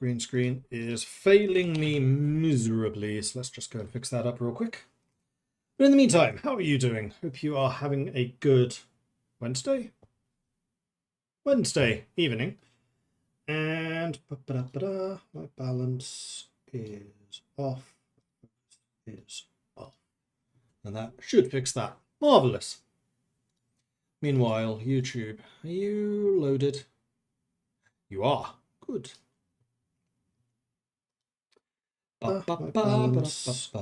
Green screen is failing me miserably, so let's just go and fix that up real quick. But in the meantime, how are you doing? Hope you are having a good Wednesday evening. And my balance is off. And that should fix that. Marvelous. Meanwhile, YouTube, are you loaded? You are. Good. And pop up chat.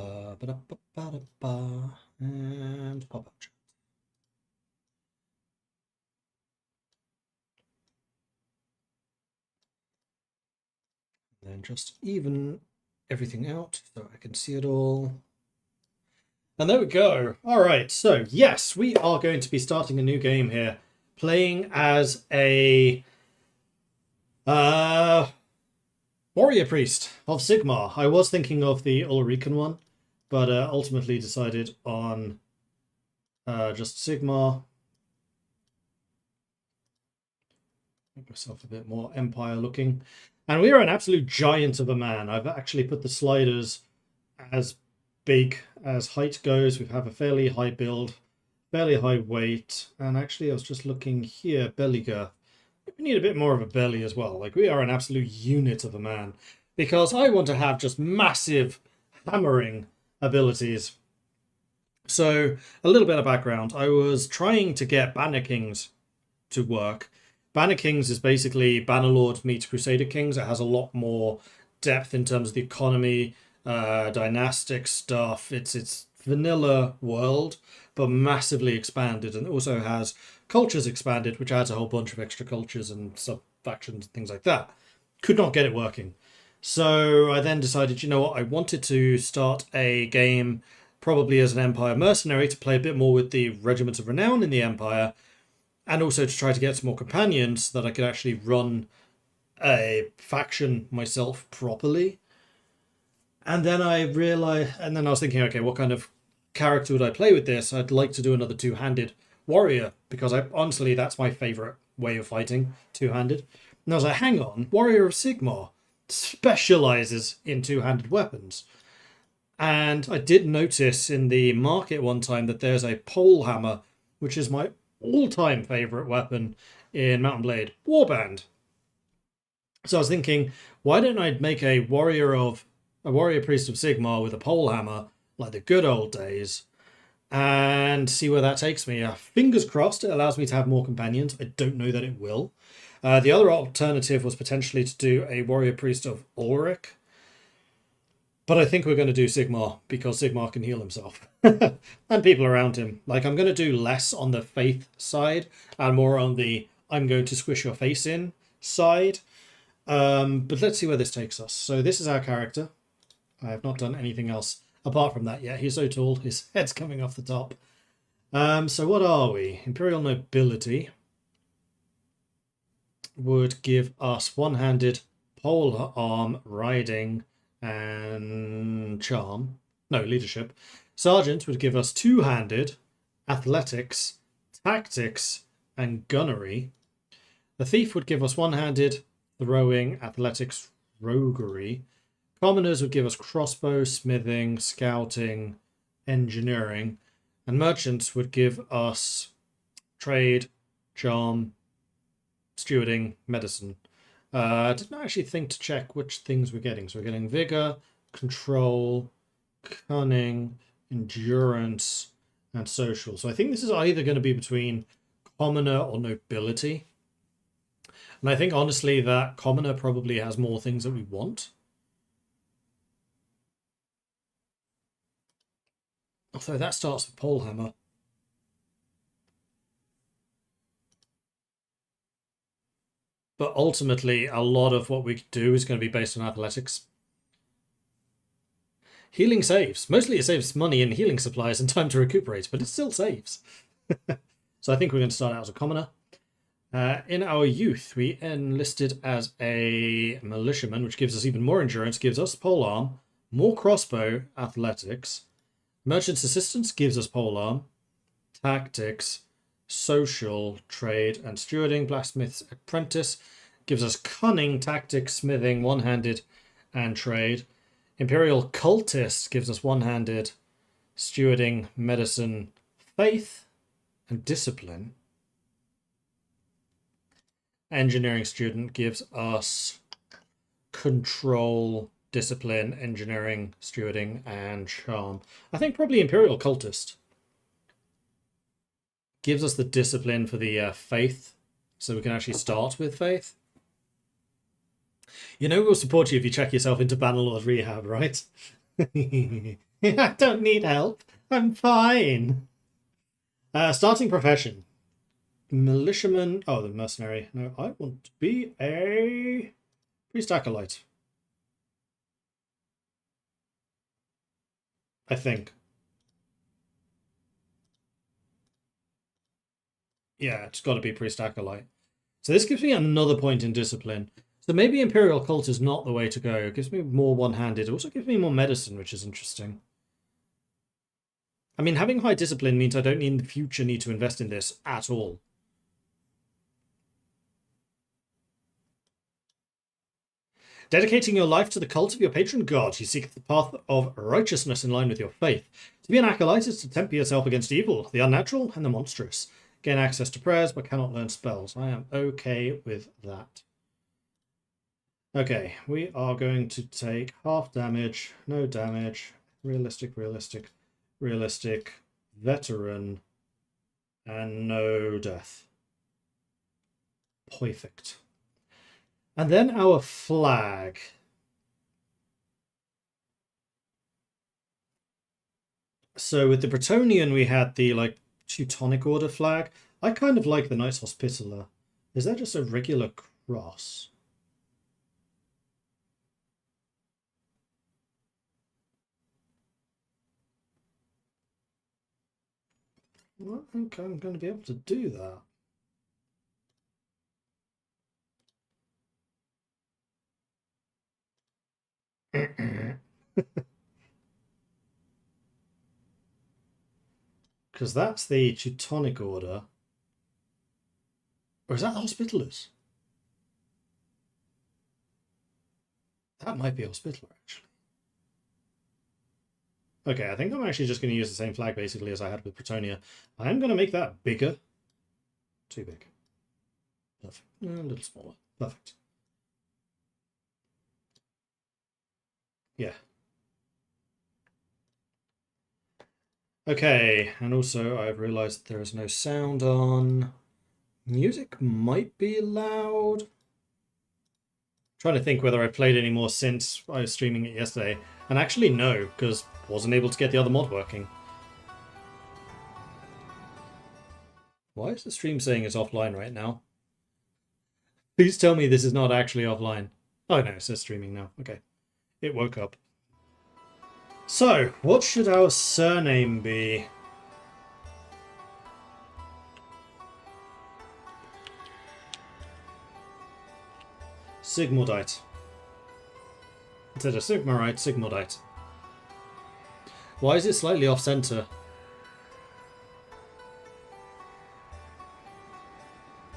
And then just even everything out so I can see it all. And there we go. All right, so yes, we are going to be starting a new game here, playing as a warrior priest of Sigmar. I was thinking of the Ulrican one, but ultimately decided on just Sigmar. Make myself a bit more Empire looking. And we are an absolute giant of a man. I've actually put the sliders as big as height goes. We have a fairly high build, fairly high weight. And actually, I was just looking here, belly girth. We need a bit more of a belly as well. Like, we are an absolute unit of a man. Because I want to have just massive hammering abilities. So, a little bit of background. I was trying to get Banner Kings to work. Banner Kings is basically Bannerlord meets Crusader Kings. It has a lot more depth in terms of the economy, dynastic stuff. It's vanilla world, but massively expanded, and also has cultures expanded, which adds a whole bunch of extra cultures and sub-factions and things like that. Could not get it working. So I then decided, you know what, I wanted to start a game probably as an Empire mercenary to play a bit more with the Regiment of Renown in the Empire, and also to try to get some more companions so that I could actually run a faction myself properly. And then I realized, and then I was thinking, okay, what kind of character would I play with this? I'd like to do another two-handed warrior, because honestly, that's my favorite way of fighting, two-handed. And I was like, hang on, Warrior of Sigmar specializes in two-handed weapons. And I did notice in the market one time that there's a pole hammer, which is my all-time favorite weapon in Mount & Blade, Warband. So I was thinking, why don't I make a warrior priest of Sigmar with a pole hammer, like the good old days, and see where that takes me. Fingers crossed it allows me to have more companions. I don't know that it will. The other alternative was potentially to do a warrior priest of Ulrich, but I think we're going to do Sigmar, because Sigmar can heal himself. And people around him. Like, I'm going to do less on the faith side and more on the I'm going to squish your face in side. But let's see where this takes us. So this is our character. I have not done anything else apart from that yet. He's so tall, his head's coming off the top. So what are we? Imperial Nobility would give us one-handed pole arm, riding, and charm. No, leadership. Sergeant would give us two-handed athletics, tactics, and gunnery. The thief would give us one-handed throwing, athletics, roguery. Commoners would give us crossbow, smithing, scouting, engineering. And merchants would give us trade, charm, stewarding, medicine. I didn't actually think to check which things we're getting. So we're getting vigor, control, cunning, endurance, and social. So I think this is either going to be between commoner or nobility. And I think, honestly, that commoner probably has more things that we want. Although that starts with polehammer. But ultimately, a lot of what we do is going to be based on athletics. Healing saves. Mostly it saves money in healing supplies and time to recuperate, but it still saves. So I think we're going to start out as a commoner. In our youth, we enlisted as a militiaman, which gives us even more endurance, gives us polearm, more crossbow, athletics. Merchant's assistance gives us polearm, tactics, social, trade, and stewarding. Blacksmith's apprentice gives us cunning, tactics, smithing, one-handed, and trade. Imperial cultist gives us one-handed, stewarding, medicine, faith, and discipline. Engineering student gives us control, discipline, engineering, stewarding, and charm. I think probably Imperial cultist gives us the discipline for the faith, so we can actually start with faith. You know we'll support you if you check yourself into Bannerlord rehab, right? I don't need help. I'm fine. Starting profession. Militiaman. Oh, the mercenary. No, I want to be a priest acolyte. I think. Yeah, it's got to be priest acolyte. So this gives me another point in discipline. So maybe Imperial Cult is not the way to go. It gives me more one-handed. It also gives me more medicine, which is interesting. I mean, having high discipline means I don't in the future need to invest in this at all. Dedicating your life to the cult of your patron god, you seek the path of righteousness in line with your faith. To be an acolyte is to temper yourself against evil, the unnatural, and the monstrous. Gain access to prayers, but cannot learn spells. I am okay with that. Okay, we are going to take half damage, no damage, realistic, veteran, and no death. Perfect. And then our flag. So with the Bretonian, we had the Teutonic Order flag. I kind of like the Knights Hospitaller. Is that just a regular cross? I don't think I'm going to be able to do that. Because that's the Teutonic Order. Or is that the Hospitallers? That might be Hospitaller, actually. Okay, I think I'm actually just going to use the same flag, basically, as I had with Bretonia. I am going to make that bigger. Too big. Perfect. A little smaller. Perfect. Yeah. Okay, and also I've realized that there is no sound on. Music might be loud. I'm trying to think whether I played any more since I was streaming it yesterday. And actually no, because I wasn't able to get the other mod working. Why is the stream saying it's offline right now? Please tell me this is not actually offline. Oh no, it says streaming now. Okay. It woke up. So, what should our surname be? Sigmundite. Instead of Sigmarite, Sigmundite. Why is it slightly off-center?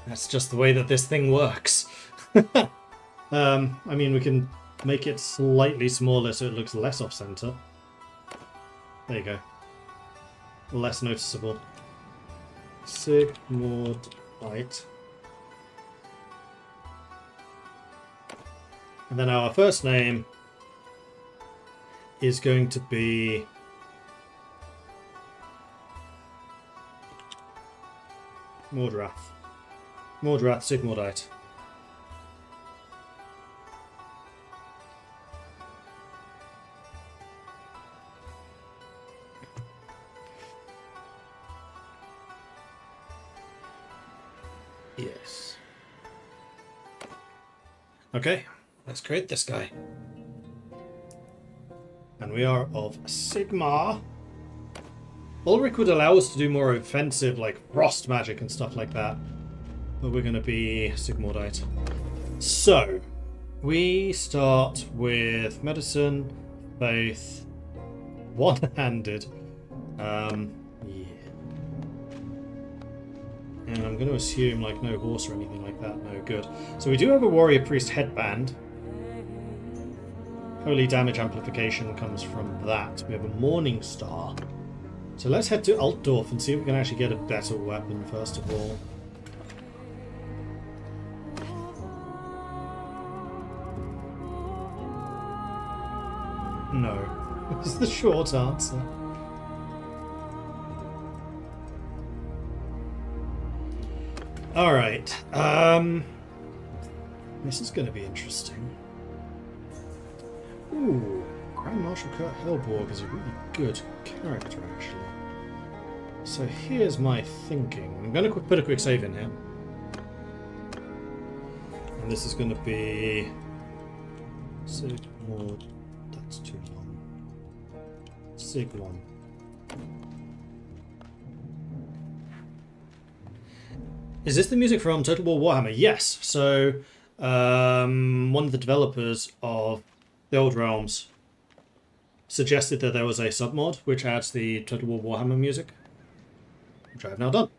That's just the way that this thing works. I mean, we can make it slightly smaller so it looks less off-center. There you go. Less noticeable. Sigmundite. And then our first name is going to be Mordrath. Mordrath Sigmundite. Yes. Okay, let's create this guy. And we are of Sigmar. Ulrich would allow us to do more offensive, like frost magic and stuff like that. But we're going to be Sigmundite. So, we start with medicine, faith, one-handed. Yeah. And I'm going to assume, like, no horse or anything like that. No good. So we do have a warrior priest headband. Holy damage amplification comes from that. We have a morning star. So let's head to Altdorf and see if we can actually get a better weapon first of all. No. Is the short answer. Alright. This is going to be interesting. Ooh. Grand Marshal Kurt Helborg is a really good character, actually. So here's my thinking. I'm going to put a quick save in here. And this is going to be... Sig more... That's too long. Sig 1. Is this the music from Total War Warhammer? Yes. So, one of the developers of the Old Realms suggested that there was a submod which adds the Total War Warhammer music, which I have now done.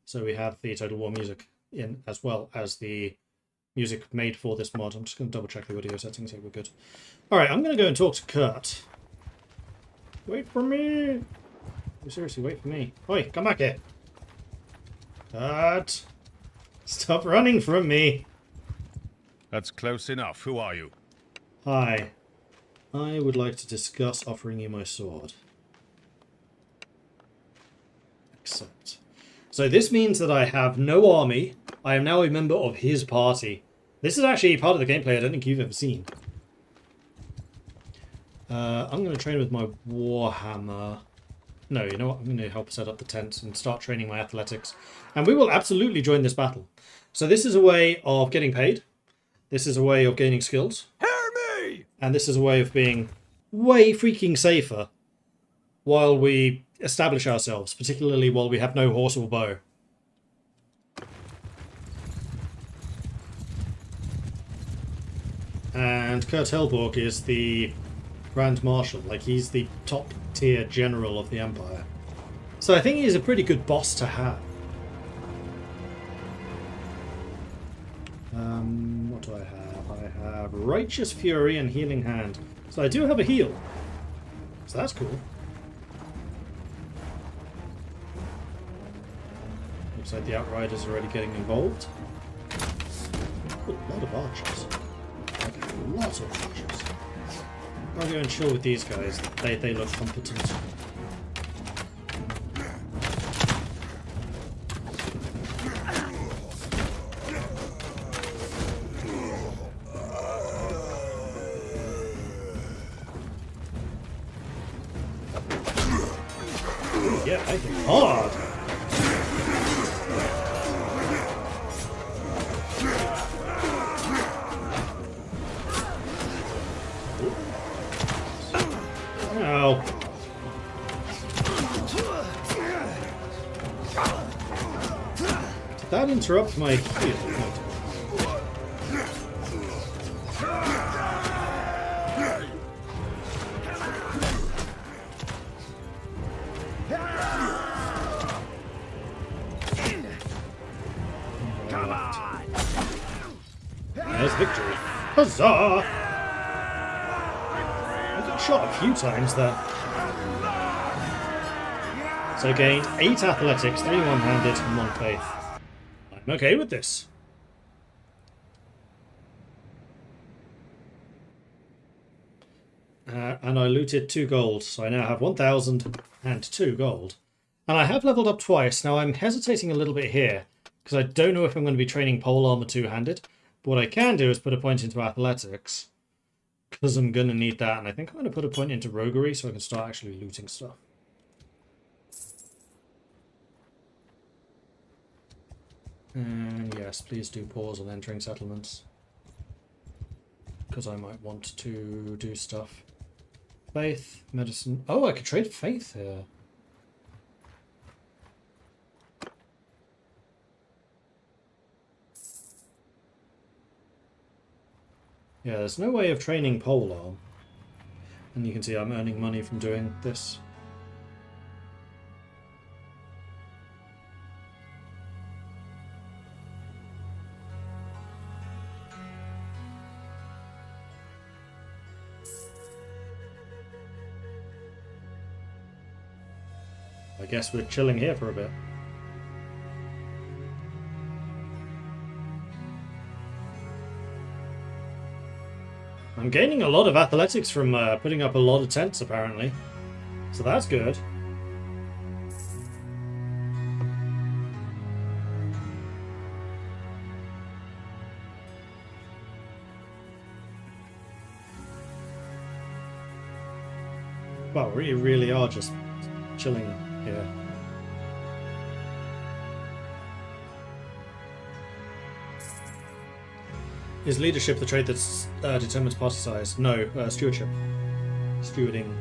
So we have the Total War music in as well as the music made for this mod. I'm just going to double check the audio settings so we're good. Alright, I'm going to go and talk to Kurt. Wait for me! Seriously, wait for me. Oi, come back here. Kurt! Stop running from me! That's close enough. Who are you? Hi. I would like to discuss offering you my sword. Accept. So this means that I have no army. I am now a member of his party. This is actually part of the gameplay I don't think you've ever seen. I'm going to train with my Warhammer. No, you know what? I'm going to help set up the tent and start training my athletics. And we will absolutely join this battle. So this is a way of getting paid. This is a way of gaining skills. Hear me! And this is a way of being way freaking safer while we establish ourselves, particularly while we have no horse or bow. And Kurt Helborg is the Grand Marshal. Like, he's the top tier general of the Empire. So I think he's a pretty good boss to have. What do I have? I have Righteous Fury and Healing Hand. So I do have a heal. So that's cool. Looks like the Outriders are already getting involved. Ooh, a lot of archers. Okay, a lot of archers. I'll go and chill with these guys. They look competent. Yeah, I hit hard. Ow. Did that interrupt my heal? There's victory. Huzzah! I got shot a few times there. So gained 8 athletics, 3 one-handed, and 1 faith. I'm okay with this. And I looted 2 gold, so I now have 1,002 gold. And I have leveled up twice. Now I'm hesitating a little bit here, because I don't know if I'm going to be training pole armor 2-handed. But what I can do is put a point into athletics, because I'm going to need that. And I think I'm going to put a point into roguery so I can start actually looting stuff. And yes, please do pause on entering settlements, because I might want to do stuff. Faith, medicine. Oh, I could trade faith here. Yeah, there's no way of training polearm. And you can see I'm earning money from doing this. guess we're chilling here for a bit. I'm gaining a lot of athletics from putting up a lot of tents, apparently. So that's good. Well, we really are just chilling here. Is leadership the trait that determines party size? No, stewardship. Stewarding.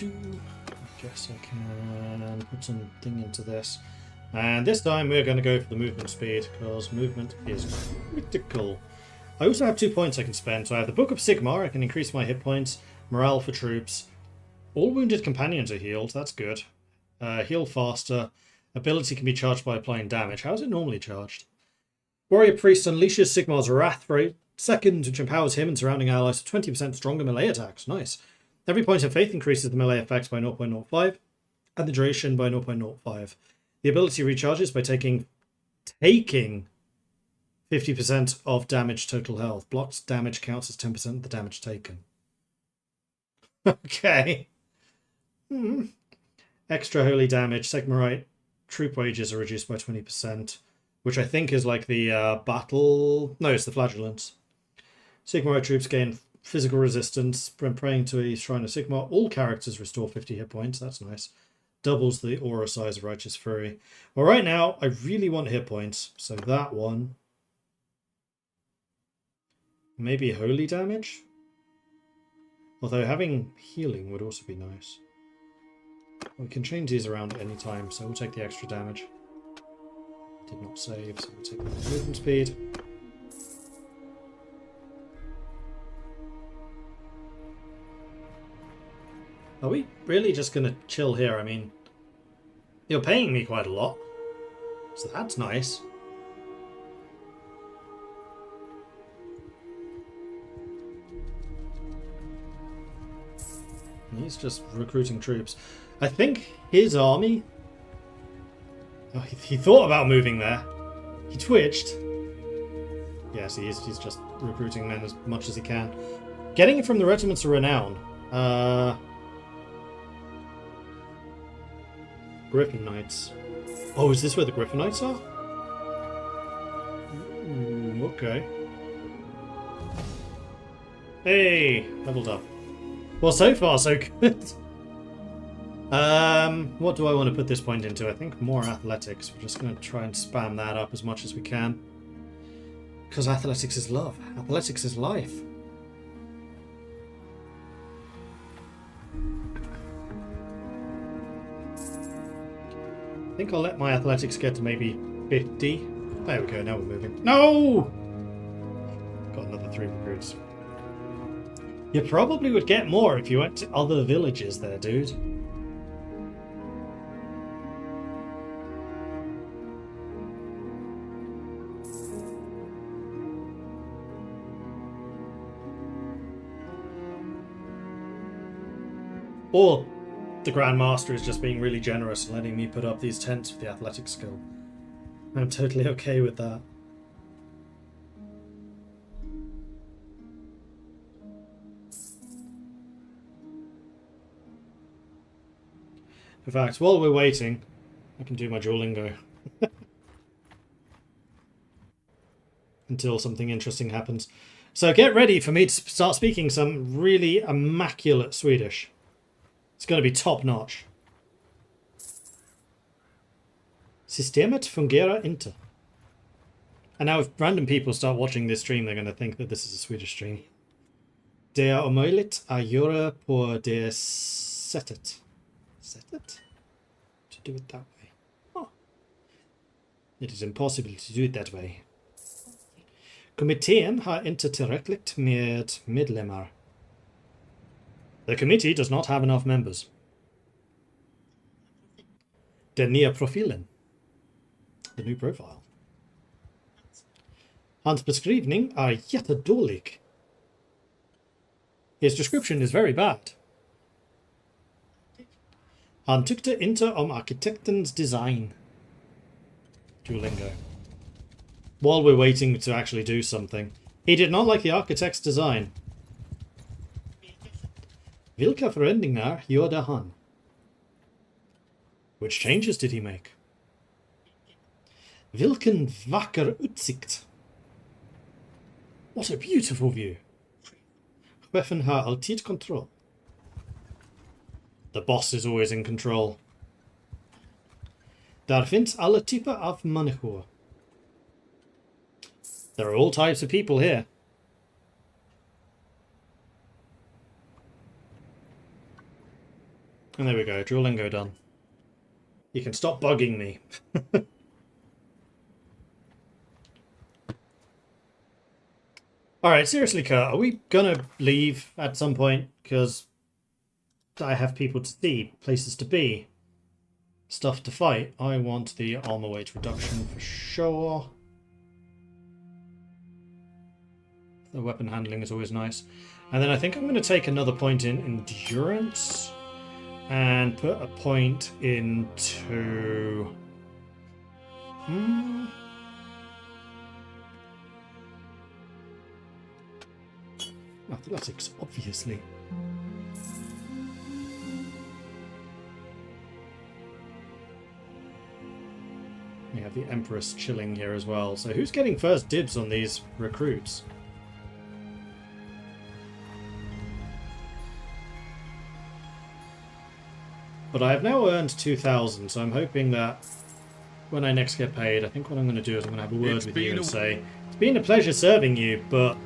I guess I can put something into this. And this time we're going to go for the movement speed, because movement is critical. I also have 2 points I can spend. So I have the Book of Sigmar, I can increase my hit points, morale for troops. All wounded companions are healed, that's good. Heal faster. Ability can be charged by applying damage. How is it normally charged? Warrior Priest unleashes Sigmar's Wrath for 8 seconds, which empowers him and surrounding allies with 20% stronger melee attacks. Nice. Every point of faith increases the melee effects by 0.05 and the duration by 0.05. The ability recharges by taking 50% of damage total health. Blocked damage counts as 10% of the damage taken. Okay. Extra holy damage. Sigmarite troop wages are reduced by 20%, which I think is like the battle... No, it's the flagellants. Sigmarite troops gain physical resistance when praying to a Shrine of Sigmar. All characters restore 50 hit points. That's nice. Doubles the aura size of Righteous Fury. Well, right now, I really want hit points. So that one... Maybe holy damage? Although having healing would also be nice. We can change these around at any time, so we'll take the extra damage. Did not save, so we'll take the movement speed. Are we really just going to chill here? I mean, you're paying me quite a lot, so that's nice. He's just recruiting troops. I think his army... Oh, he thought about moving there. He twitched. Yes, he's just recruiting men as much as he can. Getting it from the Regiments of Renown. Griffin Knights. Oh, is this where the Griffin Knights are? Ooh, okay. Hey, leveled up. Well, so far, so good. What do I want to put this point into? I think more athletics. We're just going to try and spam that up as much as we can. Because athletics is love. Athletics is life. I think I'll let my athletics get to maybe 50. There we go, now we're moving. No! Got another 3 recruits. You probably would get more if you went to other villages there, dude. Or the Grand Master is just being really generous and letting me put up these tents for the athletic skill. I'm totally okay with that. In fact, while we're waiting, I can do my Duolingo. Until something interesting happens. So get ready for me to start speaking some really immaculate Swedish. It's going to be top notch. Systemet fungerar inte. And now if random people start watching this stream, they're going to think that this is a Swedish stream. Det är omöjligt att göra på det sättet. Sättet? To do it that way. Oh. It is impossible to do it that way. Kommittén har inte tillräckligt med medlemmar. The committee does not have enough members. Den nya profilen. the new profile. Hans beskrivning är jättedålig. His description is very bad. Han tyckte inte om arkitektens design. Duolingo. While we're waiting to actually do something. He did not like the architect's design. Vilka förändringar gjorde han? Which changes did he make? Vilken vacker utsikt. What a beautiful view. Chefen har alltid kontroll. The boss is always in control. Där finns alla typer av människor. There are all types of people here. And there we go, Duolingo done. You can stop bugging me. Alright, seriously, Kurt, are we gonna leave at some point? Because I have people to see, places to be, stuff to fight. I want the armor weight reduction for sure. The weapon handling is always nice. And then I think I'm going to take another point in endurance and put a point into... athletics, obviously. We have the Empress chilling here as well. So who's getting first dibs on these recruits? But I have now earned 2,000, so I'm hoping that when I next get paid, I think what I'm going to do is I'm going to have a word with you and say, it's been a pleasure serving you, but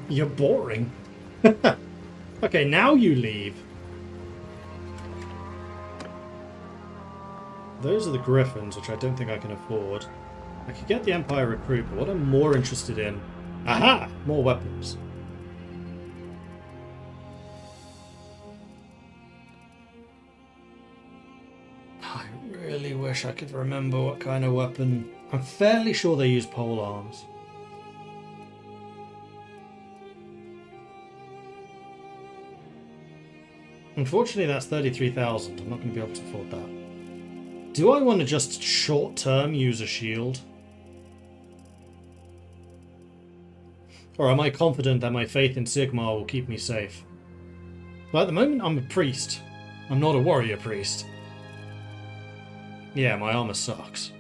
you're boring. Okay, now you leave. Those are the Griffins, which I don't think I can afford. I could get the Empire recruit, but what I'm more interested in... Aha! More weapons. I really wish I could remember what kind of weapon... I'm fairly sure they use pole arms. Unfortunately, that's 33,000. I'm not going to be able to afford that. Do I want to just short-term use a shield? Or am I confident that my faith in Sigmar will keep me safe? Well, at the moment, I'm a priest. I'm not a warrior priest. Yeah, my armor sucks.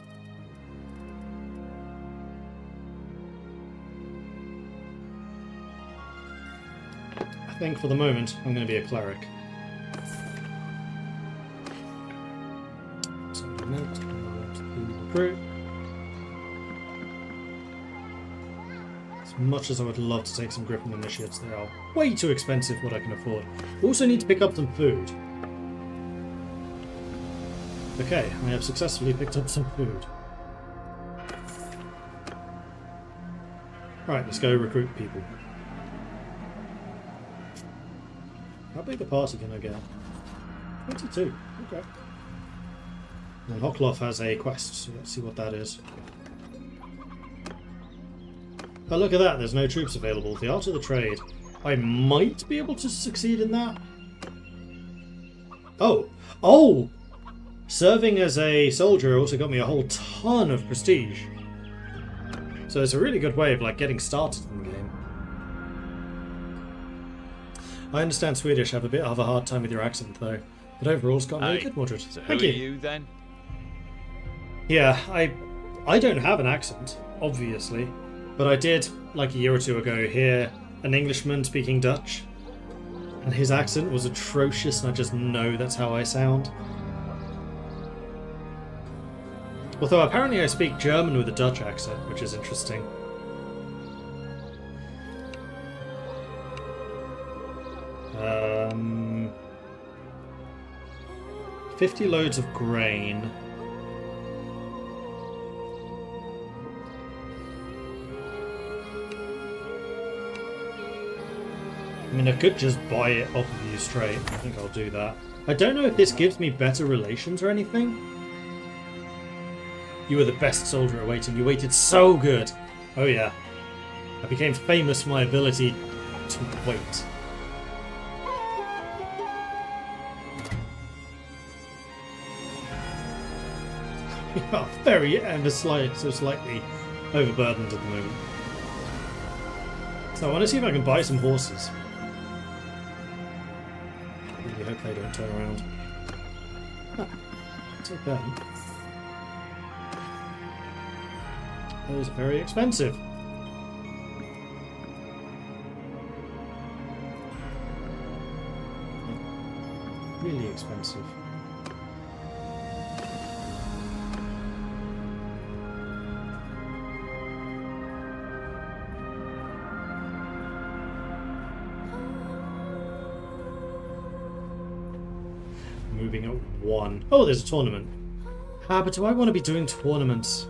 I think for the moment, I'm going to be a cleric. Recruit. As much as I would love to take some Griffin initiates, they are way too expensive for what I can afford. Also need to pick up some food. Okay, I have successfully picked up some food. Right, let's go recruit people. How big a party can I get? 22. Okay. And Hockloff has a quest, so let's see what that is. Oh, look at that, there's no troops available. The Art of the Trade. I might be able to succeed in that. Oh! Oh! Serving as a soldier also got me a whole ton of prestige. So it's a really good way of like getting started in the game. I understand Swedish have a bit of a hard time with your accent though. But overall it's gotten really good, Mordred. So Thank who you. are you then? Yeah, I don't have an accent, obviously, but I did, like a year or two ago, hear an Englishman speaking Dutch, and his accent was atrocious, and I just know that's how I sound. Although apparently I speak German with a Dutch accent, which is interesting. Um, 50 loads of grain. I mean, I could just buy it off of you straight. I think I'll do that. I don't know if this gives me better relations or anything. You were the best soldier at waiting. You waited so good. Oh yeah. I became famous for my ability to wait. We are very so slightly overburdened at the moment. So I want to see if I can buy some horses. Really hope they don't turn around. Ah, take them. Those are very expensive. Really expensive. Moving at 1. Oh, there's a tournament. But do I want to be doing tournaments?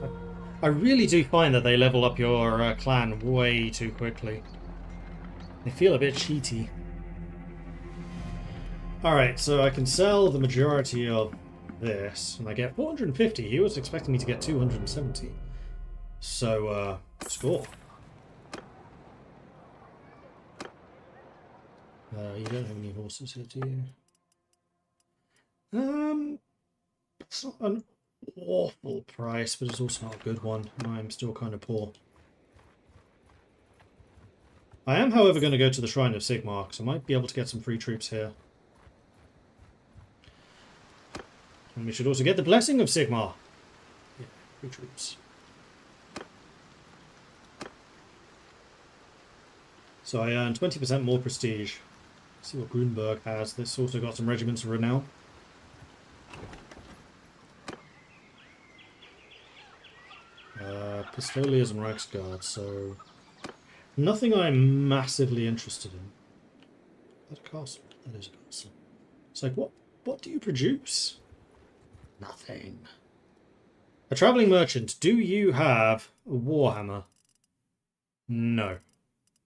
I really do find that they level up your clan way too quickly. They feel a bit cheaty. Alright, so I can sell the majority of this, and I get 450. He was expecting me to get 270. So, score. You don't have any horses here, do you? It's not an awful price, but it's also not a good one. I'm still kind of poor. I am, however, going to go to the Shrine of Sigmar, because I might be able to get some free troops here. And we should also get the Blessing of Sigmar. Yeah, free troops. So I earn 20% more prestige. Let's see what Grunberg has. This also got some regiments of renown. Pistoliers and Reichsguard, so nothing I'm massively interested in. Is that a castle? That is a castle. It's like, what do you produce? Nothing. A travelling merchant. Do you have a Warhammer? No.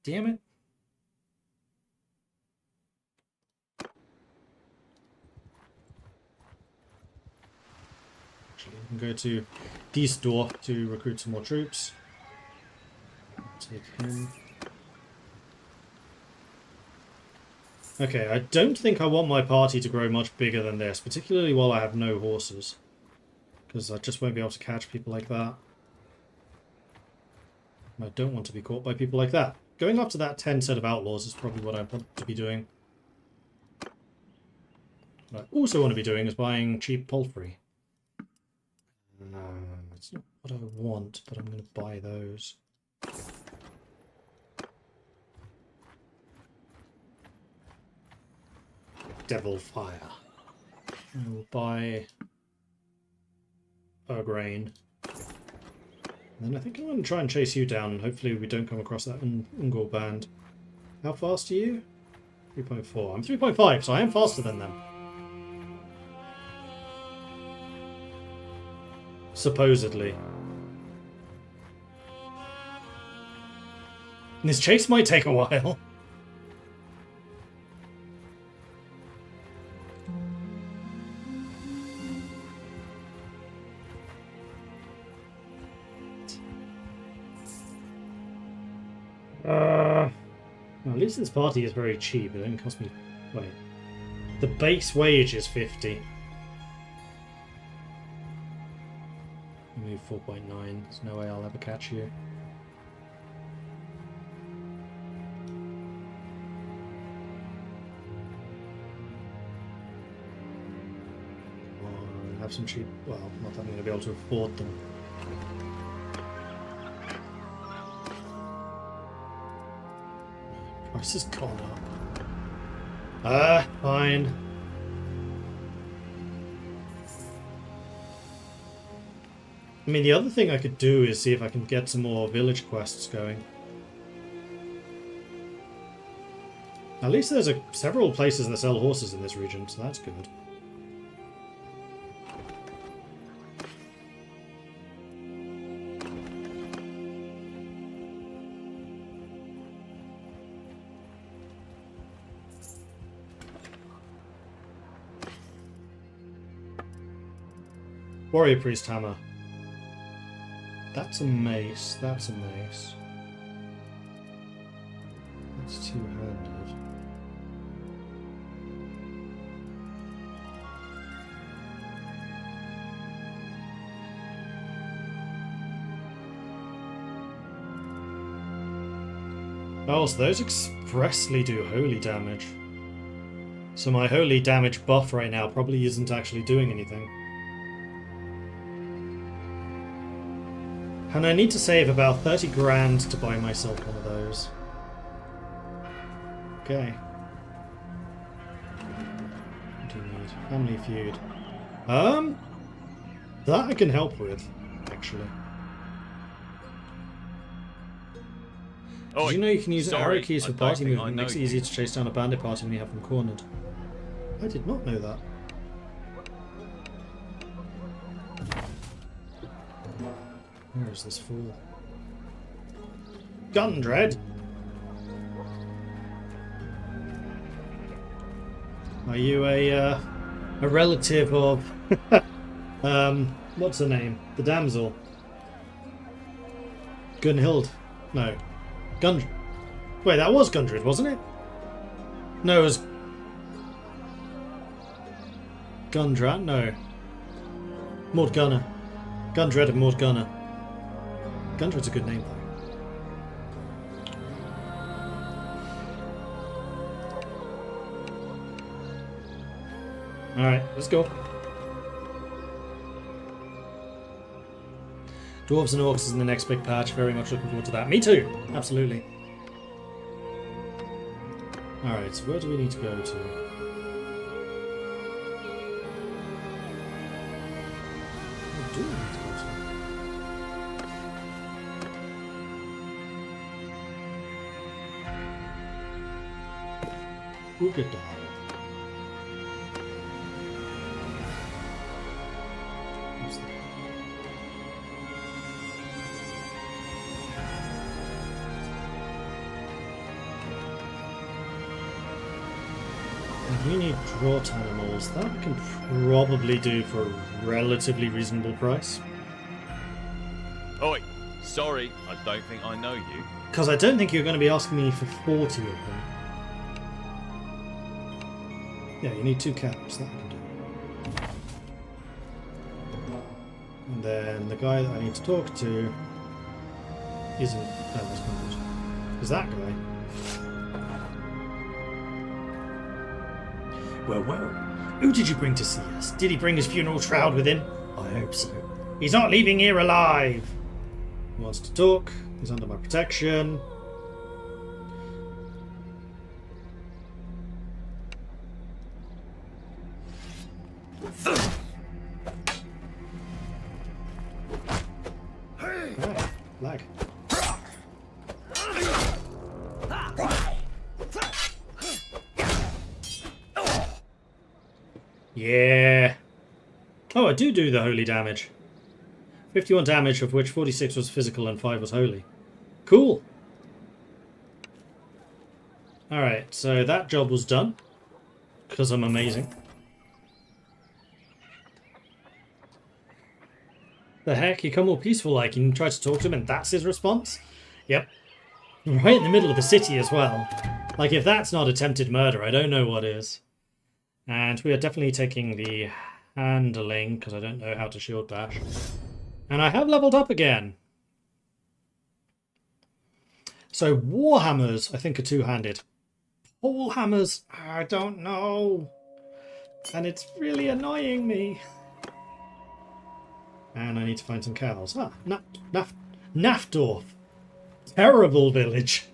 Damn it. Actually, we can go to Diesdorf to recruit some more troops. Take him. Okay, I don't think I want my party to grow much bigger than this, particularly while I have no horses. Because I just won't be able to catch people like that. I don't want to be caught by people like that. Going up to that 10 set of outlaws is probably what I want to be doing. What I also want to be doing is buying cheap poultry. It's not what I want, but I'm going to buy those. Devil Fire. I will buy a grain. And then I think I'm going to try and chase you down, and hopefully we don't come across that Ungol band. How fast are you? 3.4. I'm 3.5, so I am faster than them. Supposedly. And this chase might take a while. Well, at least this party is very cheap. It only cost me... Wait. The base wage is 50. Move 4.9. There's no way I'll ever catch you. Have some cheap... Well, not that I'm going to be able to afford them. Price has gone up. Fine. I mean, the other thing I could do is see if I can get some more village quests going. At least there's several places that sell horses in this region, so that's good. Warrior Priest Hammer. That's a mace. That's a mace. That's two-handed. Oh, so those expressly do holy damage. So my holy damage buff right now probably isn't actually doing anything. And I need to save about 30 grand to buy myself one of those. Okay. What do you need? Family Feud. That I can help with, actually. Did you know you can use arrow keys for party movement? It makes it easier to chase down a bandit party when you have them cornered. I did not know that. Where is this fool? Gundred! Are you a relative of what's her name? The damsel. Gunhild? No. Gundred. Wait, that was Gundred, wasn't it? No, it was Gundrat? No. Mordgunner. Gundred and Mordgunner. Gundred's a good name, though. Alright, let's go. Dwarves and Orcs is in the next big patch. Very much looking forward to that. Me too! Absolutely. Alright, so where do we need to go to? Where do we need to go to? Ugadal. What's that? We need draught animals. That we can probably do for a relatively reasonable price. Oi, sorry, I don't think I know you. Because I don't think you're going to be asking me for 40 of them. Yeah, you need 2 caps. That I can do. And then the guy that I need to talk to isn't... is that guy. Well, well. Who did you bring to see us? Did he bring his funeral shroud with him? I hope so. He's not leaving here alive! He wants to talk. He's under my protection. Ah, lag. Yeah. Oh, I do the holy damage. 51 damage, of which 46 was physical and 5 was holy. Cool. Alright, so that job was done. Because I'm amazing. The heck? You come all peaceful like, and you try to talk to him and that's his response? Yep. Right in the middle of the city as well. Like, if that's not attempted murder, I don't know what is. And we are definitely taking the handling, because I don't know how to shield bash. And I have leveled up again. So Warhammers, I think, are two-handed. Pole hammers, I don't know. And it's really annoying me. And I need to find some cows. Ah, Nafdorf. Terrible village.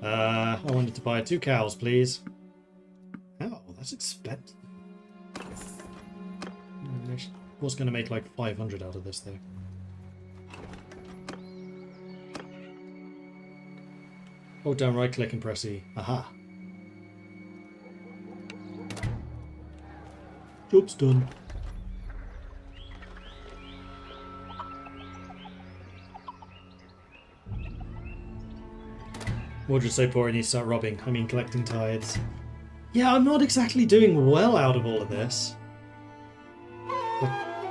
I wanted to buy 2 cows, please. Oh, that's expensive. I was going to make like 500 out of this, though. Hold down right click and press E. Aha. Job's done. Mordred's so poor he needs to start robbing. I mean collecting tithes. Yeah, I'm not exactly doing well out of all of this. But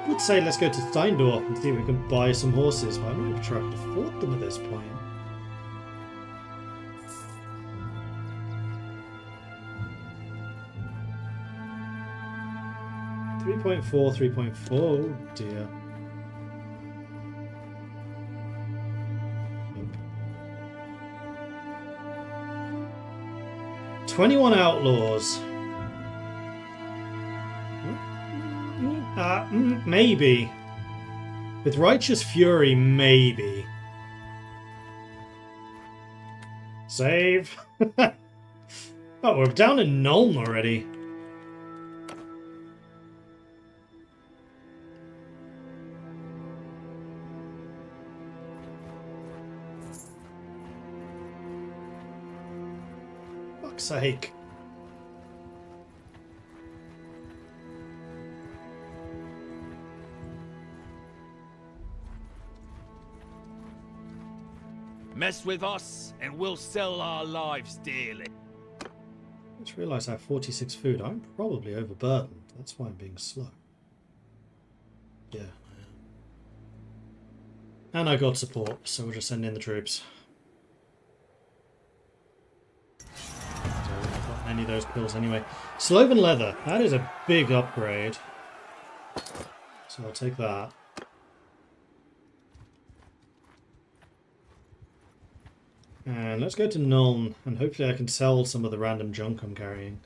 would say let's go to Steindorf and see if we can buy some horses, but I'm not even sure I can afford them at this point. $3.4, oh dear. 21 outlaws. Maybe. With Righteous Fury, maybe. Save. Oh, we're down in Nuln already. Fuck's sake. Mess with us, and we'll sell our lives dearly. I just realised I have 46 food. I'm probably overburdened. That's why I'm being slow. Yeah. And I got support, so we'll just send in the troops. So I wouldn't have gotten any of those pills anyway. Sloven leather. That is a big upgrade. So I'll take that. And let's go to Nuln, and hopefully I can sell some of the random junk I'm carrying.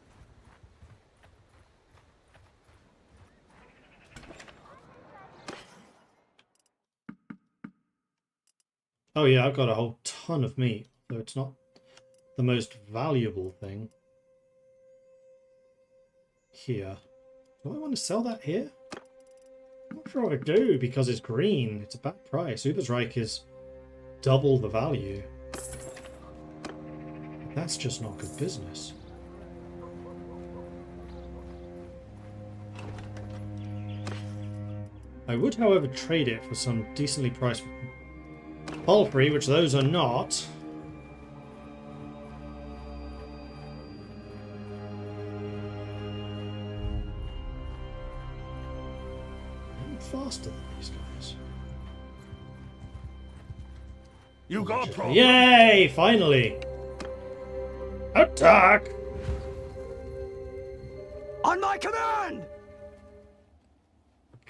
Oh yeah, I've got a whole ton of meat, though it's not the most valuable thing. Here. Do I want to sell that here? I'm not sure I do, because it's green. It's a bad price. Ubersreich is double the value. That's just not good business. I would, however, trade it for some decently priced palfrey, which those are not. I'm faster than these guys. You got a problem? Yay! Finally! Attack! On my command!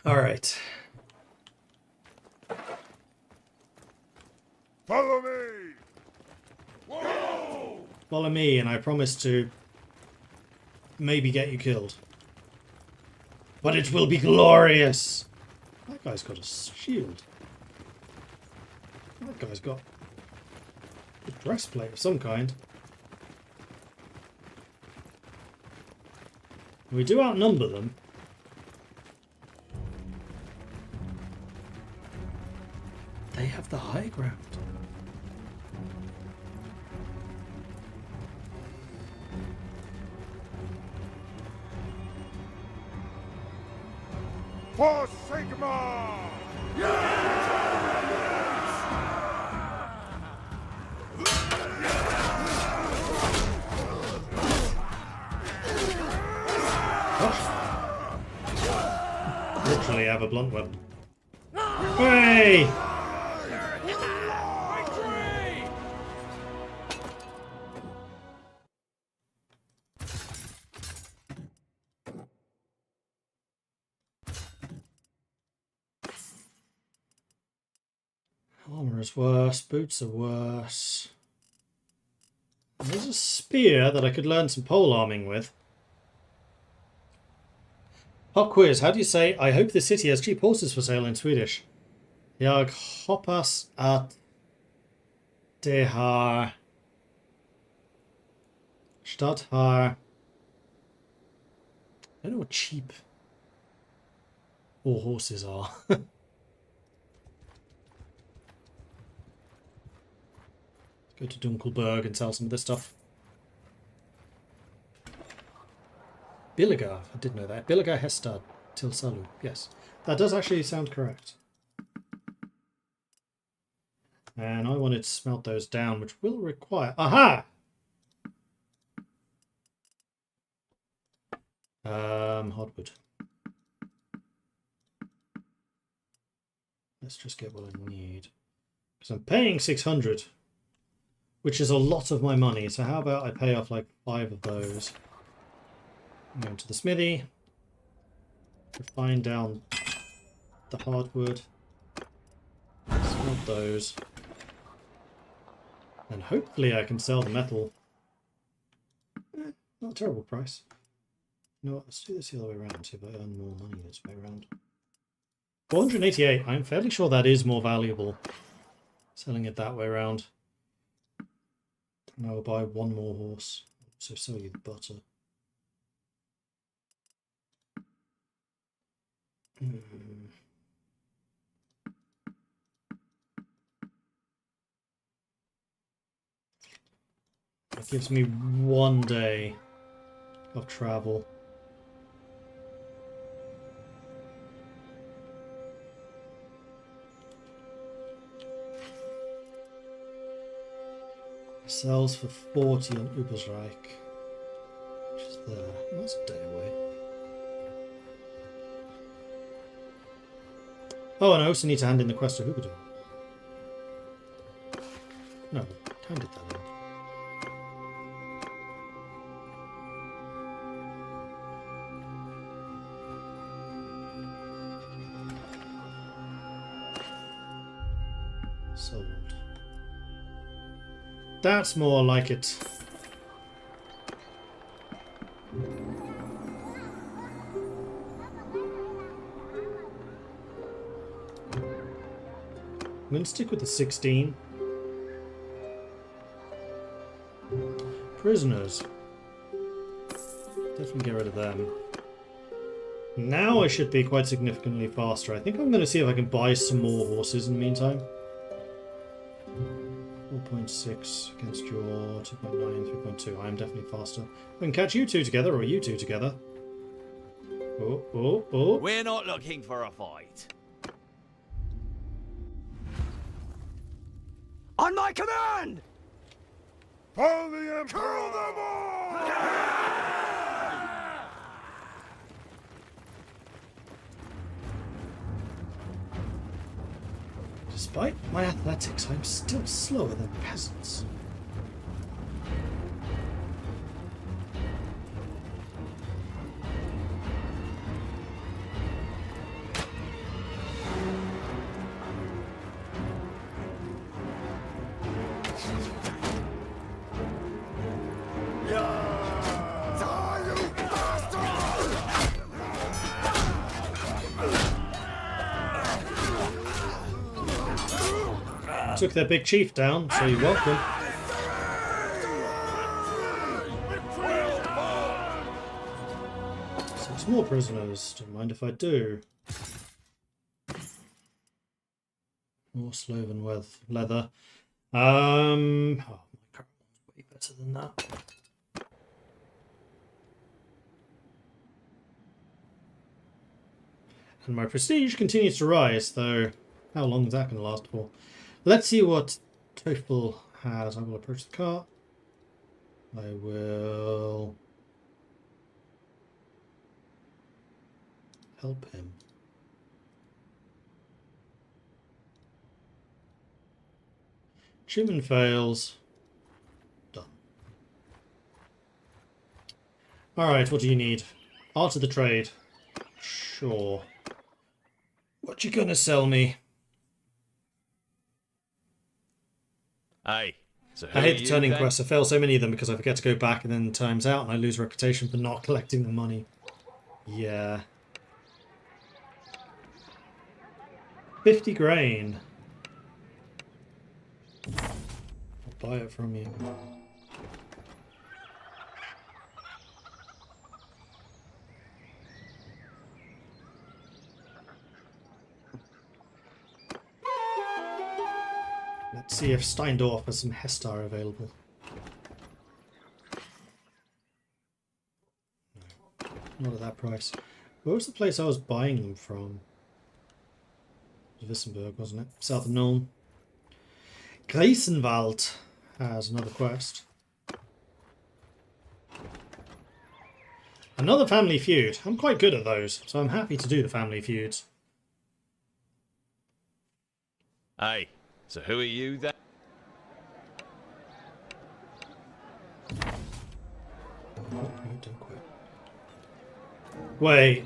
Alright. Follow me! Whoa! Follow me, and I promise to maybe get you killed. But it will be glorious! That guy's got a shield. That guy's got a breastplate of some kind. We do outnumber them. They have the high ground. For Sigma! Literally have a blunt weapon. Hey! Armor is worse, boots are worse. There's a spear that I could learn some polearming with. Pop quiz, how do you say, I hope the city has cheap horses for sale in Swedish? Jag hoppas att det har stått här. I don't know what cheap all horses are. Go to Dunkelberg and sell some of this stuff. Billiger, I did know that. Billiger Hestad Tilsalu. Yes, that does actually sound correct. And I wanted to smelt those down, which will require... Aha! Hardwood. Let's just get what I need. Because I'm paying 600, which is a lot of my money. So how about I pay off like 5 of those. I'm going to the smithy. Refine down the hardwood. Smelt those. And hopefully I can sell the metal. Not a terrible price. You know what, let's do this the other way around, see if I earn more money this way around. 488, I'm fairly sure that is more valuable. Selling it that way around. And I will buy 1 more horse. So sell you the butter. That gives me 1 day of travel. Sells for 40 on Ubersreich, which is there. That's a day away. Oh, and I also need to hand in the quest to Huberdor. No, handed that in. Sold. That's more like it. I'm going to stick with the 16. Prisoners. Definitely get rid of them. Now I should be quite significantly faster. I think I'm going to see if I can buy some more horses in the meantime. 4.6 against your 2.9, 3.2. I am definitely faster. We can catch you two together, or you two together. Oh, oh, oh. We're not looking for a fight. On my command! Follow the Emperor! Kill them all! Despite my athletics, I'm still slower than peasants. Took their big chief down, so you're welcome. Six more prisoners. Don't mind if I do. More Sloven leather. Oh, my current one's way better than that. And my prestige continues to rise, though how long is that going to last for? Let's see what Teufel has. I will approach the cart. I will help him. Achievement fails. Done. Alright, what do you need? Art of the trade. Sure. What you gonna sell me? Hey, so I hate the turning quests. I fail so many of them because I forget to go back and then time's out and I lose reputation for not collecting the money. Yeah. 50 grain. I'll buy it from you. Let's see if Steindorf has some Hestar available. No, not at that price. Where was the place I was buying them from? It was Wissenberg, wasn't it? South of Nuln. Greisenwald has another quest. Another family feud. I'm quite good at those, so I'm happy to do the family feuds. Hey, so who are you then? Oh, no, don't quit. Wait.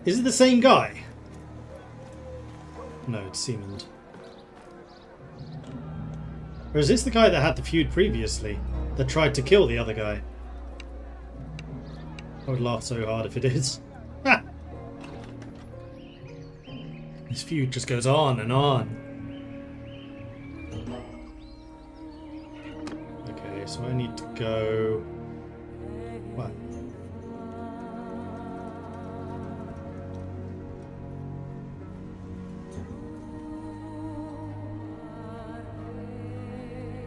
Is it the same guy? No, it's Siemens. Or is this the guy that had the feud previously? That tried to kill the other guy? I would laugh so hard if it is. Ha! This feud just goes on and on. Okay, so I need to go... What?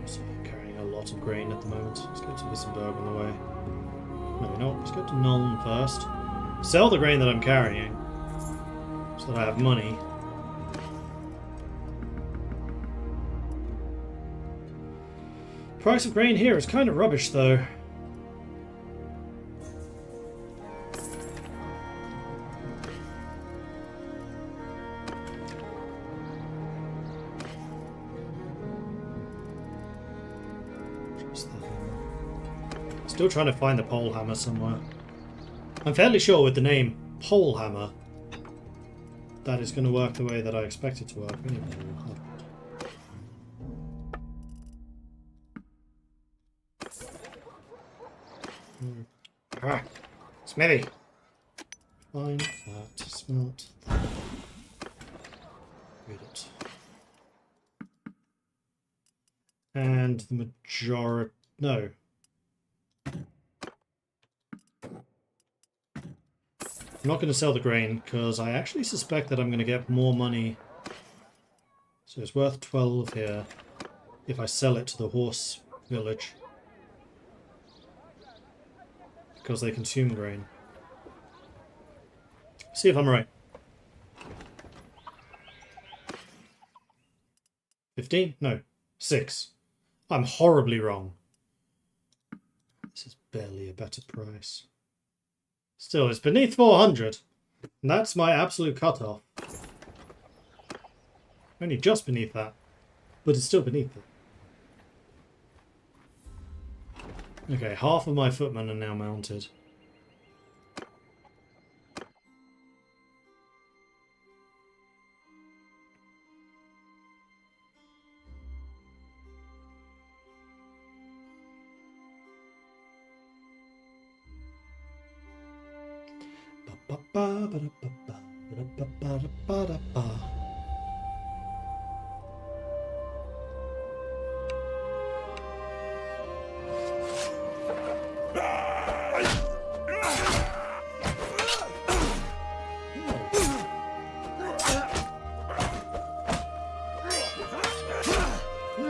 So I'm carrying a lot of grain at the moment. Let's go to Wissenberg on the way. No, you know what? Let's go to Nuln first. Sell the grain that I'm carrying, so that I have money. Price of grain here is kind of rubbish, though. Still trying to find the pole hammer somewhere. I'm fairly sure with the name pole hammer that is going to work the way that I expect it to work. Ah, Smithy! Find that, smelt that. Read it. And the majority... No. I'm not going to sell the grain, because I actually suspect that I'm going to get more money. So it's worth 12 here if I sell it to the horse village. Because they consume grain. See if I'm right. 15? No. 6. I'm horribly wrong. This is barely a better price. Still, it's beneath 400. And that's my absolute cutoff. Only just beneath that. But it's still beneath it. Okay, half of my footmen are now mounted.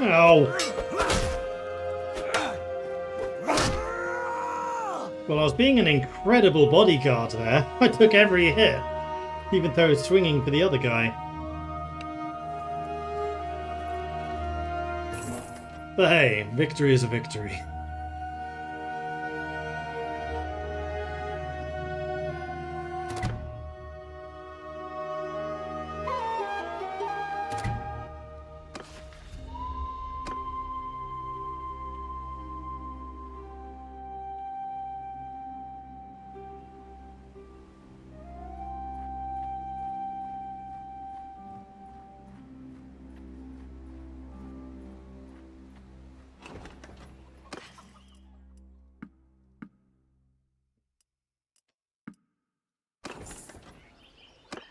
Ow! Well, I was being an incredible bodyguard there. I took every hit, even though I was swinging for the other guy. But hey, victory is a victory.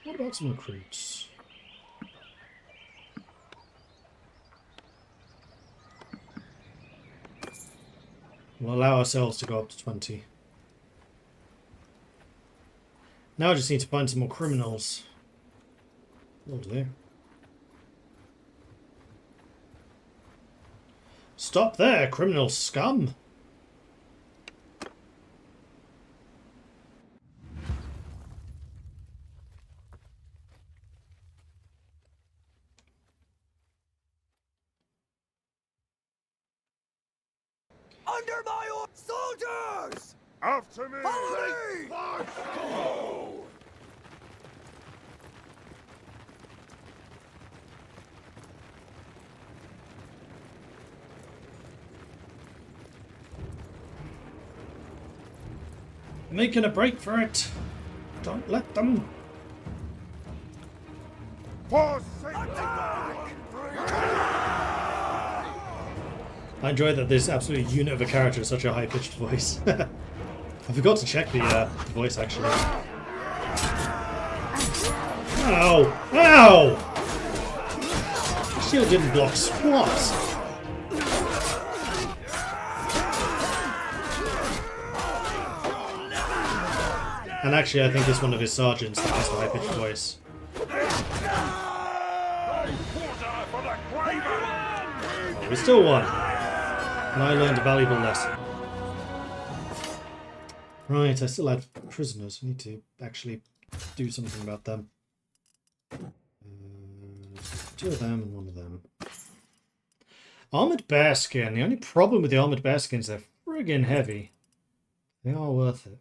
What about some recruits? We'll allow ourselves to go up to 20. Now I just need to find some more criminals. Oh dear. Stop there, criminal scum! Under my soldiers! After me! Follow me! March! Go! Making a break for it. Don't let them. For safety. I enjoy that this absolute unit of a character is such a high-pitched voice. I forgot to check the voice actually. Ow! Ow! The shield didn't block squats. And actually, I think it's one of his sergeants that has the high-pitched voice. Oh, we still won. And I learned a valuable lesson. Right, I still had prisoners. I need to actually do something about them. 2 of them and 1 of them. Armoured bearskin. The only problem with the armoured bearskins, they're friggin' heavy. They are worth it.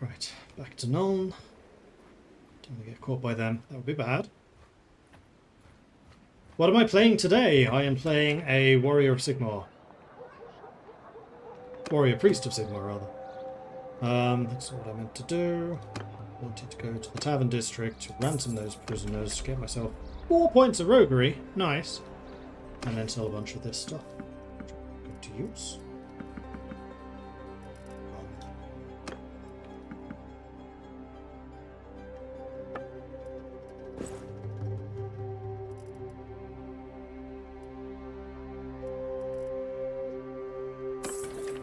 Right, back to Nuln. Don't want to get caught by them. That would be bad. What am I playing today? I am playing a Warrior of Sigmar. Warrior Priest of Sigmar, rather. That's what I meant to do. Wanted to go to the Tavern District to ransom those prisoners, get myself 4 points of roguery. Nice. And then sell a bunch of this stuff. Good to use.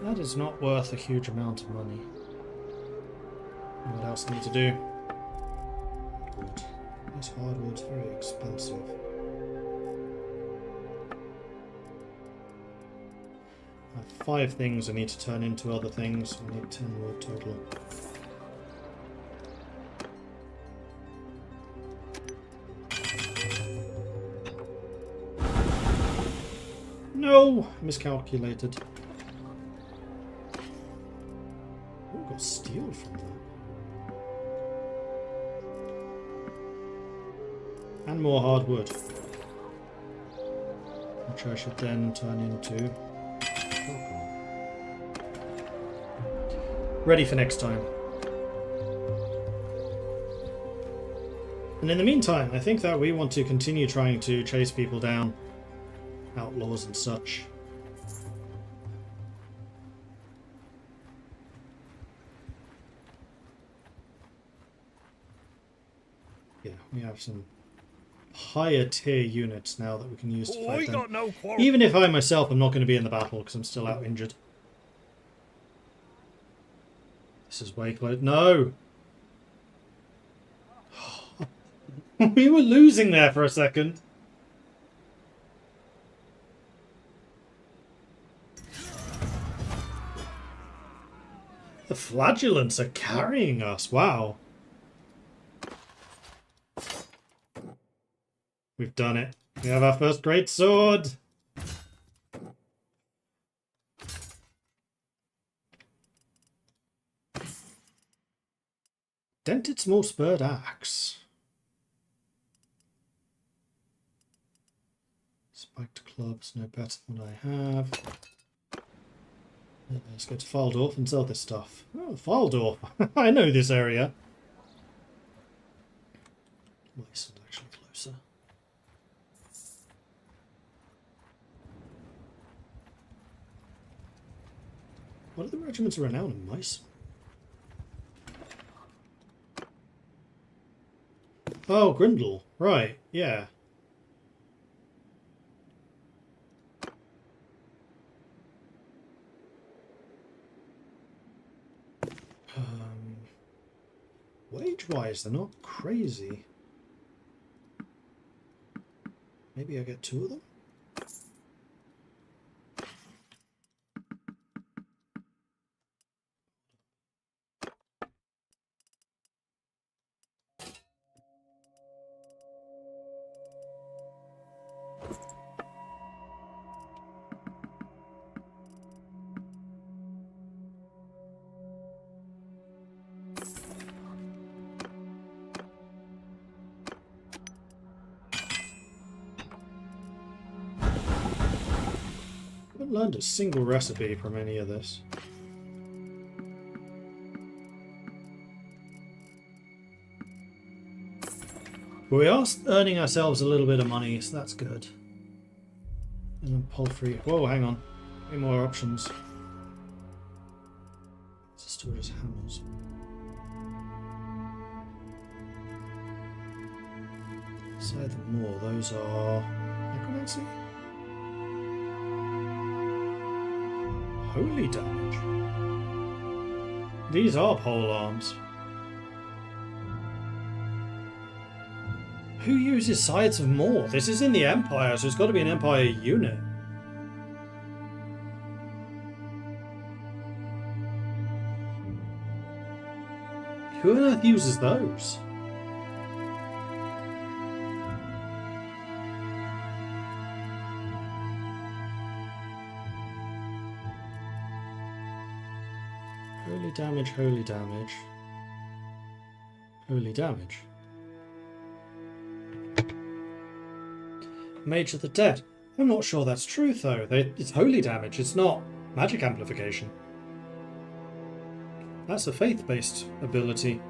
That is not worth a huge amount of money. What else do I need to do? Hardwood. This hardwood's very expensive. I have 5 things I need to turn into other things. I need 10 wood total. No! Miscalculated. Oh, got steel from that. And more hardwood. Which I should then turn into charcoal. Ready for next time. And in the meantime, I think that we want to continue trying to chase people down. Outlaws and such. Yeah, we have some higher tier units now that we can use to fight them. Got no quarrel. Even if I myself am not going to be in the battle because I'm still out injured. This is way close. No! We were losing there for a second. The flagellants are carrying us. Wow. We've done it. We have our first great sword. Dented small spurred axe. Spiked clubs, no better than what I have. Let's go to Faldorf and sell this stuff. Oh, Faldorf. I know this area. Wasteland's actually closer. What are the regiments of renown in Meissen? Oh, Grindel. Right, yeah. Wage-wise, they're not crazy. Maybe I get 2 of them? haven't learned a single recipe from any of this. But we are earning ourselves a little bit of money, so that's good. And then poultry. Whoa, hang on. Any more options? Let's store as hammers. Say the more. Those are necromancy. Holy damage. These are pole arms. Who uses Scythes of More? This is in the Empire, so it's got to be an Empire unit. Who on earth uses those? Holy damage, holy damage. Holy damage. Mage of the Dead. I'm not sure that's true though. It's holy damage, it's not magic amplification. That's a faith-based ability.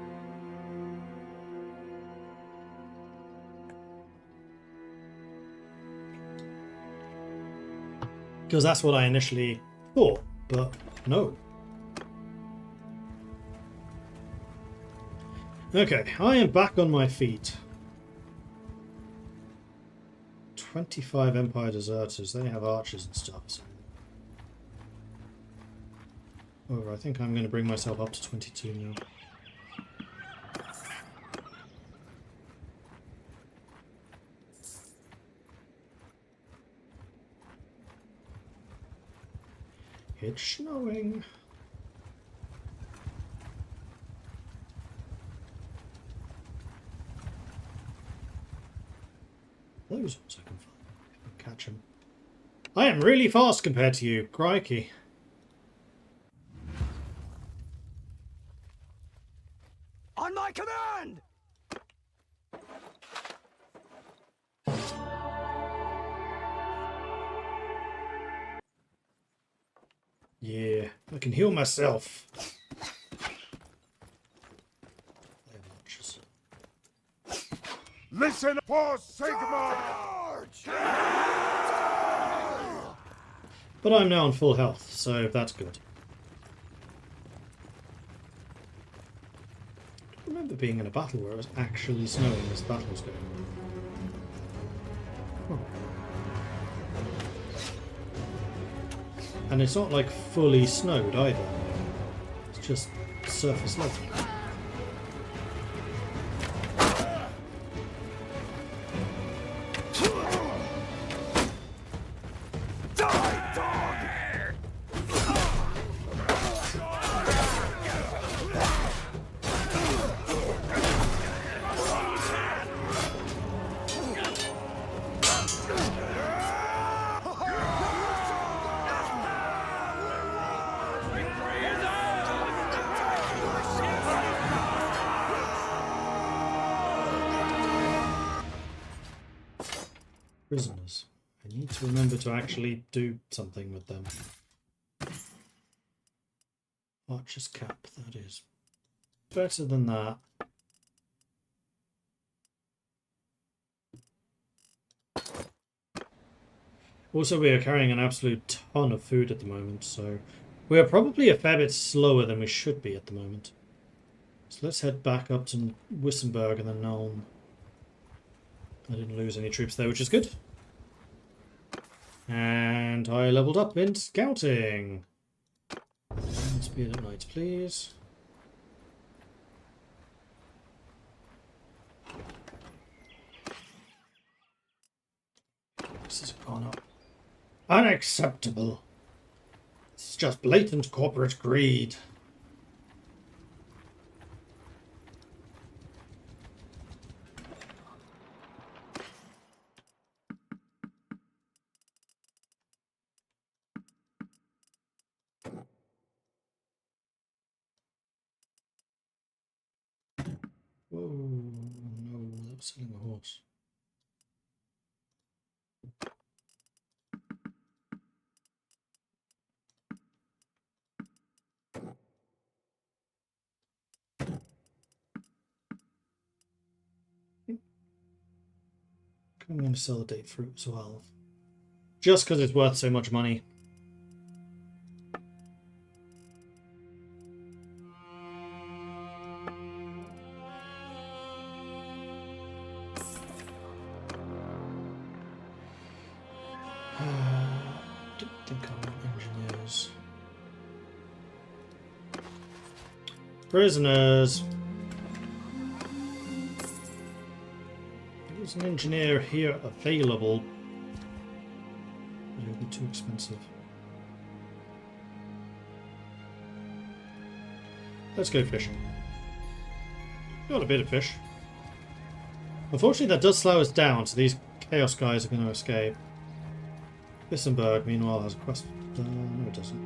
Because that's what I initially thought, but no. Okay, I am back on my feet. 25 Empire deserters. They have archers and stuff. So. Oh, I think I'm going to bring myself up to 22 now. It's snowing. Those ones I can find. I can catch them. I am really fast compared to you. Crikey. On my command! Yeah, I can heal myself. They have archers. Listen for Sigma! But I'm now on full health, so that's good. I remember being in a battle where it was actually snowing as the battle was going on. Oh. And it's not like fully snowed either. It's just surface level. Prisoners. I need to remember to actually do something with them. Archer's cap, that is better than that. Also, we are carrying an absolute ton of food at the moment, so we are probably a fair bit slower than we should be at the moment. So let's head back up to Wissenberg and then Nuln. I didn't lose any troops there, which is good. And I leveled up in scouting. And speed at night, please. This has gone up. Unacceptable. This is just blatant corporate greed. Whoa, no, that was selling a horse. I'm going to sell the date fruit as well. Just because it's worth so much money. Don't think I want engineers. Prisoners. There's an engineer here available. But it'll be too expensive. Let's go fishing. Got a bit of fish. Unfortunately, that does slow us down, so these chaos guys are going to escape. Wissenberg, meanwhile, has a quest. No, it doesn't.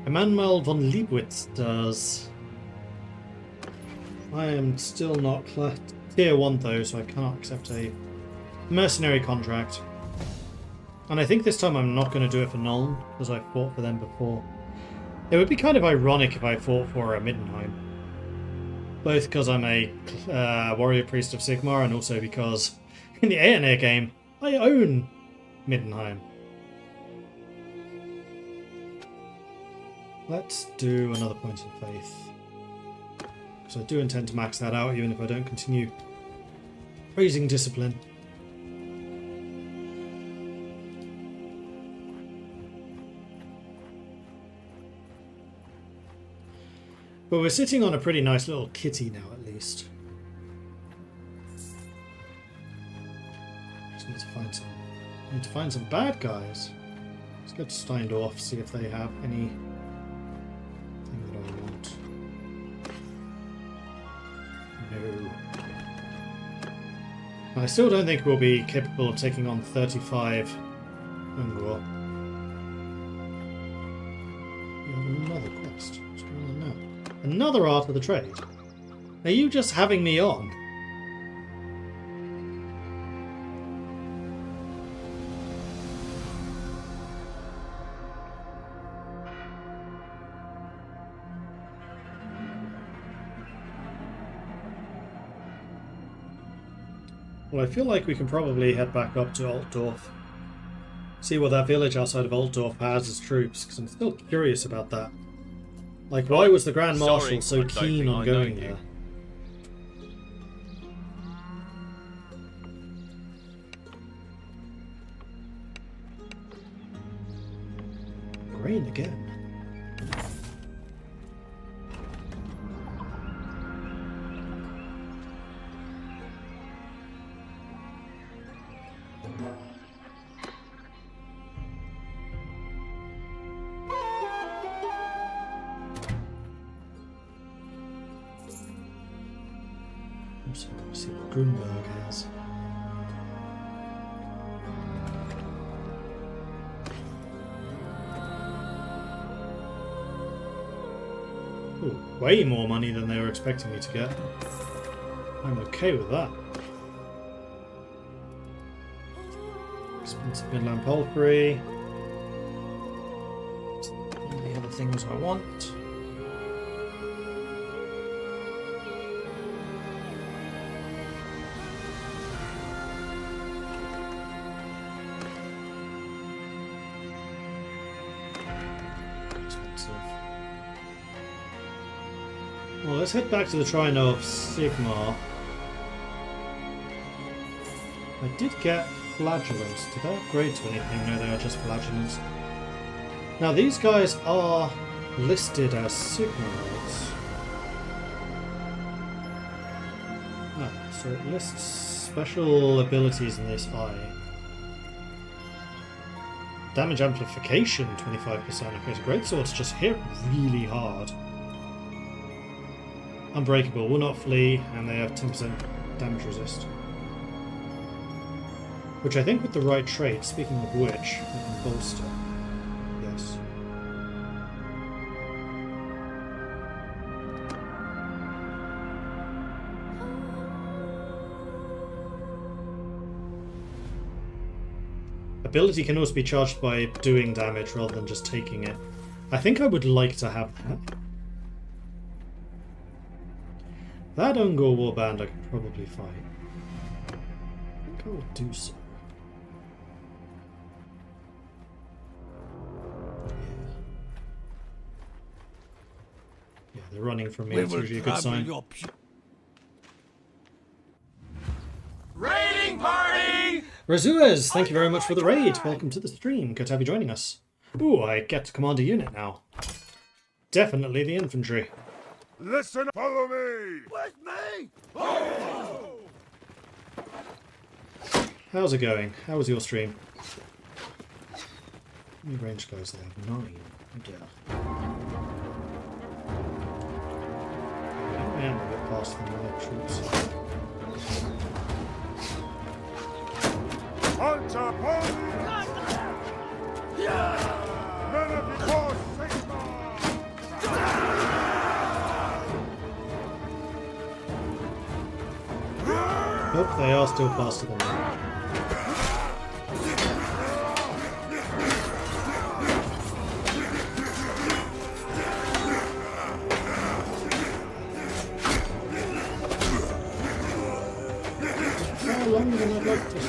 Emanuel von Liebwitz does. I am still not tier 1 though, so I cannot accept a mercenary contract. And I think this time I'm not going to do it for Nuln, because I fought for them before. It would be kind of ironic if I fought for Middenheim. Both because I'm a warrior priest of Sigmar, and also because in the Aeonir game, I own Middenheim. Let's do another point of faith. Because I do intend to max that out, even if I don't continue raising discipline. But we're sitting on a pretty nice little kitty now, at least. Just need to find some bad guys. Let's go to Steindorf, see if they have any thing that I want. No. I still don't think we'll be capable of taking on 35 Ungor. We have another quest. What's going on now? Another Art of the Trade. Are you just having me on? Well, I feel like we can probably head back up to Altdorf. See what that village outside of Altdorf has as troops, because I'm still curious about that. Like, why was the Grand Marshal so keen on going there? Rain again. So let's see what Grunberg has. Ooh, way more money than they were expecting me to get. I'm okay with that. Expensive Midland Palfrey. All the other things I want. Well, let's head back to the Shrine of Sigmar. I did get flagellants. Did they upgrade to anything? No, they are just flagellants. Now, these guys are listed as Sigmarlords. Ah, so it lists special abilities in this eye. Damage amplification, 25%. Okay, so greatswords just hit really hard. Unbreakable, will not flee, and they have 10% damage resist. Which I think with the right trait, speaking of which, we can bolster. Yes. Ability can also be charged by doing damage rather than just taking it. I think I would like to have that. That Ungor warband I could probably fight. I think I will do so. Yeah, they're running from me. It's usually a good sign. Raiding party! Razuas, thank you very much for the raid. Welcome to the stream. Good to have you joining us. Ooh, I get to command a unit now. Definitely the infantry. Listen, follow me! With me? Oh! How's it going? How was your stream? How many range guys they have? 9. Oh dear. I am a bit past them with their troops. Hunter, Men of the Force, Sigma! Nope, they are still faster than me. Far longer than I'd like to do.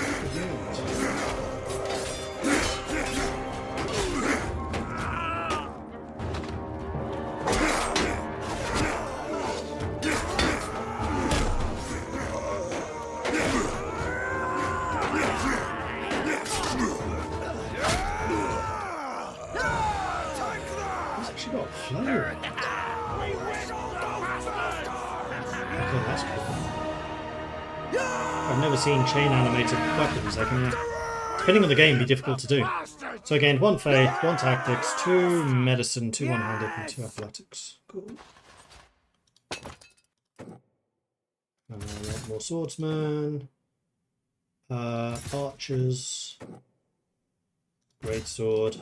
I've never seen chain animated weapons. They can, depending on the game, be difficult to do. So I gained 1 faith, 1 tactics, 2 medicine, 2 one-handed, and 2 athletics. Cool. More swordsmen, archers, great sword.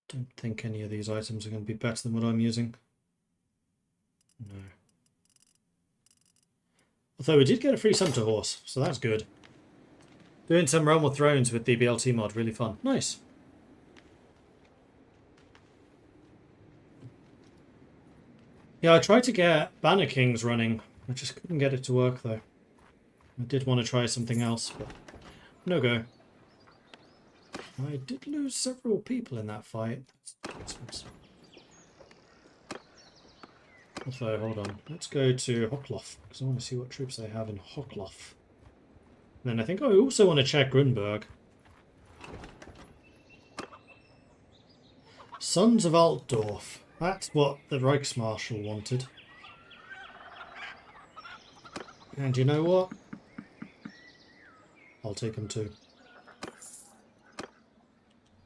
Don't think any of these items are going to be better than what I'm using. No. Although we did get a free sumpter horse, so that's good. Doing some Realm of Thrones with the BLT mod, really fun. Nice. Yeah, I tried to get Banner Kings running. I just couldn't get it to work though. I did want to try something else, but no go. I did lose several people in that fight. Also, hold on. Let's go to Hockloff, because I want to see what troops they have in Hockloff. And then I think I also want to check Grunberg. Sons of Altdorf. That's what the Reichsmarschall wanted. And you know what? I'll take them too.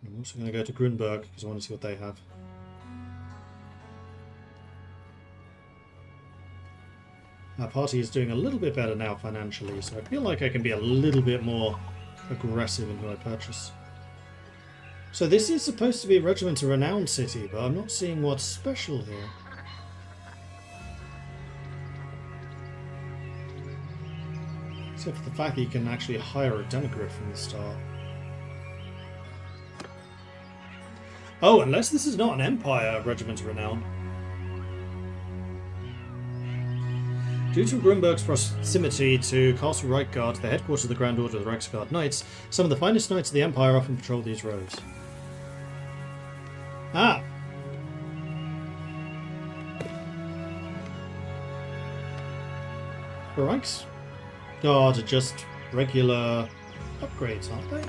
I'm also going to go to Grunberg because I want to see what they have. Our party is doing a little bit better now financially, so I feel like I can be a little bit more aggressive in who I purchase. So this is supposed to be a Regiment of Renowned City, but I'm not seeing what's special here. Except for the fact that you can actually hire a demigryph from the start. Oh, unless this is not an Empire Regiment of Renown. Due to Grunberg's proximity to Castle Reichgard, the headquarters of the Grand Order of the Reichsguard Knights, some of the finest knights of the Empire often patrol these roads. Ah! The Reichsguard are just regular upgrades, aren't they?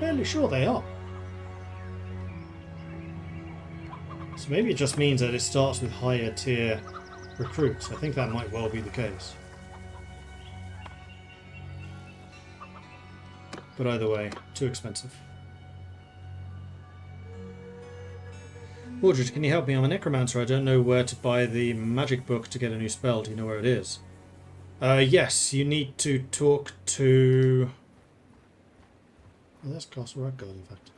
Fairly sure they are. So maybe it just means that it starts with higher tier recruits. I think that might well be the case. But either way, too expensive. Mordred, can you help me? I'm a necromancer. I don't know where to buy the magic book to get a new spell. Do you know where it is? Yes, you need to talk to... Oh, that's Castle Redguard, in fact.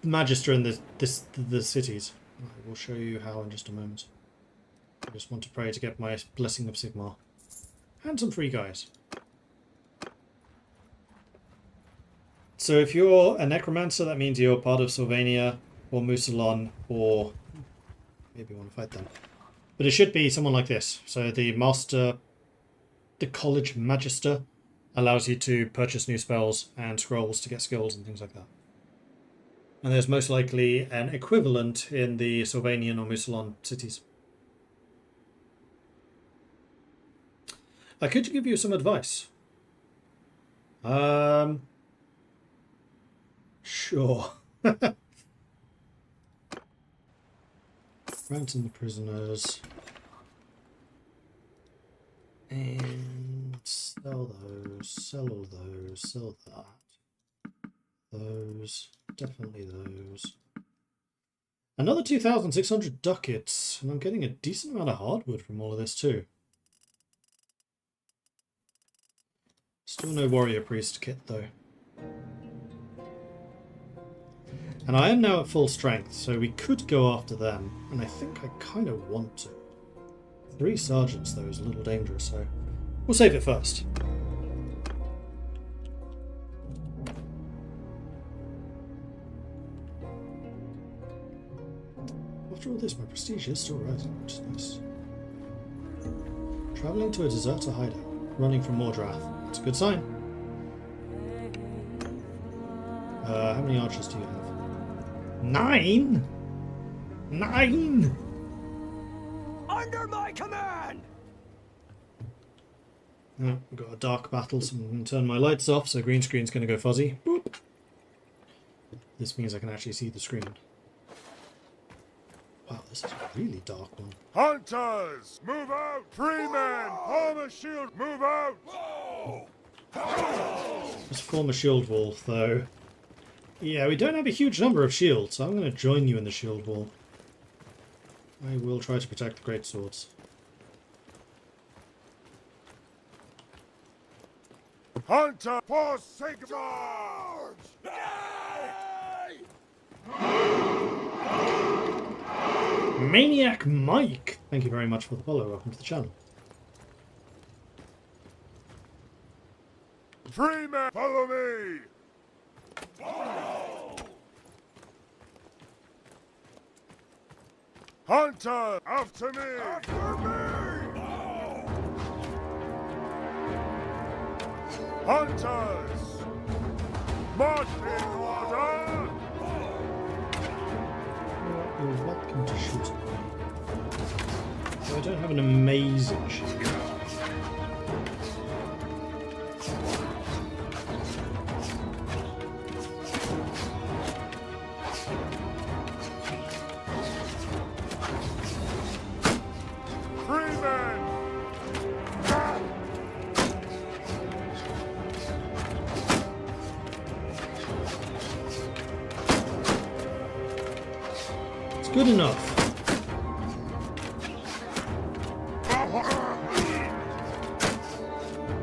Magister in the cities. I will show you how in just a moment. I just want to pray to get my Blessing of Sigmar. and some free guys. So if you're a necromancer, that means you're part of Sylvania or Musalon, or maybe you want to fight them. But it should be someone like this. So the master, the college magister, allows you to purchase new spells and scrolls to get skills and things like that. And there's most likely an equivalent in the Sylvanian or Musalon cities. I could give you some advice. Sure. Ransom the prisoners. And sell those, sell all those, sell that. Those, definitely those. Another 2,600 ducats, and I'm getting a decent amount of hardwood from all of this too. Still no warrior priest kit though. And I am now at full strength, so we could go after them, and I think I kind of want to. 3 sergeants though is a little dangerous, so we'll save it first. After all this, my prestige is still rising, which is nice. Travelling to a deserter hideout, running from Mordrath. It's a good sign. How many archers do you have? 9? 9? Under my command! Oh, we've got a dark battle, so I'm going to turn my lights off, so green screen's going to go fuzzy. Boop. This means I can actually see the screen. Wow, this is a really dark one. Hunters! Move out! Free men! Form a shield! Move out! Let's form a shield wall, though. Yeah, we don't have a huge number of shields, so I'm going to join you in the shield wall. I will try to protect the great swords. Hunter! Forsake charge! Maniac Mike! Thank you very much for the follow. Welcome to the channel. Free men! Follow me! Hunter! After me! After me! Hunters! March in order! You're welcome to shoot at me. So I don't have an amazing shield. Free men! It's good enough.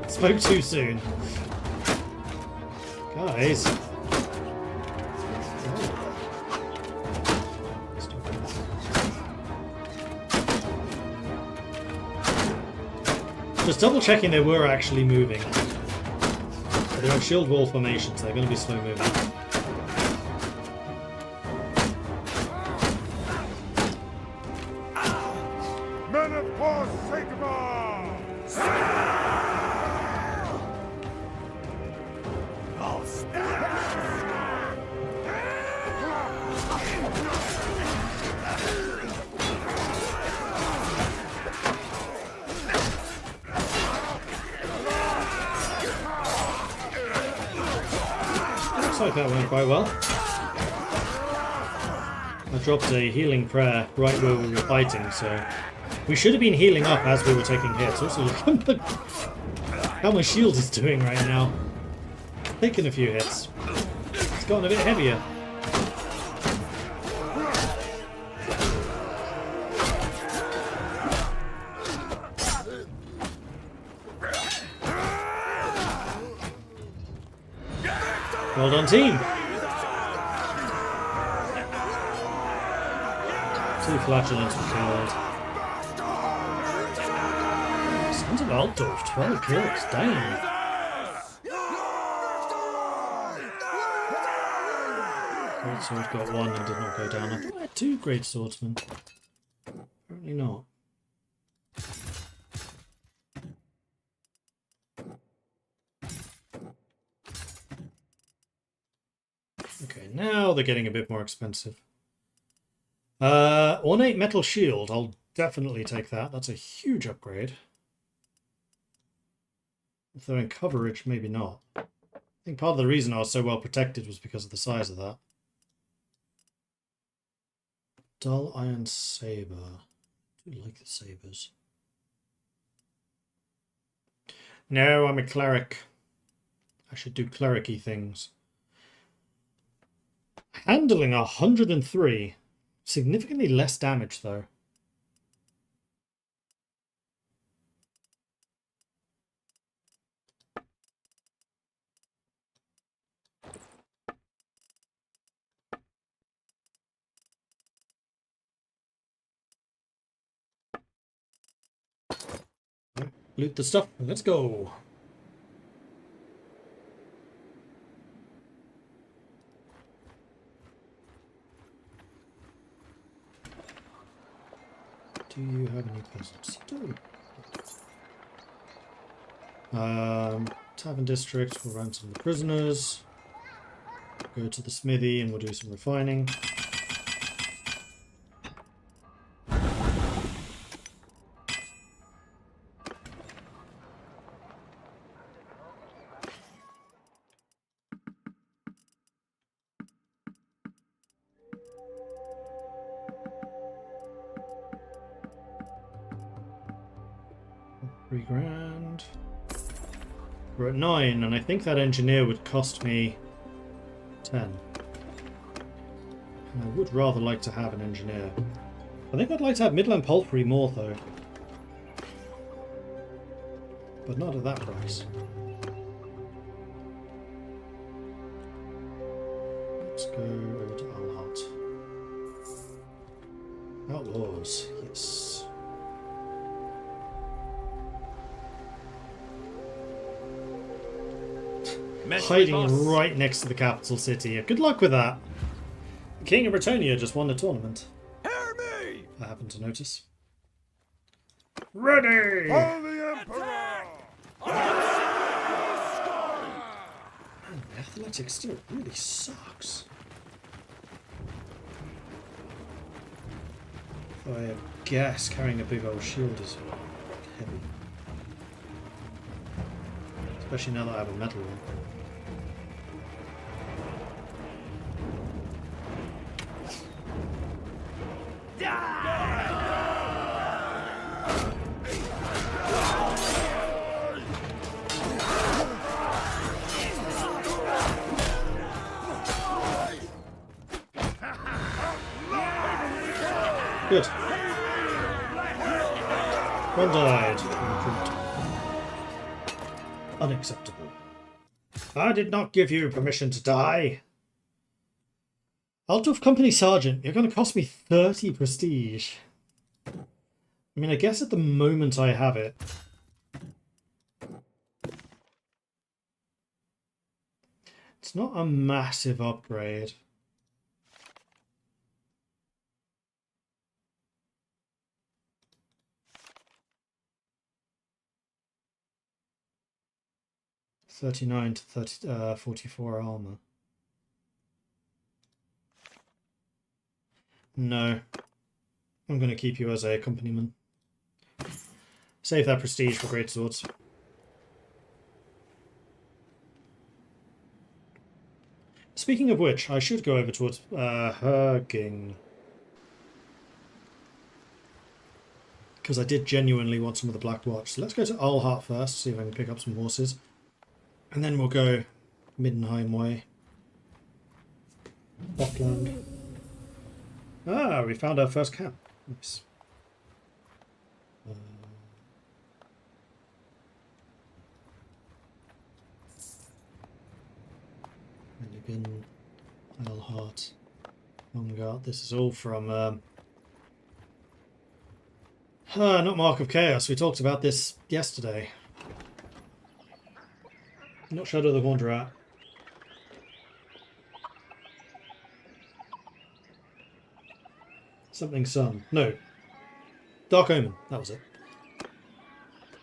Spoke too soon. Guys. Just double checking they were actually moving. They're on shield wall formations, they're going to be slow moving. Men of Forsigma! Looks like that went quite well. I dropped a healing prayer right where we were fighting, so we should have been healing up as we were taking hits. Also, look at how my shield is doing right now. Taking a few hits. It's gotten a bit heavier. Well done, team. 2 flatulence were killed. Sons of Altdorf, 12 kills, damn. Great Sword got one and did not go down. I thought I had 2 Great Swordsmen. Apparently not. Okay, now they're getting a bit more expensive. Ornate Metal Shield, I'll definitely take that. That's a huge upgrade. If they're in coverage, maybe not. I think part of the reason I was so well protected was because of the size of that. Dull Iron Saber. I do like the sabers. No, I'm a cleric. I should do cleric-y things. Handling 103. Significantly less damage, though. Loot the stuff. Let's go. Do you have any peasants? Do. Tavern district. We'll ransom the prisoners. Go to the smithy and we'll do some refining. £3,000. We're at 9, and I think that engineer would cost me 10. And I would rather like to have an engineer. I think I'd like to have Midland Poultry more, though. But not at that price. Let's go over to Alhart. Outlaws, yes. Hiding right next to the capital city. Good luck with that. The King of Bretonia just won the tournament. Hear me! I happen to notice. Ready! For the Emperor! Man, the athletics still really sucks. I guess carrying a big old shield is heavy. Especially now that I have a metal one. Good. One died. Unacceptable. I did not give you permission to die. Altdorf Company Sergeant, you're going to cost me 30 prestige. I mean, I guess at the moment I have it. It's not a massive upgrade. $39 to 44 armor. No. I'm going to keep you as a accompaniment. Save that prestige for great swords. Speaking of which, I should go over towards Herging. Because I did genuinely want some of the Black Watch. So let's go to Alhart first, see if I can pick up some horses. And then we'll go Middenheim way. Bockland. Ah, we found our first camp. Nice. Milligan, Alhart, Longart. This is all from Not Mark of Chaos. We talked about this yesterday. Not Shadow the Wanderer. Something Sun. No. Dark Omen. That was it.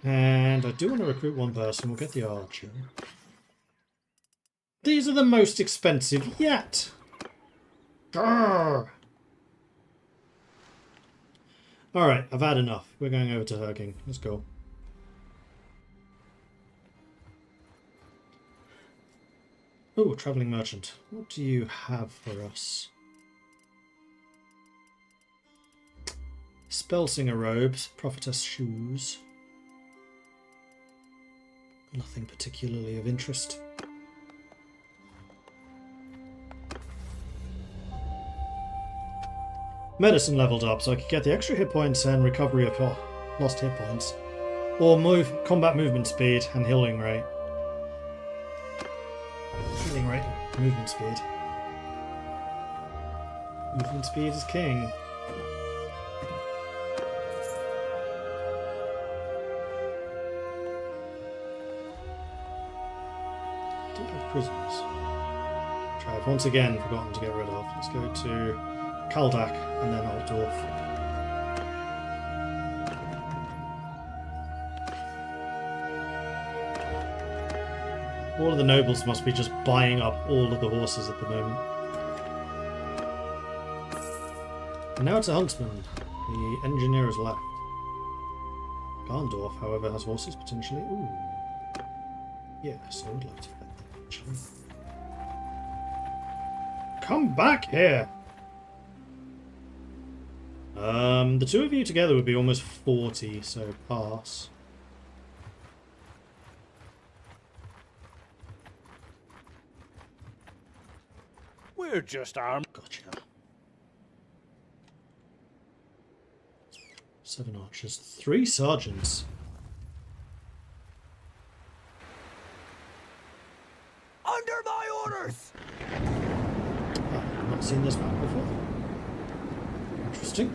And I do want to recruit one person. We'll get the archer. These are the most expensive yet. Grrr. Alright, I've had enough. We're going over to Herking. Let's go. Oh, travelling merchant. What do you have for us? Spellsinger robes, prophetess shoes. Nothing particularly of interest. Medicine leveled up, so I could get the extra hit points and recovery of lost hit points. Or combat movement speed and healing rate. Healing rate, movement speed. Movement speed is king. Do have prisoners, which I have once again forgotten to get rid of. Let's go to Kaldak and then Altdorf. All of the nobles must be just buying up all of the horses at the moment. And now it's a huntsman. The engineer has left. Garndorf, however, has horses potentially. Ooh. Yes, I would like to bet that actually. Come back here! The two of you together would be almost 40, so pass. We're just armed. Gotcha. 7 archers, 3 sergeants. Under my orders! Oh, I've not seen this map before. Interesting.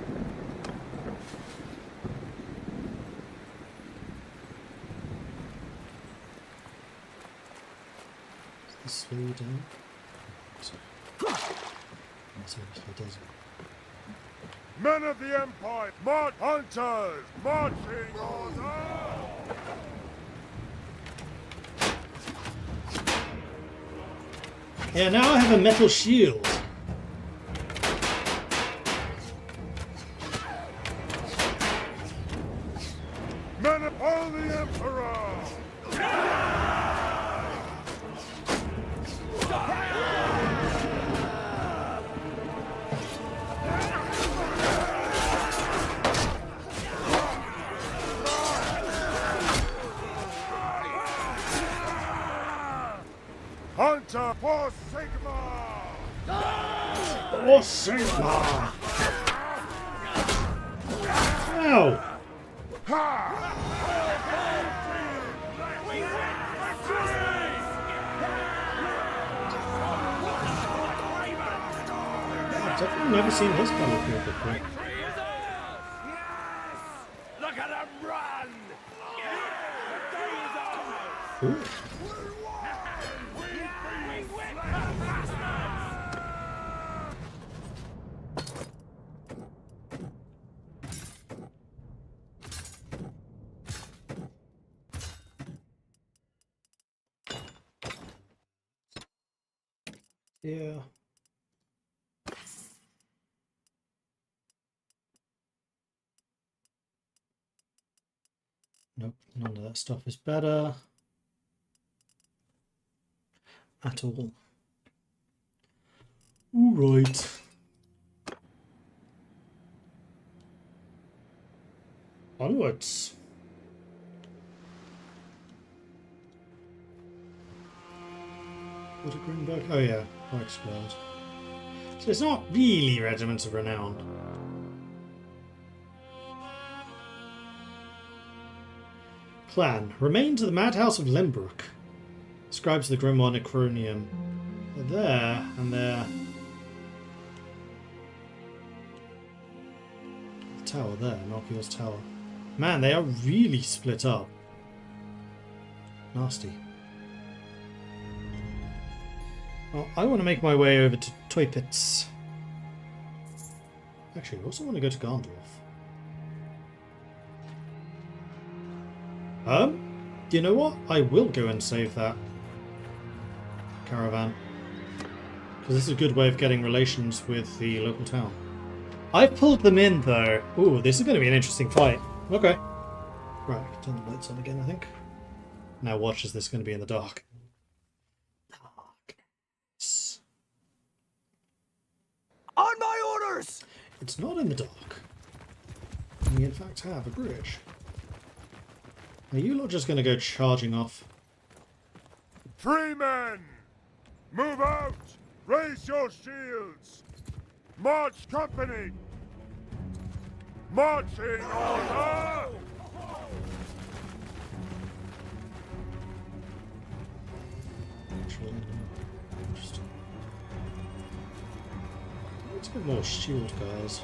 Is this slow down? Sorry. Seriously, does it? Men of the Empire, march hunters, marching order! Yeah, now I have a metal shield. Men upon the Emperor! Hunter for Sigma! Oh, Sigma! Ow! I've definitely never seen this battlefield before. Look at them run! Ooh. Yeah. Nope, none of that stuff is better at all. All right. Onwards. What a Grimberg. Oh yeah, Reichsguard. So it's not really regiments of renown. Clan. Remains of the Madhouse of Limburg. Describes the Grimoire Necronium. They're there, and they're... The tower there, Melchior's Tower. Man, they are really split up. Nasty. Well, I want to make my way over to Toypitz. Actually, I also want to go to Gondorf. You know what? I will go and save that caravan. Because this is a good way of getting relations with the local town. I've pulled them in, though. Ooh, this is going to be an interesting fight. Okay. Right, I can turn the lights on again, I think. Now watch as this is going to be in the dark. Darkness. On my orders! It's not in the dark. We in fact have a bridge. Are you lot just going to go charging off? 3 men! Move out! Raise your shields! March company! Marching order! Actually, interesting. Let's get more shield guys.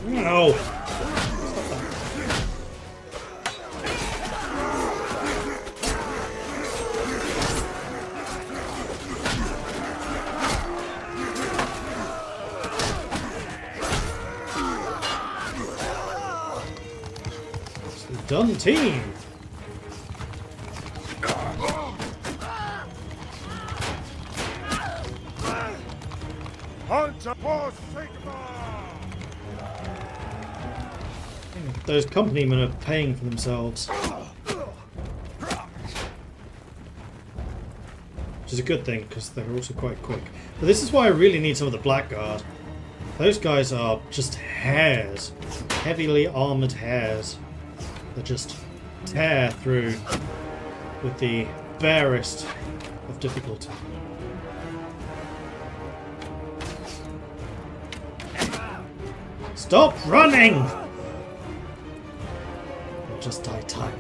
No! It's the done team! Hunter for Sigma! Those companymen are paying for themselves. Which is a good thing, because they're also quite quick. But this is why I really need some of the Blackguard. Those guys are just hares. Heavily armoured hares. That just tear through with the barest of difficulty. Stop running! You'll just die tired.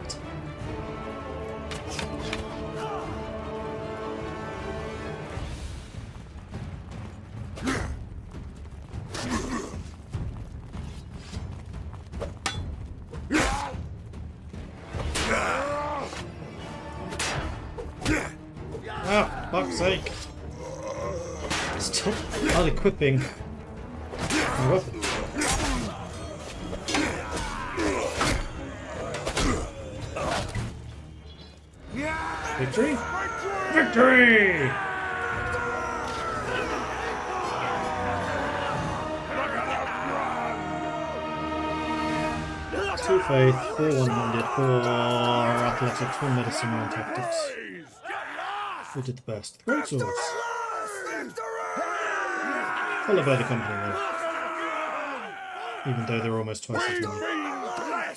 Ah, fuck's sake. Stop unequipping my weapon. Victory? Victory! Two faith, 4 100, 4 athletics, 1 medicine, 1 tactics. Who did the best? The great swords. Followed by the company though. Even though they're almost twice as many.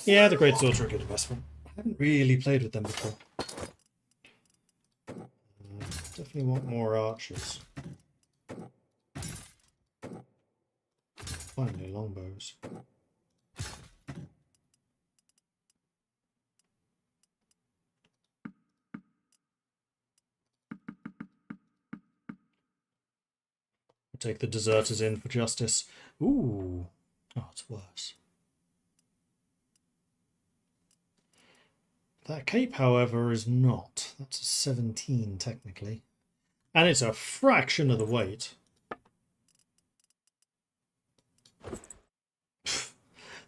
Yeah, the great swords are a good investment. I haven't really played with them before. Definitely want more archers. Finally, longbows. Take the deserters in for justice. Ooh. Oh, it's worse. That cape, however, is not. That's a 17, technically. And it's a fraction of the weight.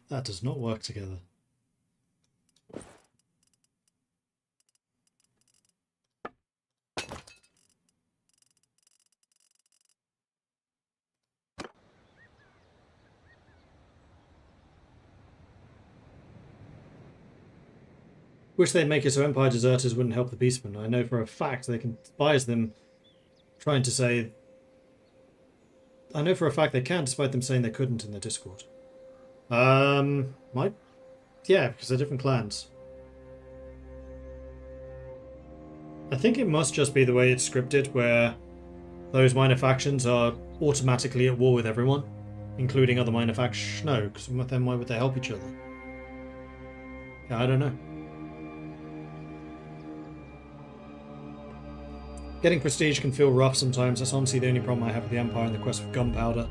That does not work together. Wish they'd make it so Empire deserters wouldn't help the Beastmen. I know for a fact they can advise them trying to say... I know for a fact they can, despite them saying they couldn't in their Discord. Might Yeah, because they're different clans. I think it must just be the way it's scripted, where those minor factions are automatically at war with everyone, including other minor factions. No, because then why would they help each other? Yeah, I don't know. Getting prestige can feel rough sometimes. That's honestly the only problem I have with the Empire and the quest for gunpowder.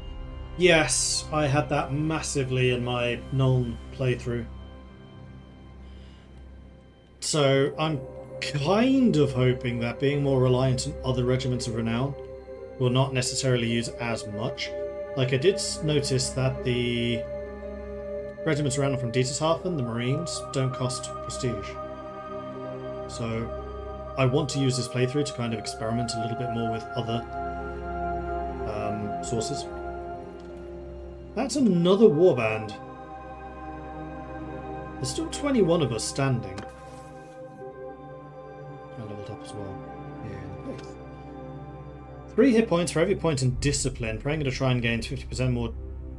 Yes, I had that massively in my Nuln playthrough. So I'm kind of hoping that being more reliant on other regiments of renown will not necessarily use as much. Like, I did notice that the regiments around from Dietershafen, the Marines, don't cost prestige. So I want to use this playthrough to kind of experiment a little bit more with other sources. That's another warband. There's still 21 of us standing. I leveled up as well. Yeah, both. 3 hit points for every point in discipline. Praying to try and gain 50% more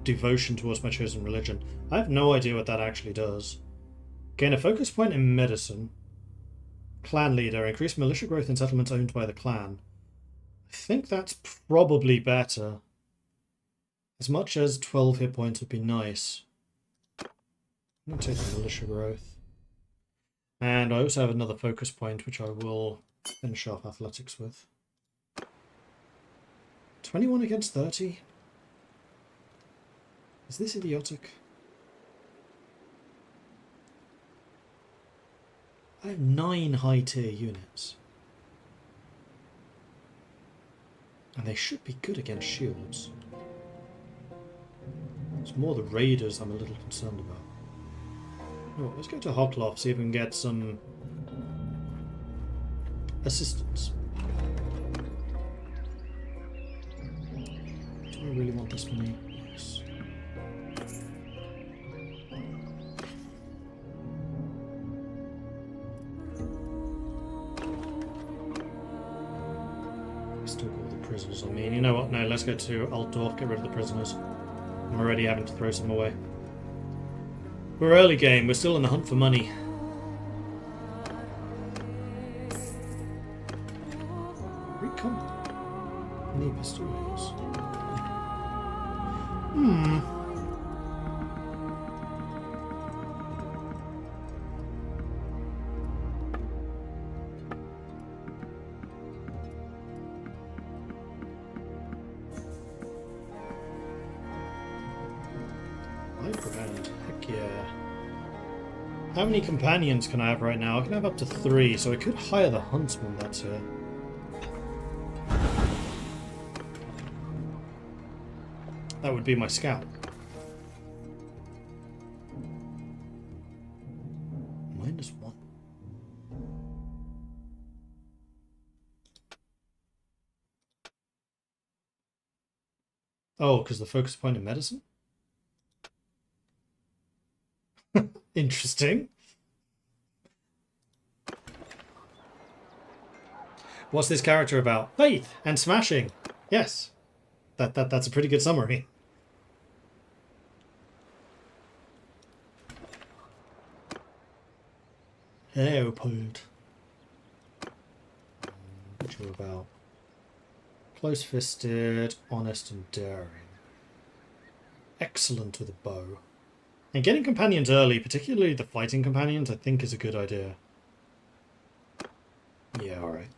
devotion towards my chosen religion. I have no idea what that actually does. Gain a focus point in medicine. Clan leader. Increase militia growth in settlements owned by the clan. I think that's probably better. As much as 12 hit points would be nice. I'm going to take the militia growth. And I also have another focus point, which I will finish off athletics with. 21 against 30? Is this idiotic? I have 9 high tier units. And they should be good against shields. It's more the raiders I'm a little concerned about. Oh, let's go to Hockloff, see if we can get some assistance. Do I really want this money? Yes. Still got all the prisoners on me. And you know what? No, let's go to Altdorf, get rid of the prisoners. I'm already having to throw some away. We're early game, we're still in the hunt for money. Recon. Need pistols. Heck yeah. How many companions can I have right now? I can have up to 3, so I could hire the huntsman that's here. That would be my scout. -1. Oh, because the focus point in medicine? Interesting. What's this character about? Faith and smashing. Yes. That's a pretty good summary. Leopold. What you about? Close-fisted, honest and daring. Excellent with a bow. And getting companions early, particularly the fighting companions, I think is a good idea. Yeah, alright.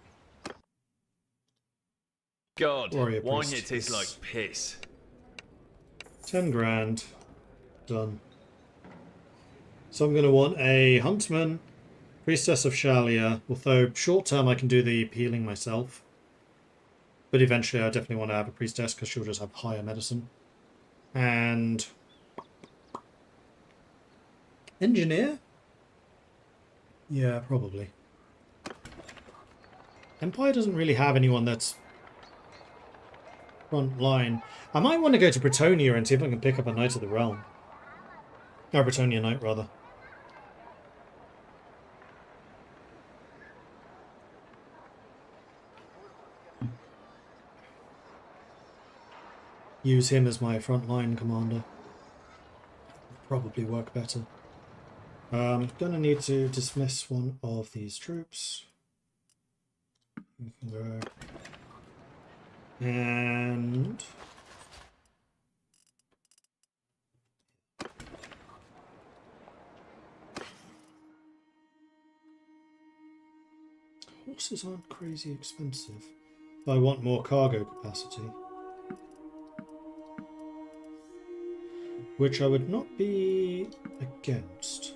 God, Warrior wine priest here tastes is- like piss. 10 grand. Done. So I'm going to want a huntsman, priestess of Shalia, although short term I can do the healing myself. But eventually I definitely want to have a priestess because she'll just have higher medicine. And engineer? Yeah, probably. Empire doesn't really have anyone that's front line. I might want to go to Bretonia and see if I can pick up a Knight of the Realm. Or Bretonia Knight, rather. Use him as my front line commander. Probably work better. Gonna need to dismiss one of these troops. You can go. And horses aren't crazy expensive. I want more cargo capacity, which I would not be against.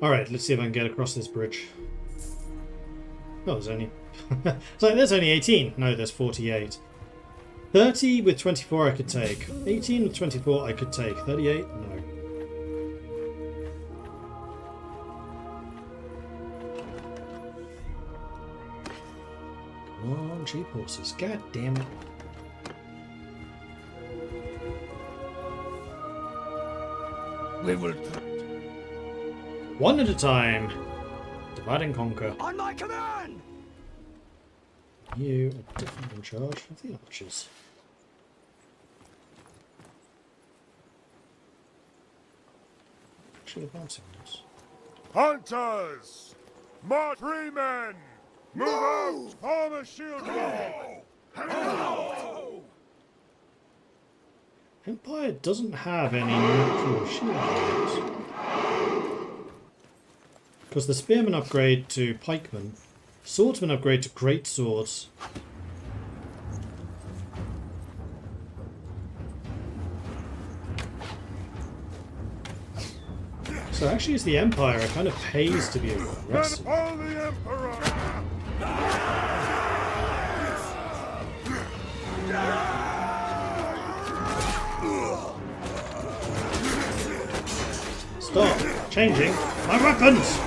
Alright, let's see if I can get across this bridge. Oh, there's only... so there's only 18. No, there's 48. 30 with 24 I could take. 18 with 24 I could take. 38? No. Come on, cheap horses. God damn it. We will. One at a time. Divide and conquer. On my command! You are definitely in charge of the archers. Actually advancing this. Hunters! March 3 men! Move out! Form a shield wall! Empire doesn't have any natural shield walls. Because the spearmen upgrade to pikemen, swordsmen upgrade to great swords. So actually as the Empire, it kind of pays to be aggressive. Follow the Emperor! Stop changing my weapons!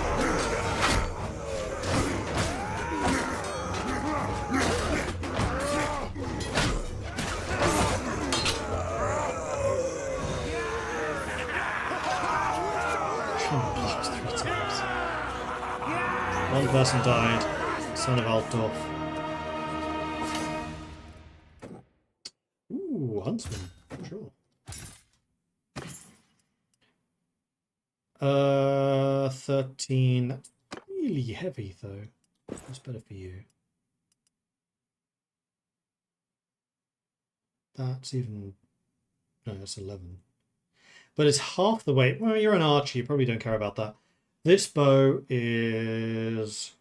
One person died, son of Altdorf. Ooh, huntsman, sure. 13. That's really heavy though. That's better for you. That's even... No, that's 11. But it's half the weight. Well, you're an archer, you probably don't care about that. This bow is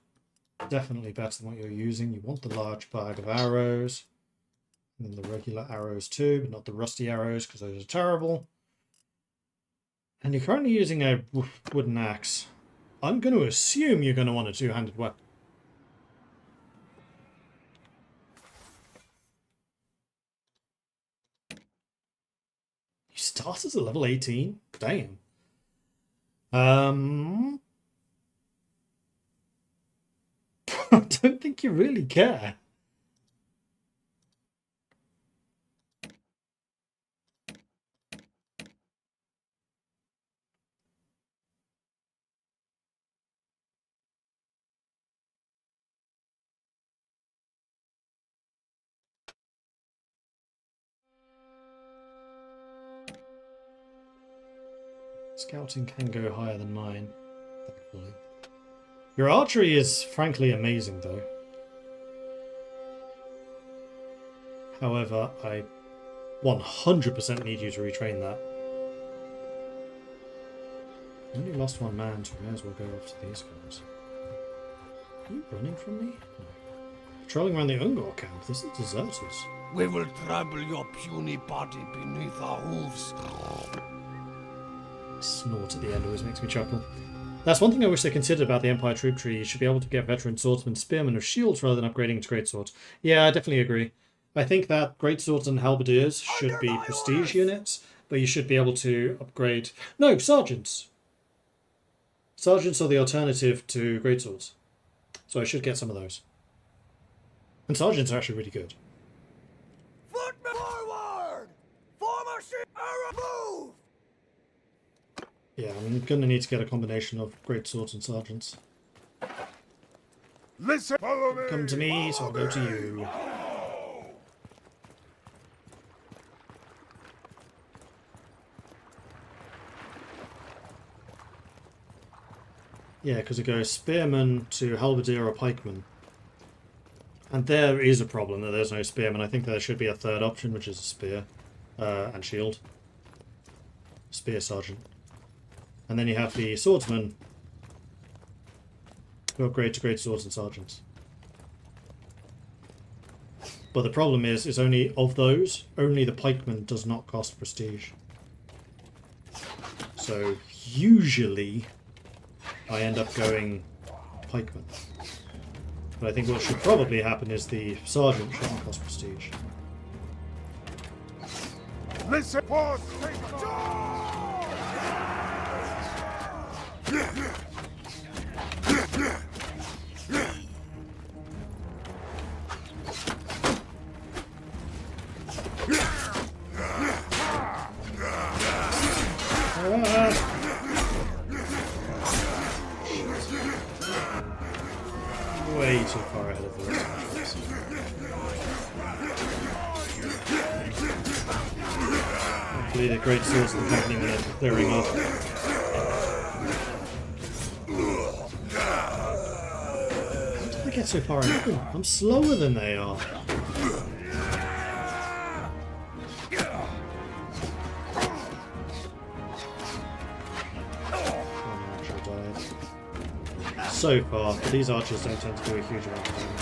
definitely better than what you're using. You want the large bag of arrows. And then the regular arrows too, but not the rusty arrows because those are terrible. And you're currently using a wooden axe. I'm going to assume you're going to want a two-handed weapon. You start as a level 18? Damn. I don't think you really care. Scouting can go higher than mine, thankfully. Your archery is frankly amazing, though. However, I 100% need you to retrain that. I only lost one man, so we may as well go after these guys. Are you running from me? No. Patrolling around the Ungor camp. This is deserters. We will trample your puny body beneath our hooves. Snort at the end always makes me chuckle. That's one thing I wish they considered about the Empire troop tree. You should be able to get veteran swordsmen, spearmen, or shields rather than upgrading to greatswords. Yeah, I definitely agree. I think that greatswords and halberdiers should be prestige units, but you should be able to upgrade... No, sergeants! Sergeants are the alternative to greatswords. So I should get some of those. And sergeants are actually really good. Footmen forward! Form a shield! Move! Yeah, I'm going to need to get a combination of greatswords and sergeants. Listen, follow me. Come to me, so I'll go to you. Yeah, because it goes spearman to halberdier or pikeman. And there is a problem that there's no spearman. I think there should be a third option, which is a spear and shield. Spear sergeant. And then you have the swordsman, who upgrade to great swords and sergeants. But the problem is only of those, only the pikeman does not cost prestige. So usually I end up going pikeman. But I think what should probably happen is the sergeant shouldn't cost prestige. Listen, pause. Take Way too far ahead of the rest of the troops. Hopefully the great swords of the company when they're clearing off. How did I get so far ahead? Oh, I'm slower than they are. So far, but these archers don't tend to do a huge amount of damage.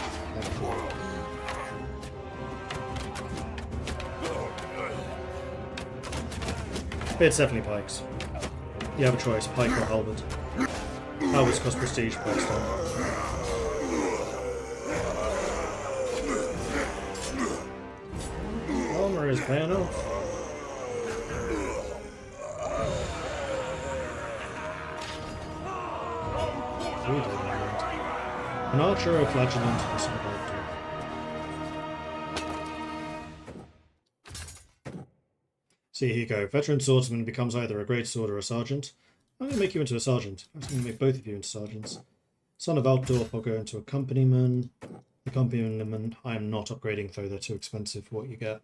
It's definitely pikes. You have a choice, pike or halberd. Halberds cost prestige per stone. Armor is paying off. An archer or flagellant and some gold. See, here you go. Veteran swordsman becomes either a great sword or a sergeant. I'm going to make you into a sergeant. I'm going to make both of you into sergeants. Son of Altdorf, I'll go into a companyman. The companyman, I am not upgrading, though they're too expensive for what you get.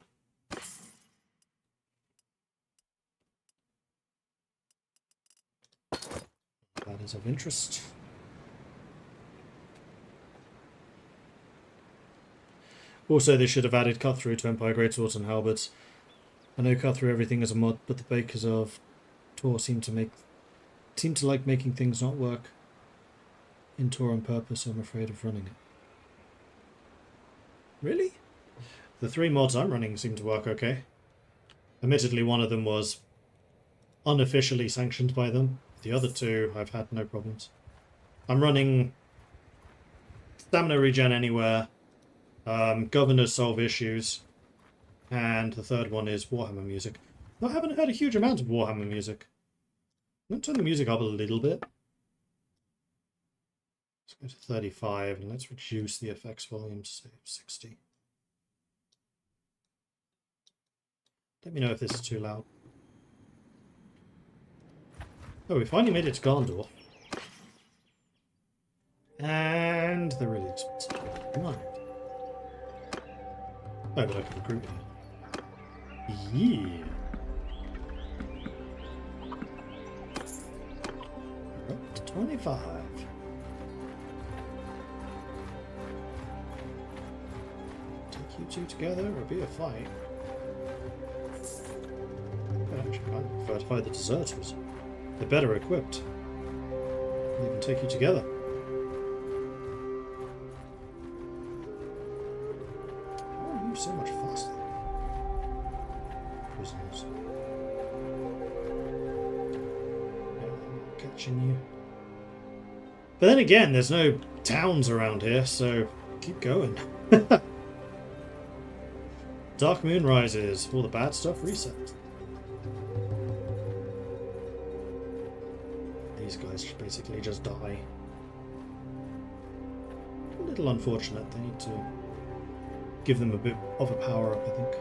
That is of interest. Also, they should have added cut-through to Empire Greatswords and Halberds. I know cut-through everything is a mod, but the bakers of Tor seem to like making things not work in Tor on purpose, so I'm afraid of running it. Really? The 3 mods I'm running seem to work okay. Admittedly, one of them was unofficially sanctioned by them. The other 2, I've had no problems. I'm running Stamina Regen Anywhere, Governors Solve Issues, and the third one is Warhammer music. I haven't heard a huge amount of Warhammer music. I'm going to turn the music up a little bit. Let's go to 35 and let's reduce the effects volume to say 60. Let me know if this is too loud. Oh, we finally made it to Gondor. And they're really expensive. Come on. Oh, but I can recruit here. Yeah. We're up to 25. Take you 2 together, or be a fight. Actually, I prefer to fight the deserters. They're better equipped. They can take you together. How are you so much faster? Prisoners. Yeah, I'm catching you. But then again, there's no towns around here, so keep going. Dark moon rises. All the bad stuff resets. These guys basically just die. A little unfortunate. They need to give them a bit of a power up, I think.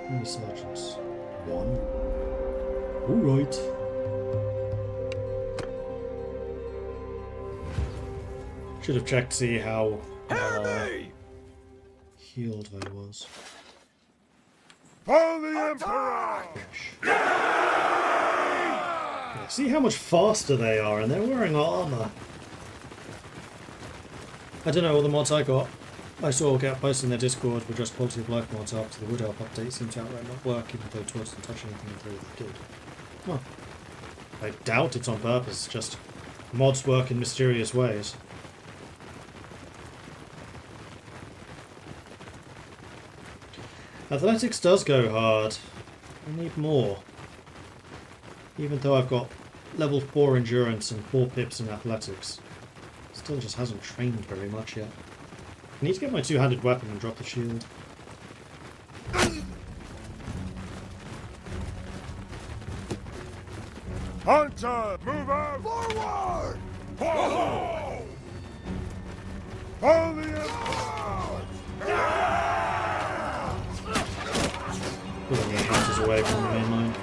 How many sergeants? 1. Alright. Should have checked to see how healed I was. For the Emperor! Yeah, see how much faster they are, and they're wearing armor. I don't know what the mods I got. I saw get posted in their Discord were just quality of life mods after the Wood Elf update seemed to outright not work, even though Toys didn't touch anything until they did. Huh. I doubt it's on purpose, just mods work in mysterious ways. Athletics does go hard. I need more. Even though I've got level 4 endurance and 4 pips in athletics. Still just hasn't trained very much yet. I need to get my two-handed weapon and drop the shield. Hunter, move out! Forward! Forward! For the Emperor! Pulling the hunters away from the main line.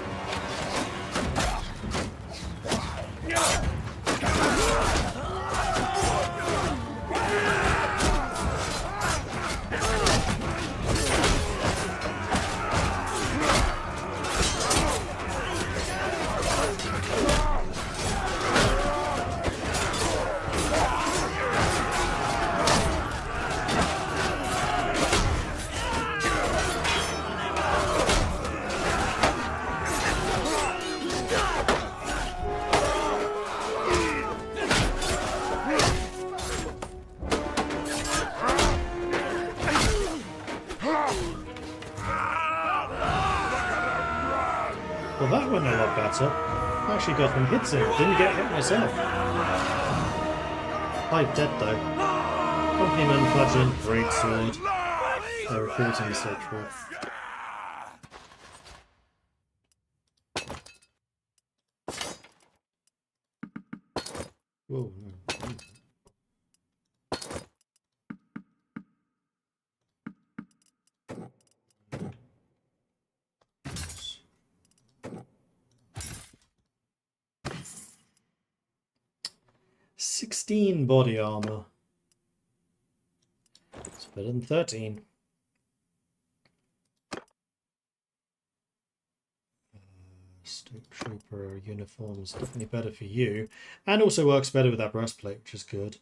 Well, that went a lot better. I actually got them hits in. Didn't get hit myself. Quite dead though. Companyman, Flagellant, Great Sword. They're recruiting the stage for it. Whoa, no. "16 body armor. It's better than 13. State Trooper uniform is definitely better for you. And also works better with that breastplate, which is good.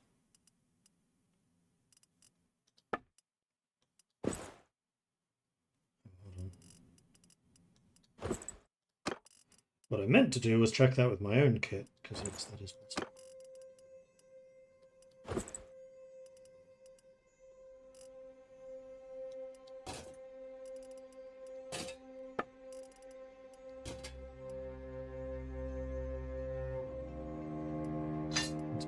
Hold on. What I meant to do was check that with my own kit, because yes, that is possible.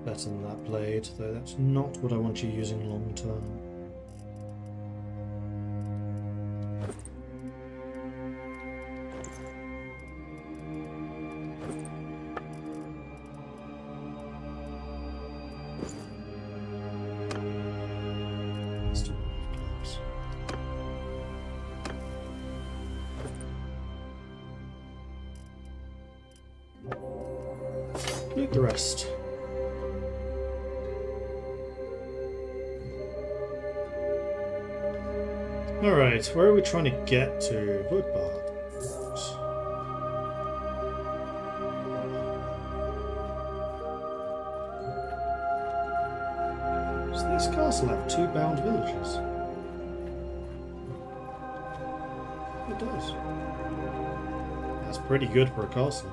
Better than that blade, though that's not what I want you using long term. Still have gloves. Loot the rest. Alright, where are we trying to get to? Woodbard. Does this castle have 2 bound villages? It does. That's pretty good for a castle.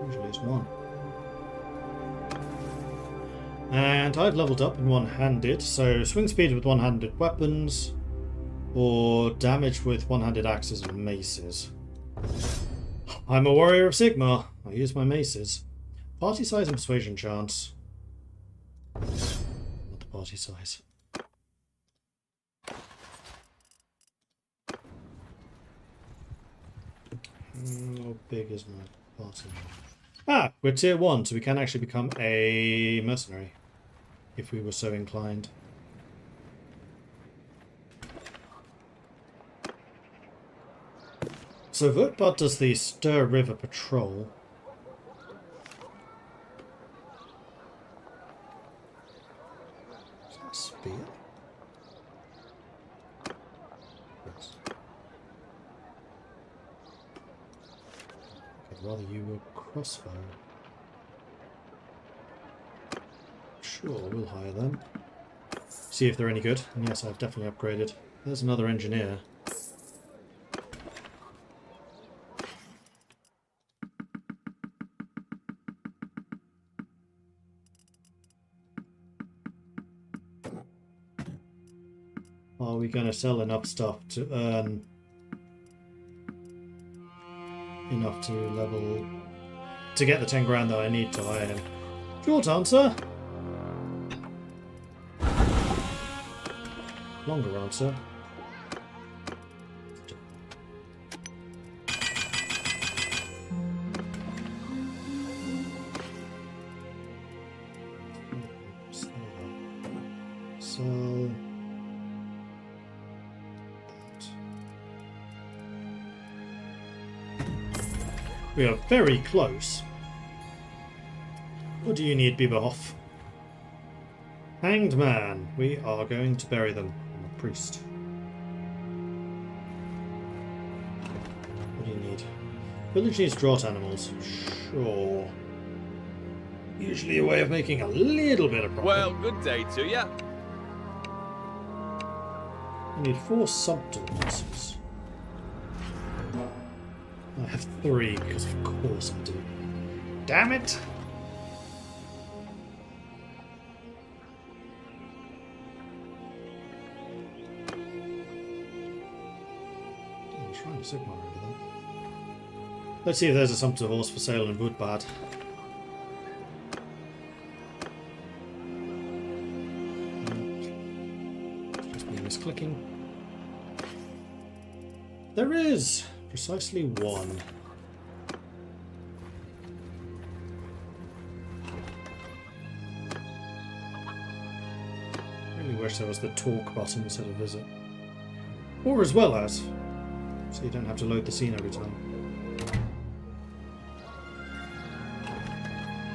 Usually it's 1. And I've leveled up in one-handed, so swing speed with one-handed weapons, or damage with one-handed axes and maces. I'm a warrior of Sigma. I use my maces. Party size and persuasion chance. Not the party size. How big is my party? Ah, we're tier 1, so we can actually become a mercenary if we were so inclined. So Vertbot does the Stir River Patrol. Is that a spear? Yes. I'd rather you were crossbow. Sure, we'll hire them. See if they're any good. And yes, I've definitely upgraded. There's another engineer. Are we going to sell enough stuff to earn enough to level to get the 10 grand that I need to hire him? Short answer. Longer answer. Sell. We are very close. What do you need, Bieberhoff? Hanged man. We are going to bury them. I'm a priest. What do you need? Village needs draught animals. Sure. Usually a way of making a little bit of profit. Well, good day to ya. You need 4 subtle horses. I have 3 because of course I do. Damn it! I'm trying to Sigmar over there. Let's see if there's a sumpter horse for sale in Woodbad. Just me misclicking. There is! Precisely 1. Really wish there was the talk button instead of visit. Or as well as, so you don't have to load the scene every time.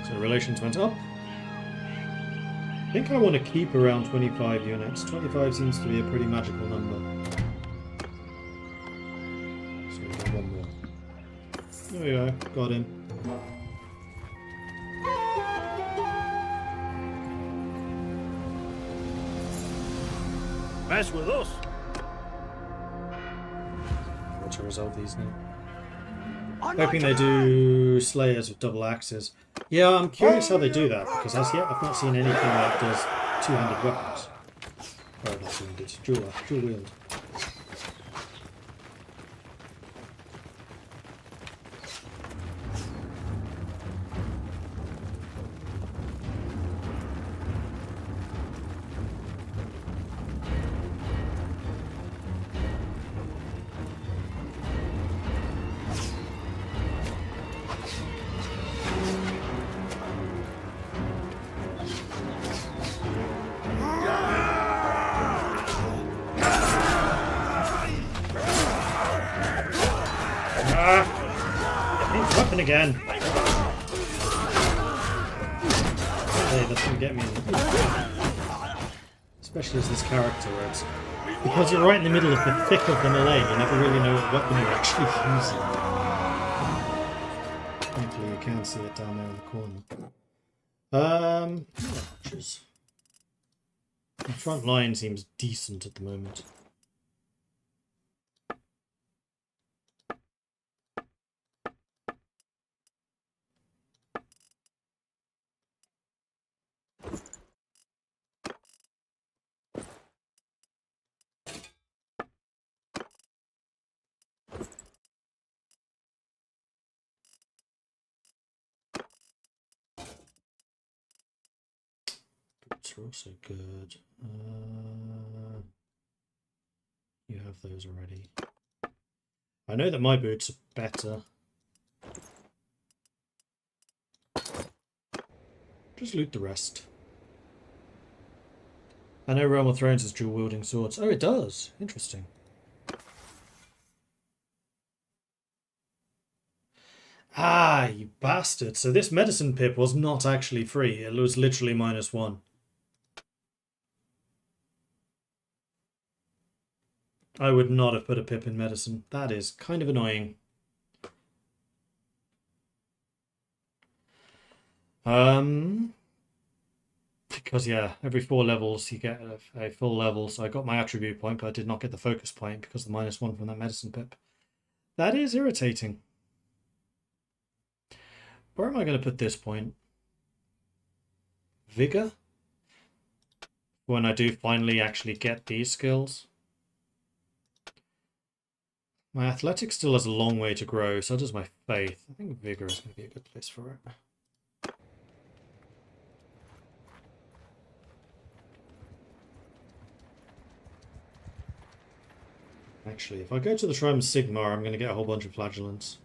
So relations went up. I think I want to keep around 25 units. 25 seems to be a pretty magical number. One more. There we go, got him. Mess with us. What to resolve these now? Hoping they do Slayers with double axes. Yeah, I'm curious how they do that, because as yet I've not seen anything that does two-handed weapons. Or not two-handed, dual wield. Weapon again. Hey, that's gonna get me. Especially as this character, where it's because you're right in the middle of the thick of the melee, you never really know what weapon you're actually using. Thankfully, you can see it down there in the corner. Archers. The front line seems decent at the moment. Boots are also good. You have those already. I know that my boots are better. Just loot the rest. I know Realm of Thrones has dual wielding swords. Oh, it does. Interesting. Ah, you bastard. So this medicine pip was not actually free. It was literally -1. I would not have put a pip in medicine. That is kind of annoying. Because yeah, every 4 levels you get a full level. So I got my attribute point, but I did not get the focus point because of the -1 from that medicine pip. That is irritating. Where am I going to put this point? Vigor? When I do finally actually get these skills. My athletics still has a long way to grow, so does my faith. I think vigor is going to be a good place for it. Actually, if I go to the Shrine of Sigmar, I'm going to get a whole bunch of flagellants.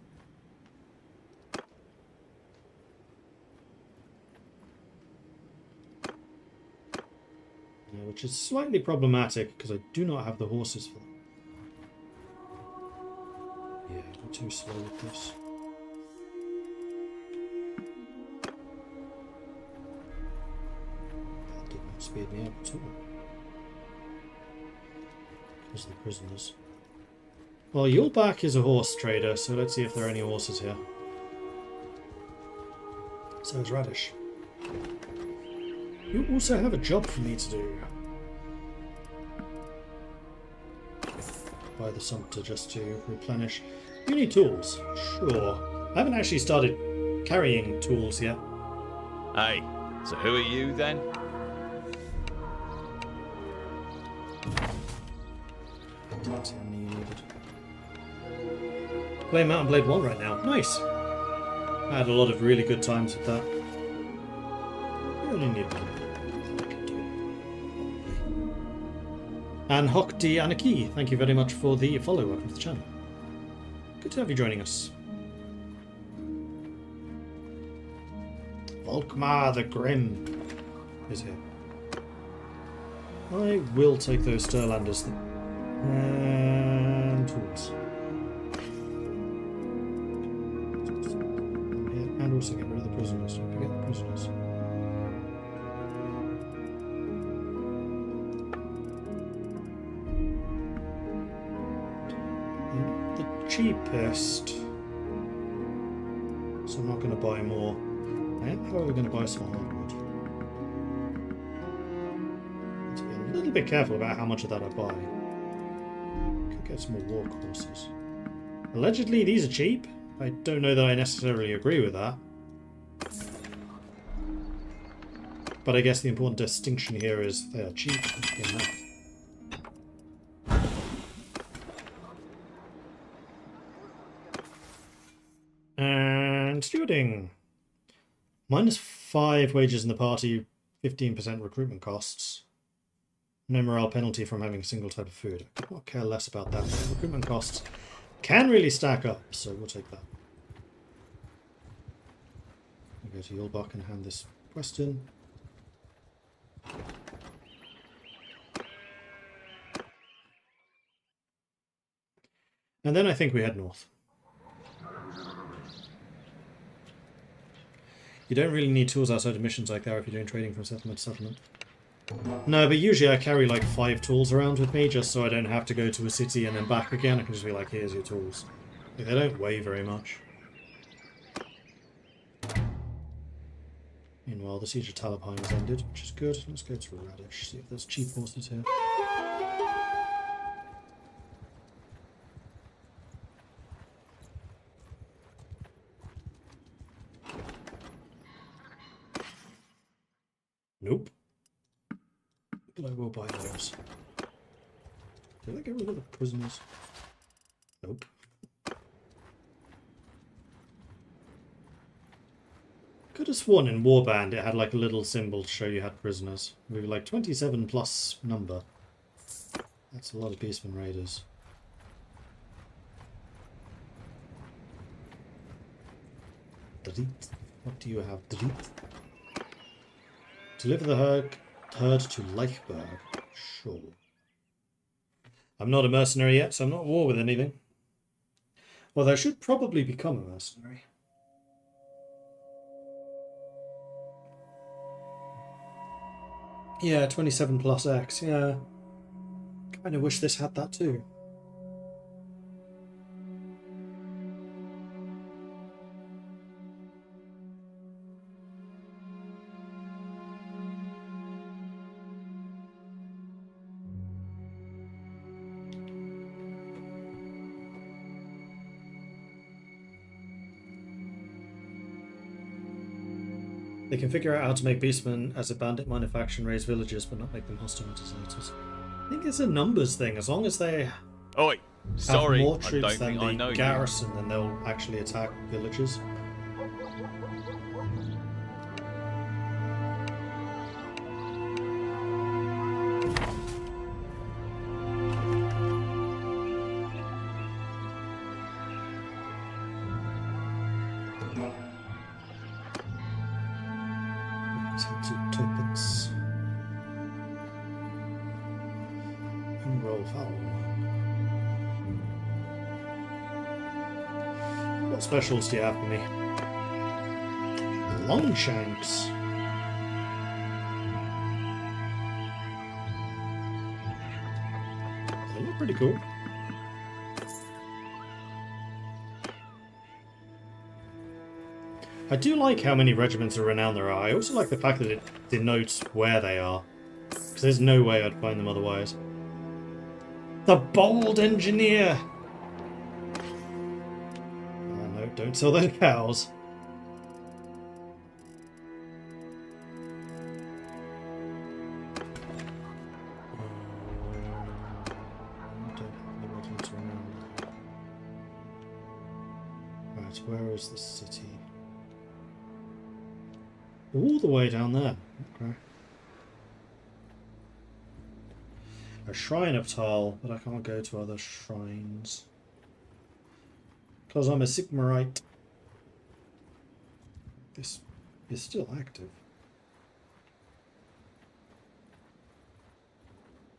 Yeah, which is slightly problematic, because I do not have the horses for them. Yeah, I'm too slow with this. That did not speed me up at all. Because of the prisoners. Well, Yulbach is a horse trader, so let's see if there are any horses here. So is Radish. You also have a job for me to do. Buy the sumpter just to replenish. You need tools. Sure. I haven't actually started carrying tools yet. Hey, so who are you then? Didn't see how many you needed. Playing Mountain Blade 1 right now. Nice. I had a lot of really good times with that. You only need one. And Hokti Anaki, thank you very much for the follow. Welcome to the channel. Good to have you joining us. Volkmar the Grim is here. I will take those Stirlanders and tools. And also get rid of the prisoners. Don't forget the prisoners. They're not the cheapest. So I'm not going to buy more. I am, however, going to buy some hardwood. Let's be a little bit careful about how much of that I buy. Could get some more war horses. Allegedly, these are cheap. I don't know that I necessarily agree with that. But I guess the important distinction here is they are cheap enough. And stewarding. -5 wages in the party, 15% recruitment costs. No morale penalty from having a single type of food. I could not care less about that. The recruitment costs can really stack up, so we'll take that. I'll go to Yulbach and hand this quest in. And then I think we head north. You don't really need tools outside of missions like that if you're doing trading from settlement to settlement. No, but usually I carry like 5 tools around with me just so I don't have to go to a city and then back again. I can just be like, here's your tools. Like, they don't weigh very much. Meanwhile, the Siege of Talabheim has ended, which is good. Let's go to Radish, see if there's cheap horses here. Nope. But I will buy those. Did I get rid of the prisoners? Nope. Could have sworn in Warband it had like a little symbol to show you had prisoners. We were like 27 plus number. That's a lot of Beastmen Raiders. Drit. What do you have? Drit. Deliver the herd to Leichberg. Sure. I'm not a mercenary yet, so I'm not at war with anything. Although I should probably become a mercenary. Yeah, 27 plus X, yeah. Kind of wish this had that too. They can figure out how to make beastmen as a bandit manufacturer and raise villagers, but not make them hostile deserters. I think it's a numbers thing. As long as they Oi, have sorry, more I don't troops than think I know the you. garrison, then they'll actually attack villages. Tickets. And roll foul. What specials do you have for me? Longshanks. They look pretty cool. I do like how many regiments of renown there are. I also like the fact that it denotes where they are. Because there's no way I'd find them otherwise. The Bold Engineer! Oh no, don't sell those cows. Right, where is the city? All the way down there. Okay. A shrine of Tal, but I can't go to other shrines. Because I'm a Sigmarite. This is still active.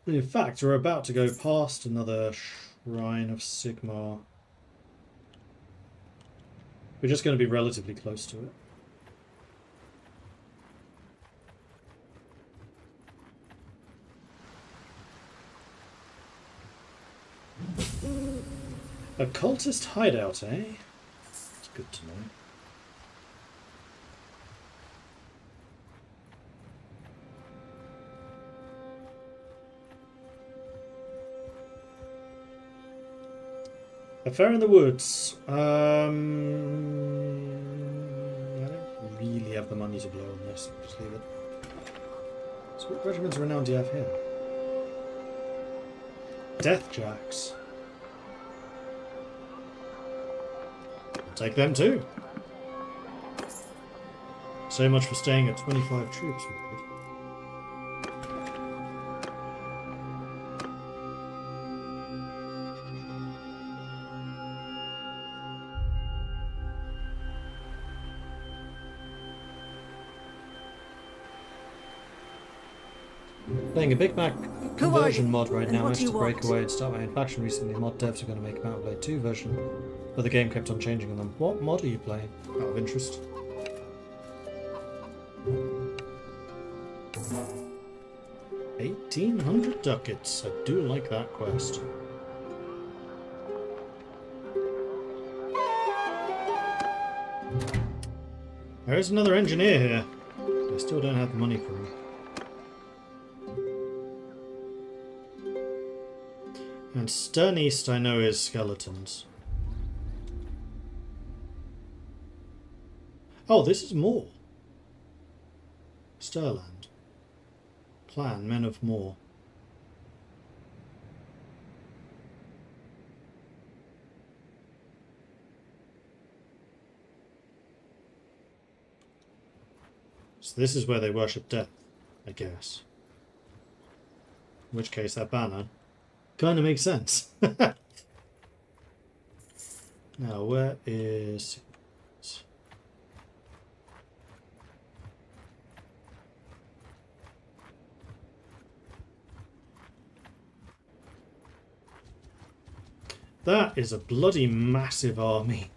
In fact, we're about to go past another shrine of Sigmar. We're just going to be relatively close to it. A cultist hideout, eh? It's good to know. A fair in the woods. I don't really have the money to blow on this. Just leave it. So what regiments of renown do you have here? Deathjacks. Take them too. So much for staying at 25 troops. Playing a Big Mac conversion mod right now. I managed to break away and start my own faction recently. Mod devs are going to make a Mountain Blade 2 version, but the game kept on changing on them. What mod are you playing? Out of interest. $1,800 ducats. I do like that quest. There is another engineer here. I still don't have the money for him. And Stern East, I know, is skeletons. Oh, this is more. Stirland. Clan, Men of Moor. So this is where they worship death, I guess. In which case, that banner kind of makes sense. Now, where is... That is a bloody massive army.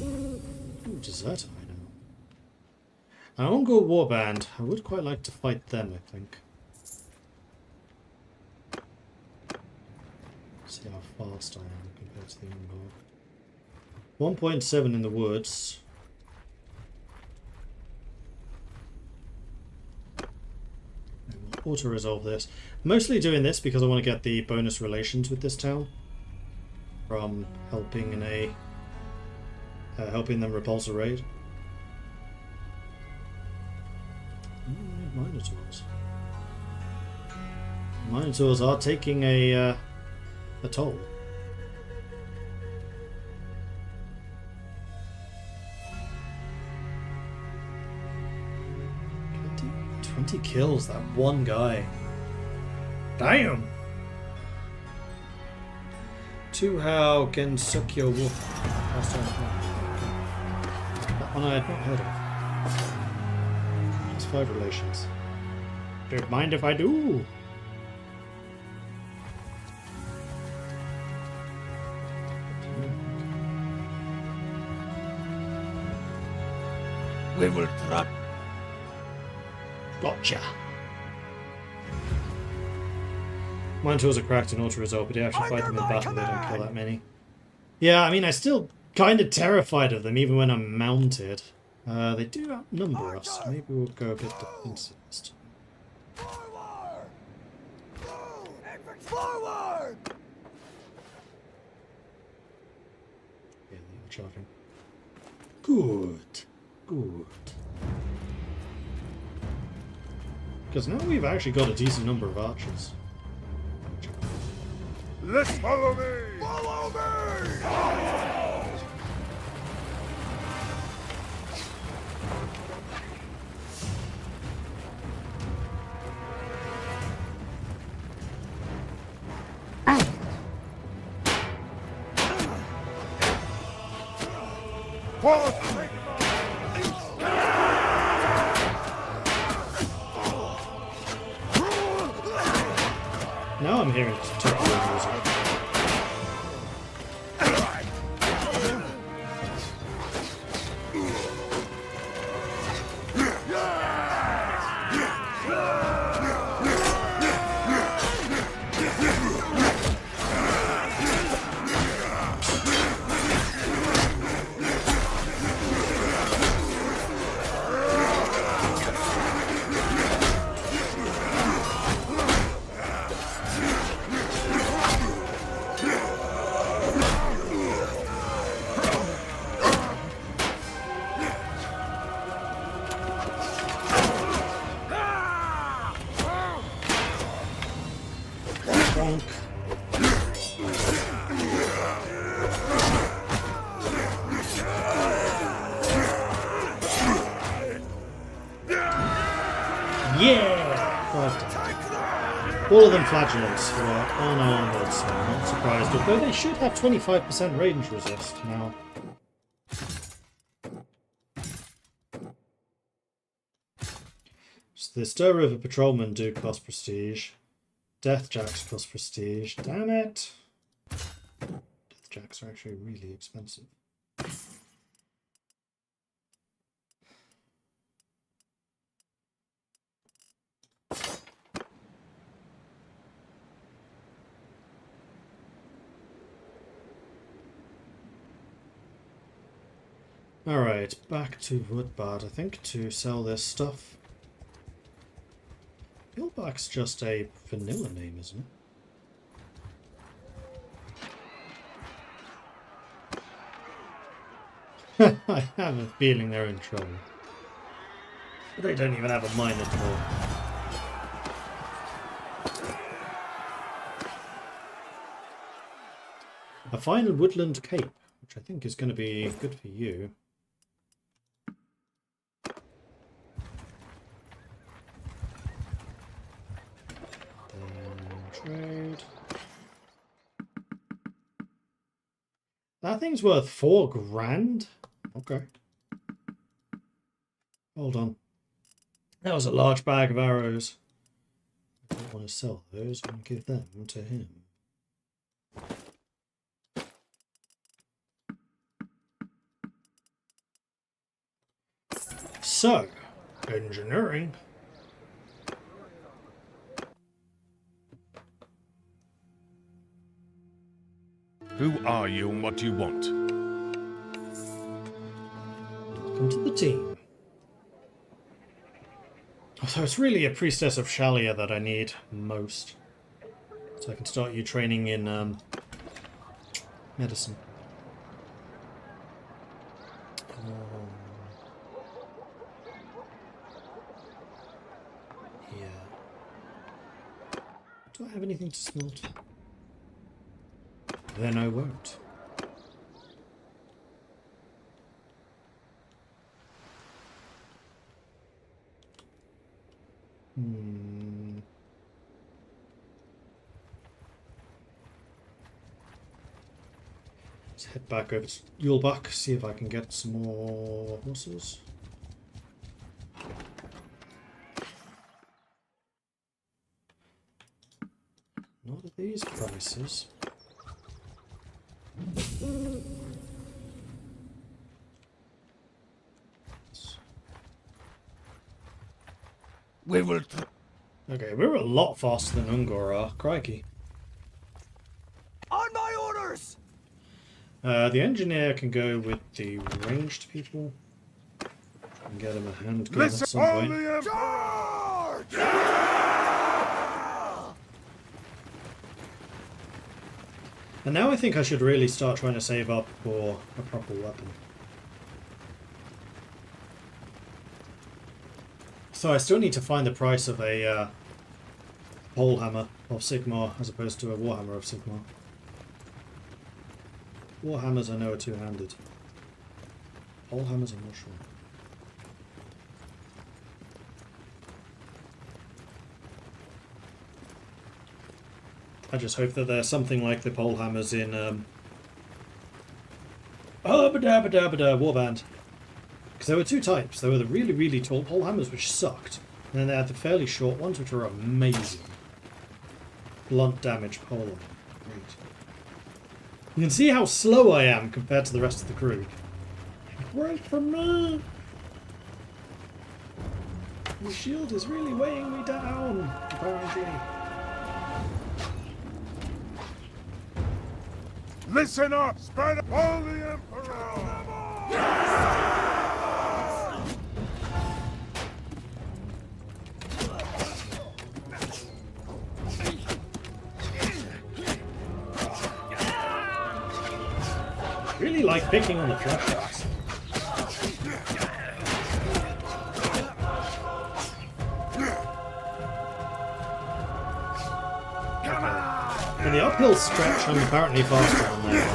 Ooh, Deserter, I know. An Ongor warband. I would quite like to fight them, I think. See how fast I am compared to the young dog. 1.7 in the woods. We'll auto-resolve this. I'm mostly doing this because I want to get the bonus relations with this town from helping in a helping them repulse a raid. Minotaurs. Minotaurs are taking a toll. 20 kills, that one guy. Damn! To how can suck your wolf. That one I had not heard of. It's 5 relations. Don't mind if I do. We will trap. Gotcha. Minotaurs are cracked in auto-resolve, but you actually fight them in battle, they don't kill that many. Yeah, I mean, I'm still kind of terrified of them, even when I'm mounted. They do outnumber us. Maybe we'll go a bit defensive this time. Forward! Forward! Yeah, they are charging. Good. Good. Because now we've actually got a decent number of archers. Let's follow me! Follow me! Pause! Now I'm hearing tutorial music. All of them flagellants who are unarmoured, so I'm not surprised. Although they should have 25% range resist now. So the Stir River Patrolmen do cost prestige. Deathjacks cost prestige. Damn it! Deathjacks are actually really expensive. Alright, back to Woodbard, I think, to sell this stuff. Hillback's just a vanilla name, isn't it? I have a feeling they're in trouble. But they don't even have a mine at all. A final woodland cape, which I think is going to be good for you. Trade. That thing's worth 4 grand. Okay. Hold on. That was a large bag of arrows. I don't want to sell those and give them to him. So, engineering. Who are you and what do you want? Welcome to the team. So it's really a priestess of Shalia that I need most. So I can start you training in medicine. Yeah. Do I have anything to smelt? Then I won't. Let's head back over to Yulebach, see if I can get some more horses. Not at these prices. We will. Okay, we're a lot faster than Ungor are. Crikey. On my orders! The engineer can go with the ranged people. And get him a handgun at Listen, some all point. the Emperor! And now I think I should really start trying to save up for a proper weapon. So I still need to find the price of a pole hammer of Sigmar as opposed to a Warhammer of Sigmar. Warhammers I know are two-handed. Pole hammers I'm not sure. I just hope that there's something like the pole hammers in Warband. Because there were two types. There were the really, really tall pole hammers, which sucked. And then they had the fairly short ones, which were amazing. Blunt damage pole hammer. Great. You can see how slow I am compared to the rest of the crew. Wait for me! The shield is really weighing me down, apparently. Listen up! Spread all the Emperor! Really like picking on the thrashers. And the uphill stretch, I'm apparently faster on there.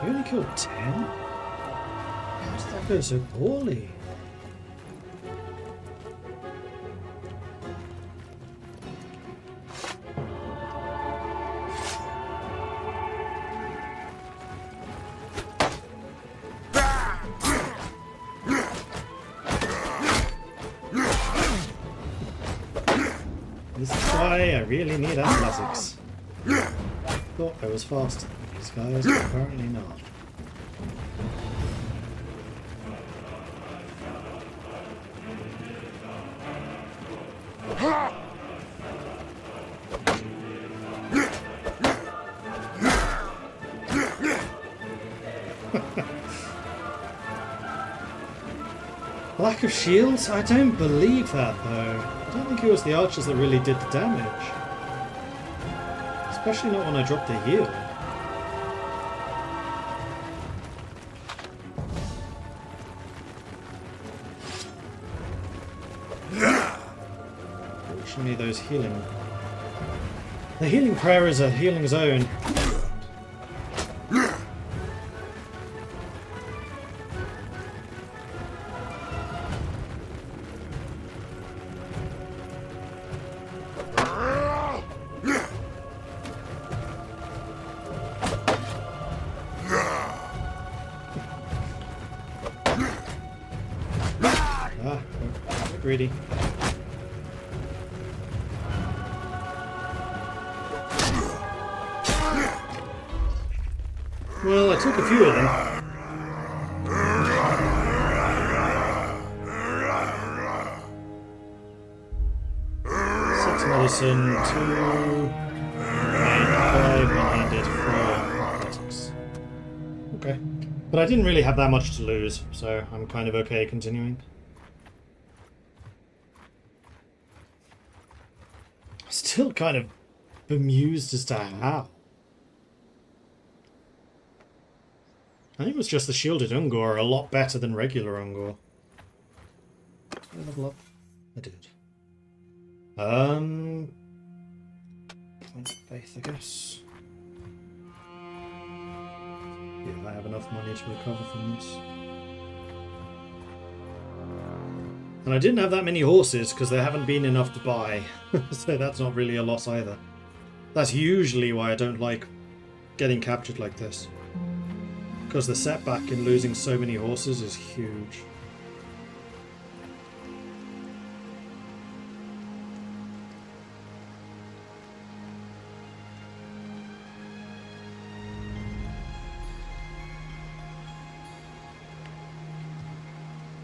You only killed 10? How did that go so poorly? This is why I really need athletics. Thought I was faster than these guys, but apparently not. Lack of shields? I don't believe that though. I don't think it was the archers that really did the damage. Especially not when I dropped the heal. Fortunately those healing... The healing prayer is a healing zone. Greedy. Well, I took a few of them. 6 medicine, 2 5 one-handed, 4 athletics. Okay. But I didn't really have that much to lose, so I'm kind of okay continuing. Still kind of bemused as to how. I think it was just the shielded Ungor are a lot better than regular Ungor. Did I level up? I did. Point of faith, I guess. Yeah, I have enough money to recover from this. And I didn't have that many horses because there haven't been enough to buy. So that's not really a loss either. That's usually why I don't like getting captured like this. Because the setback in losing so many horses is huge.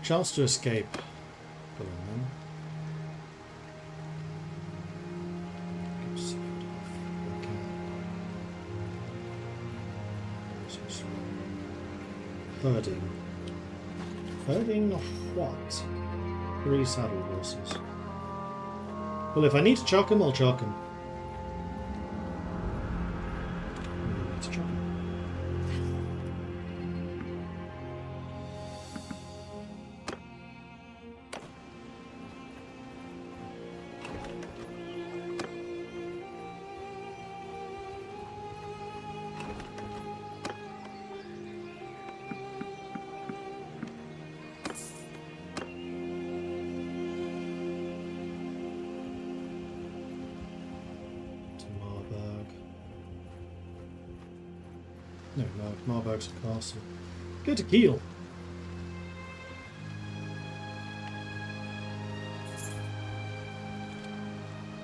Chance to escape. Go on then. Herding. Herding what? 3 saddle horses. Well, if I need to chuck them, I'll chuck them. I need to chuck them. No, Marburg's a castle. Go to Kiel.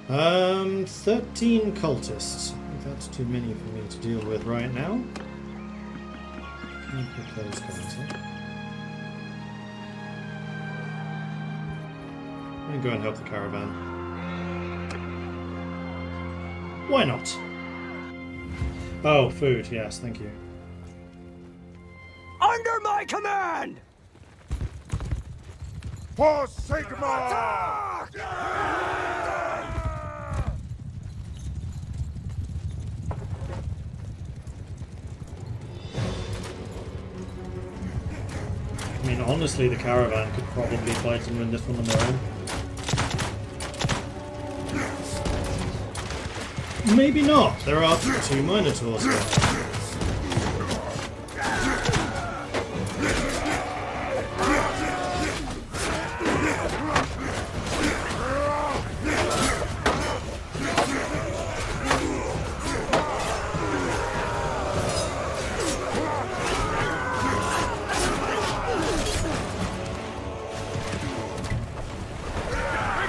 Um, 13 cultists. I think that's too many for me to deal with right now. Can you put those guys in? And go and help the caravan. Why not? Oh, food, yes, thank you. Under my command! For Sigma! I mean, honestly, the caravan could probably fight and win this one on their own. Maybe not. There are 2 Minotaurs here.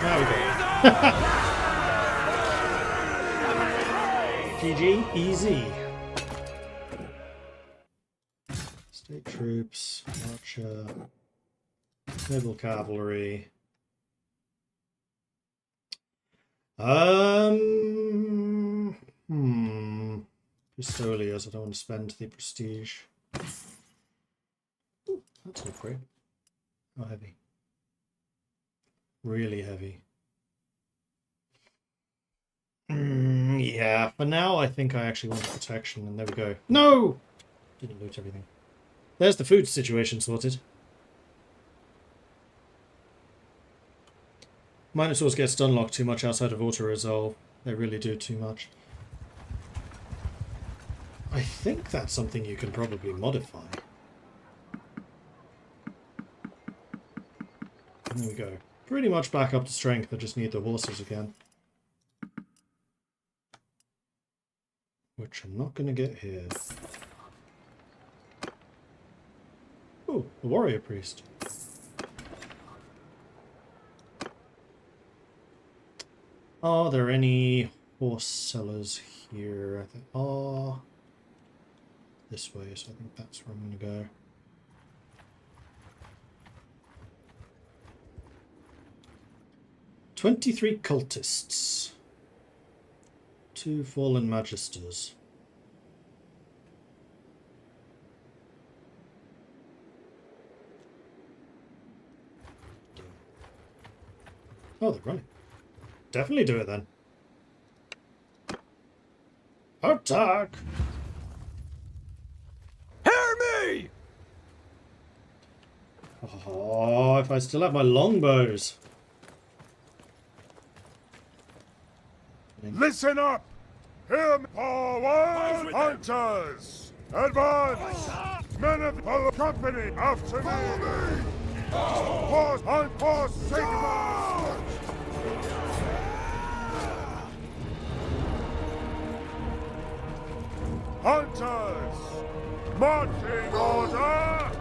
There we go. GG, easy. State troops, archer, naval cavalry. Pistoliers, I don't want to spend the prestige. That's not great. How heavy? Really heavy. Yeah, for now I think I actually want protection, and there we go. No! Didn't loot everything. There's the food situation sorted. Minotaurs get stun locked too much outside of auto-resolve. They really do too much. I think that's something you can probably modify. There we go. Pretty much back up to strength. I just need the horses again. Which I'm not going to get here. Oh, the warrior priest. Are there any horse sellers here? I think. Oh, this way, so I think that's where I'm going to go. "23 cultists. 2 fallen magisters." Oh, they're running. Definitely do it then. Attack! Hear me! Oh, if I still have my longbows. Listen up! Hear me! Forward, hunters! Advance! Men of the company, after me! Pause, hunt, pause, Sigma! Hunters! Marching order!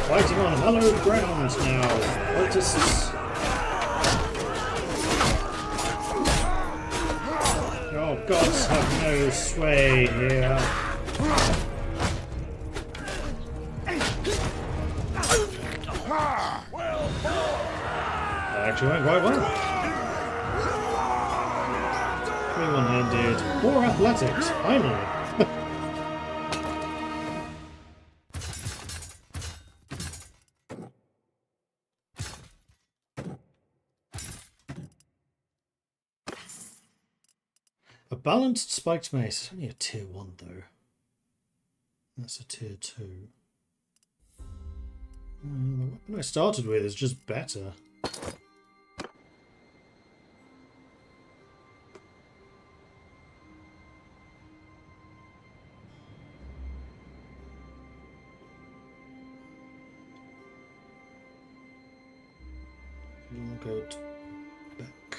Fighting on hallowed ground now. Cultists. Your gods have no sway here. Actually went quite well. 3 one-handed. 4 athletics, finally. A balanced spiked mace. It's only a tier 1 though. That's a tier 2. The weapon I started with is just better. We'll go back.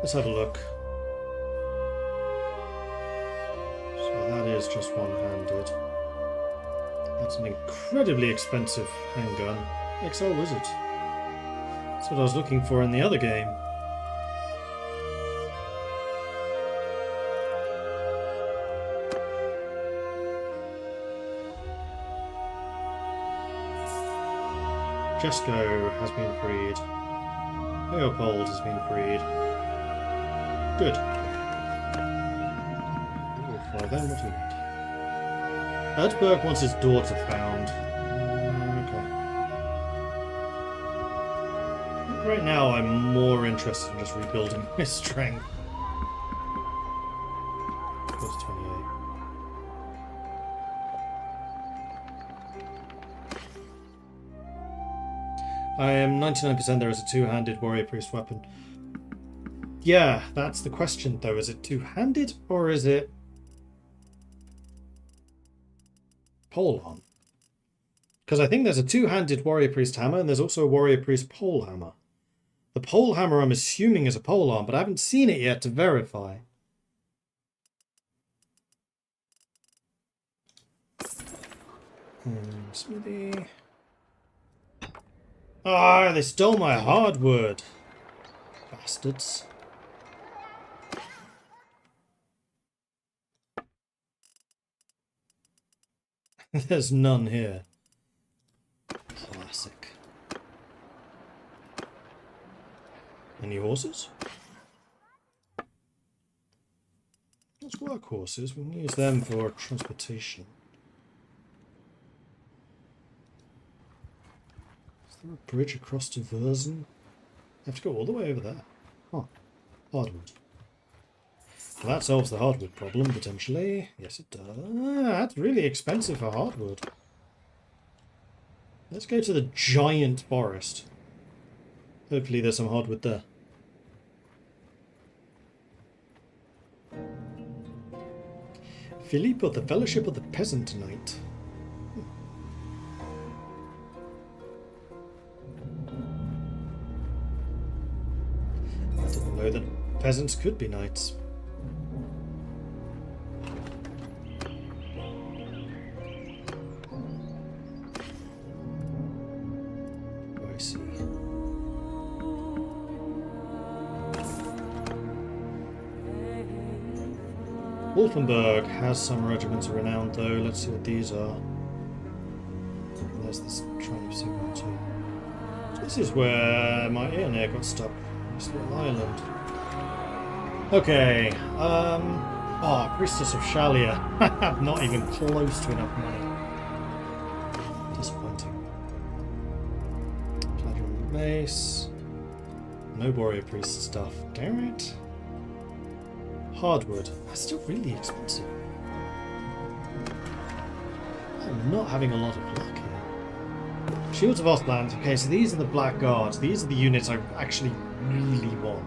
Let's have a look. So that is just one-handed. That's an incredibly expensive handgun. XL Wizard. That's what I was looking for in the other game. Jesko has been freed. Leopold has been freed. Good. Well, then what do you need? Erdberg wants his daughter found. Okay. Right now I'm more interested in just rebuilding my strength. Plus 28. I am 99% there is a two-handed warrior priest weapon. Yeah, that's the question though. Is it two-handed or is it pole-arm? Because I think there's a two-handed warrior priest hammer and there's also a warrior priest pole hammer. The pole hammer I'm assuming is a pole arm, but I haven't seen it yet to verify. Smithy. Ah, they stole my hardwood. Bastards. There's none here. Classic. Any horses? Let's work horses. We can use them for transportation. Is there a bridge across to Verzen? I have to go all the way over there. Huh. Hardwood. Well, that solves the hardwood problem, potentially. Yes, it does. That's really expensive for hardwood. Let's go to the giant forest. Hopefully there's some hardwood there. Philippe of the Fellowship of the Peasant Knight. I didn't know that peasants could be knights. I see. Wolfenburg has some regiments renowned though. Let's see what these are. There's this train of signal too. This is where my Aeonair got stuck. This little island. Okay. Priestess of Shalia. I have not even close to enough money. Disappointing. Platinum Mace. No Warrior Priest stuff. Damn it. Hardwood. That's still really expensive. I'm not having a lot of luck here. Shields of Ostland. Okay, so these are the Black Guards. These are the units I actually really want.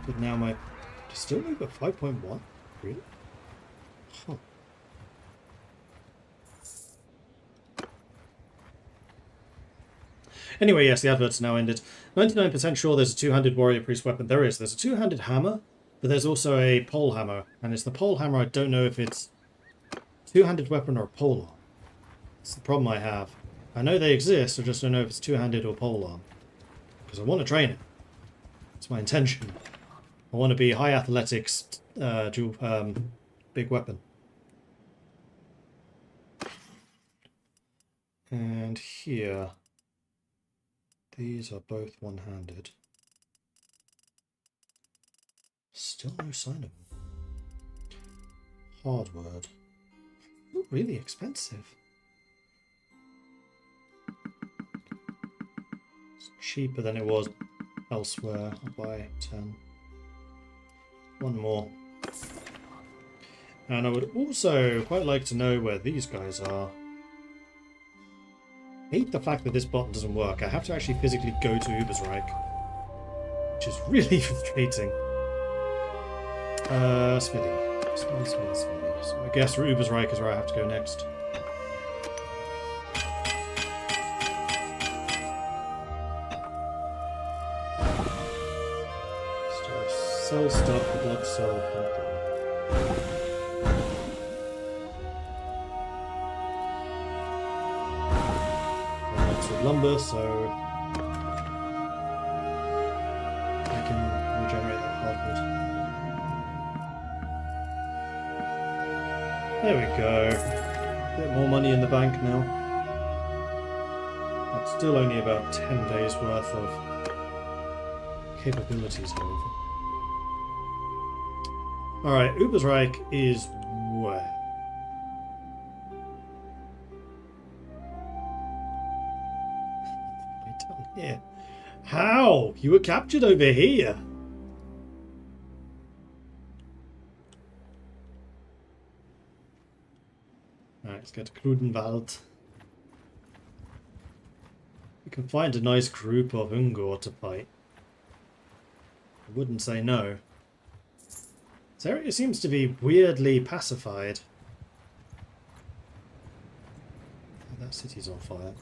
But now my... Still move at 5.1? Really? Huh. Anyway, yes, the advert's now ended. 99% sure there's a two-handed warrior priest weapon. There is. There's a two-handed hammer, but there's also a pole hammer. And it's the pole hammer. I don't know if it's a two-handed weapon or a pole arm. That's the problem I have. I know they exist, I just don't know if it's two-handed or pole arm. Because I want to train it. It's my intention. I want to be high athletics, big weapon. And here... These are both one-handed. Still no sign of them. Hardwood. Not really expensive. It's cheaper than it was elsewhere. I'll buy 10. One more. And I would also quite like to know where these guys are. I hate the fact that this button doesn't work. I have to actually physically go to Ubersreich, which is really frustrating. Smithy. So I guess Ubersreich is where I have to go next. Sell stuff, good luck, sell. Lumber, so I can regenerate that hardwood. There we go. A bit more money in the bank now. That's still only about 10 days worth of capabilities, however. Alright, Ubersreich is where? Yeah. How? You were captured over here. Alright, let's go to Krudenwald. We can find a nice group of Ungor to fight. I wouldn't say no. This area seems to be weirdly pacified. Oh, that city's on fire.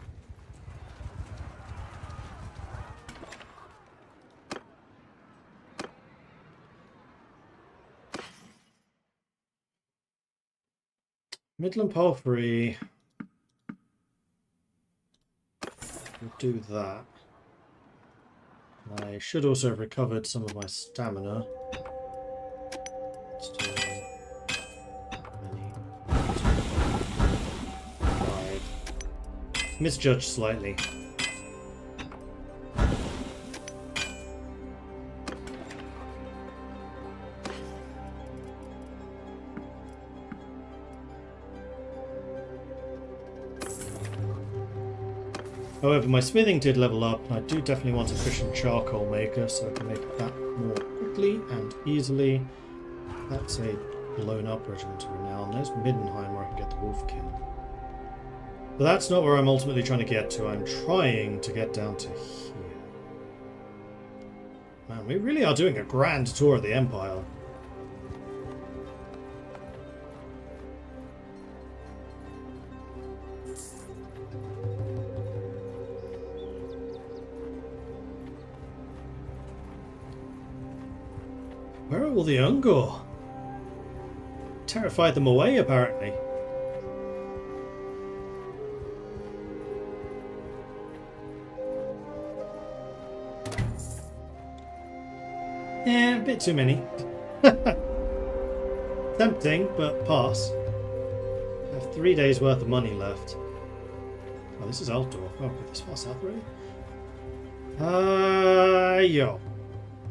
Midland Palfrey. We'll do that. I should also have recovered some of my stamina. Let's do many. 5. Misjudged slightly. However, my smithing did level up, and I do definitely want a efficient charcoal maker so I can make that more quickly and easily. That's a blown up regiment of renown. There's Middenheim where I can get the Wolfkin. But that's not where I'm ultimately trying to get to. I'm trying to get down to here. Man, we really are doing a grand tour of the Empire. Where are all the Ungor? Terrified them away, apparently. Yeah, a bit too many. Tempting, but pass. I have 3 days worth of money left. Oh, this is Altdorf. Oh, we're this far south already? Yo.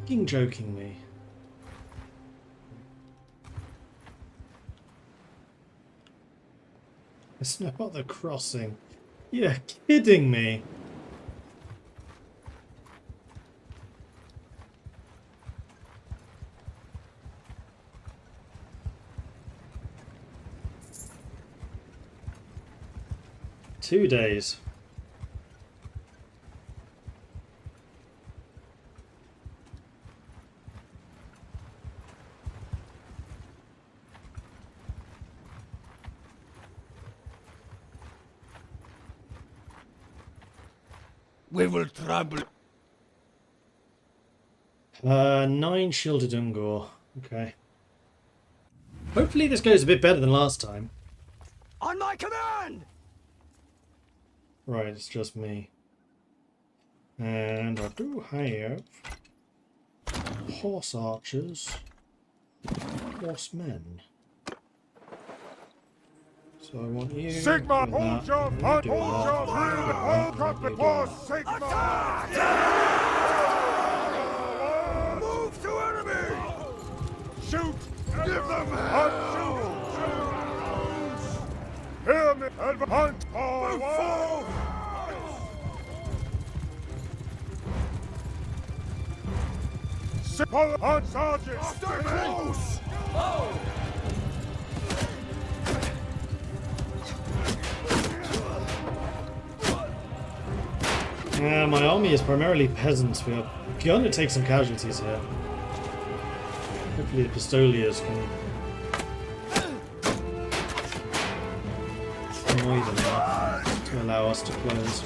Fucking joking me. It's not the crossing. You're kidding me. Two days. We will trample. 9 shielded Ungor. Okay. Hopefully this goes a bit better than last time. On my command! Right, it's just me. And I do have horse archers, horsemen. So I want you. Sigma, doing hold that, your and front, you doing hold that, your rear, and hold up the you doing boss, that. Sigma! Move to enemy! Shoot! Give them hell! Shoot! Hear me and hunt forward! Follow hunt, sergeant! Stay close! Yeah, my army is primarily peasants. We are going to take some casualties here. Hopefully the Pistoliers can annoy them enough to allow us to close.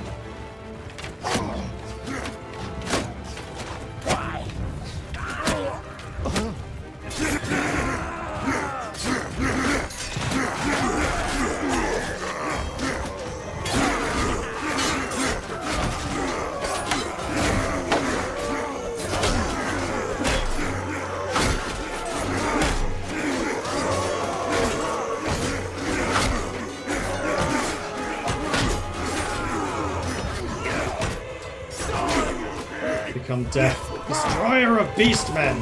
Become death, destroyer of beastmen.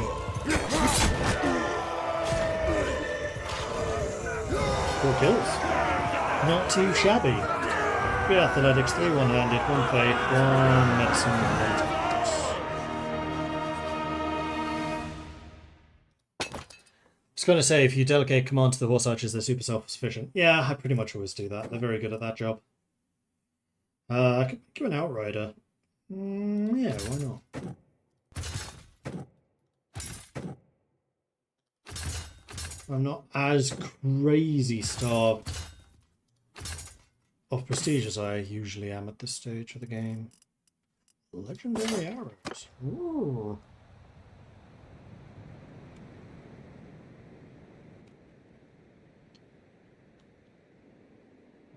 4 kills. Not too shabby. 3 athletics, 3 one-handed, 1 faith, 1 medicine, and 8. I was going to say, if you delegate command to the horse archers, they're super self-sufficient. Yeah, I pretty much always do that. They're very good at that job. I could make you an outrider. Yeah, why not? I'm not as crazy starved of prestige as I usually am at this stage of the game. Legendary arrows. Ooh.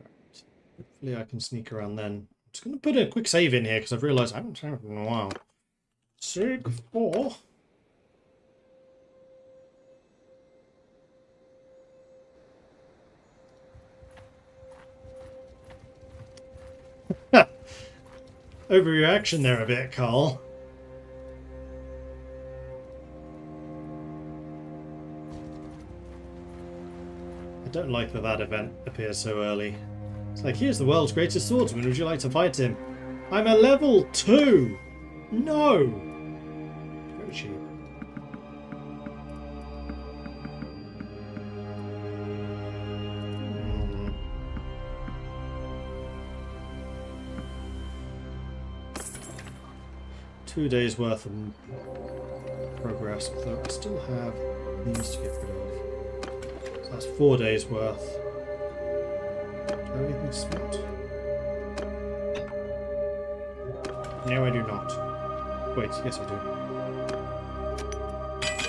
Right. Hopefully I can sneak around then. I'm just going to put a quick save in here because I've realised I haven't saved in a while. Sig 4. Overreaction there a bit, Carl. I don't like that event appears so early. It's like, here's the world's greatest swordsman, would you like to fight him? I'm a level 2! No! Very cheap. Hmm. 2 days worth of progress, though I still have these to get rid of. So that's 4 days worth. Do I have anything to spot? No, I do not. Wait, yes I do. I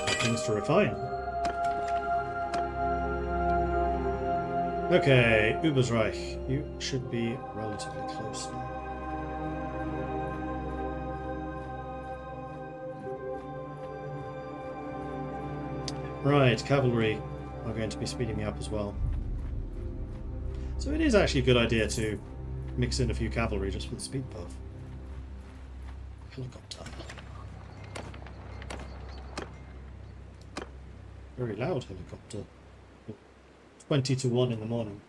have things to refine. Okay, Ubersreich. You should be relatively close now. Right, cavalry are going to be speeding me up as well. So it is actually a good idea to mix in a few cavalry just for the speed buff. Helicopter. Very loud helicopter. 20 to 1 in the morning.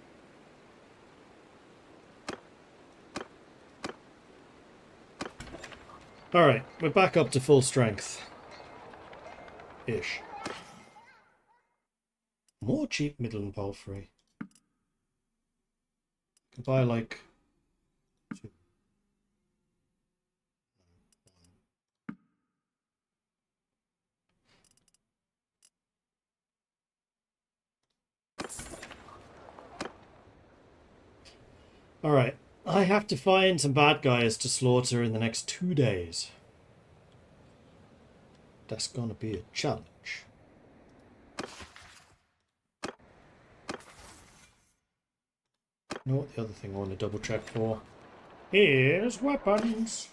Alright, we're back up to full strength. Ish. More cheap Midland Palfrey. Could buy like 2. Alright, I have to find some bad guys to slaughter in the next 2 days. That's gonna be a challenge. You know what the other thing I want to double check for? Here's weapons!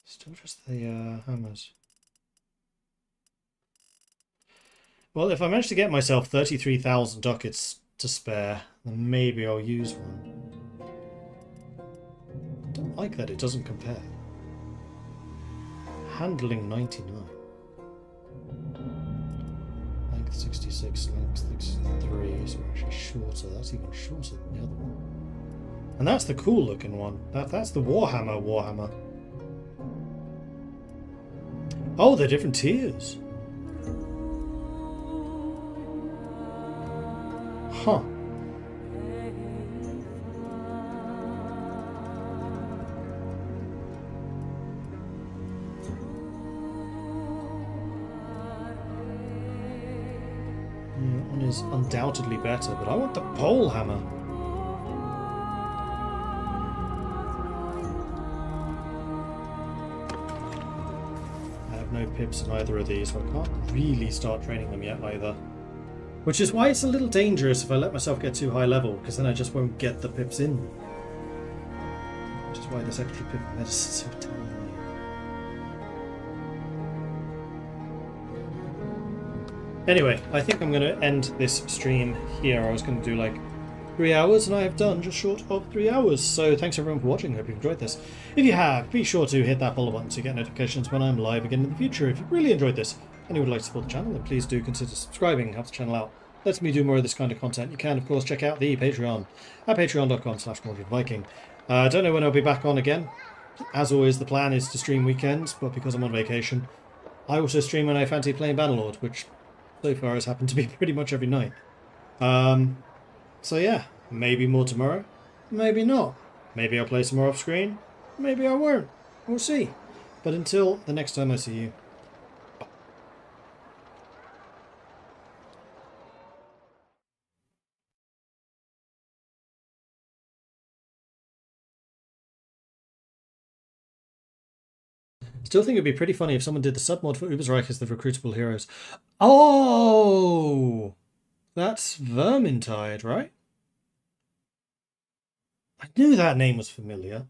Still just the hammers. Well, if I manage to get myself 33,000 ducats to spare, then maybe I'll use one. I don't like that it doesn't compare. Handling 99. Length 66, length 63, so we're actually shorter. That's even shorter than the other one. And that's the cool looking one. That's the Warhammer. Oh, they're different tiers. Huh. That one is undoubtedly better, but I want the pole hammer. I have no pips in either of these, so I can't really start training them yet either. Which is why it's a little dangerous if I let myself get too high level, because then I just won't get the pips in. Which is why this extra pip medicine is so tiny. Anyway, I think I'm going to end this stream here. I was going to do like 3 hours, and I have done just short of 3 hours. So thanks everyone for watching. I hope you enjoyed this. If you have, be sure to hit that follow button to get notifications when I'm live again in the future. If you really enjoyed this and you would like to support the channel, then please do consider subscribing. Helps the channel out. Lets me do more of this kind of content. You can, of course, check out the Patreon at patreon.com/MordredViking. I don't know when I'll be back on again. As always, the plan is to stream weekends, but because I'm on vacation, I also stream when I fancy playing Bannerlord, which so far has happened to be pretty much every night. So yeah, maybe more tomorrow, maybe not. Maybe I'll play some more off screen, maybe I won't. We'll see. But until the next time I see you, still think it'd be pretty funny if someone did the submod for Ubersreich as the recruitable heroes. Oh! That's Vermintide, right? I knew that name was familiar.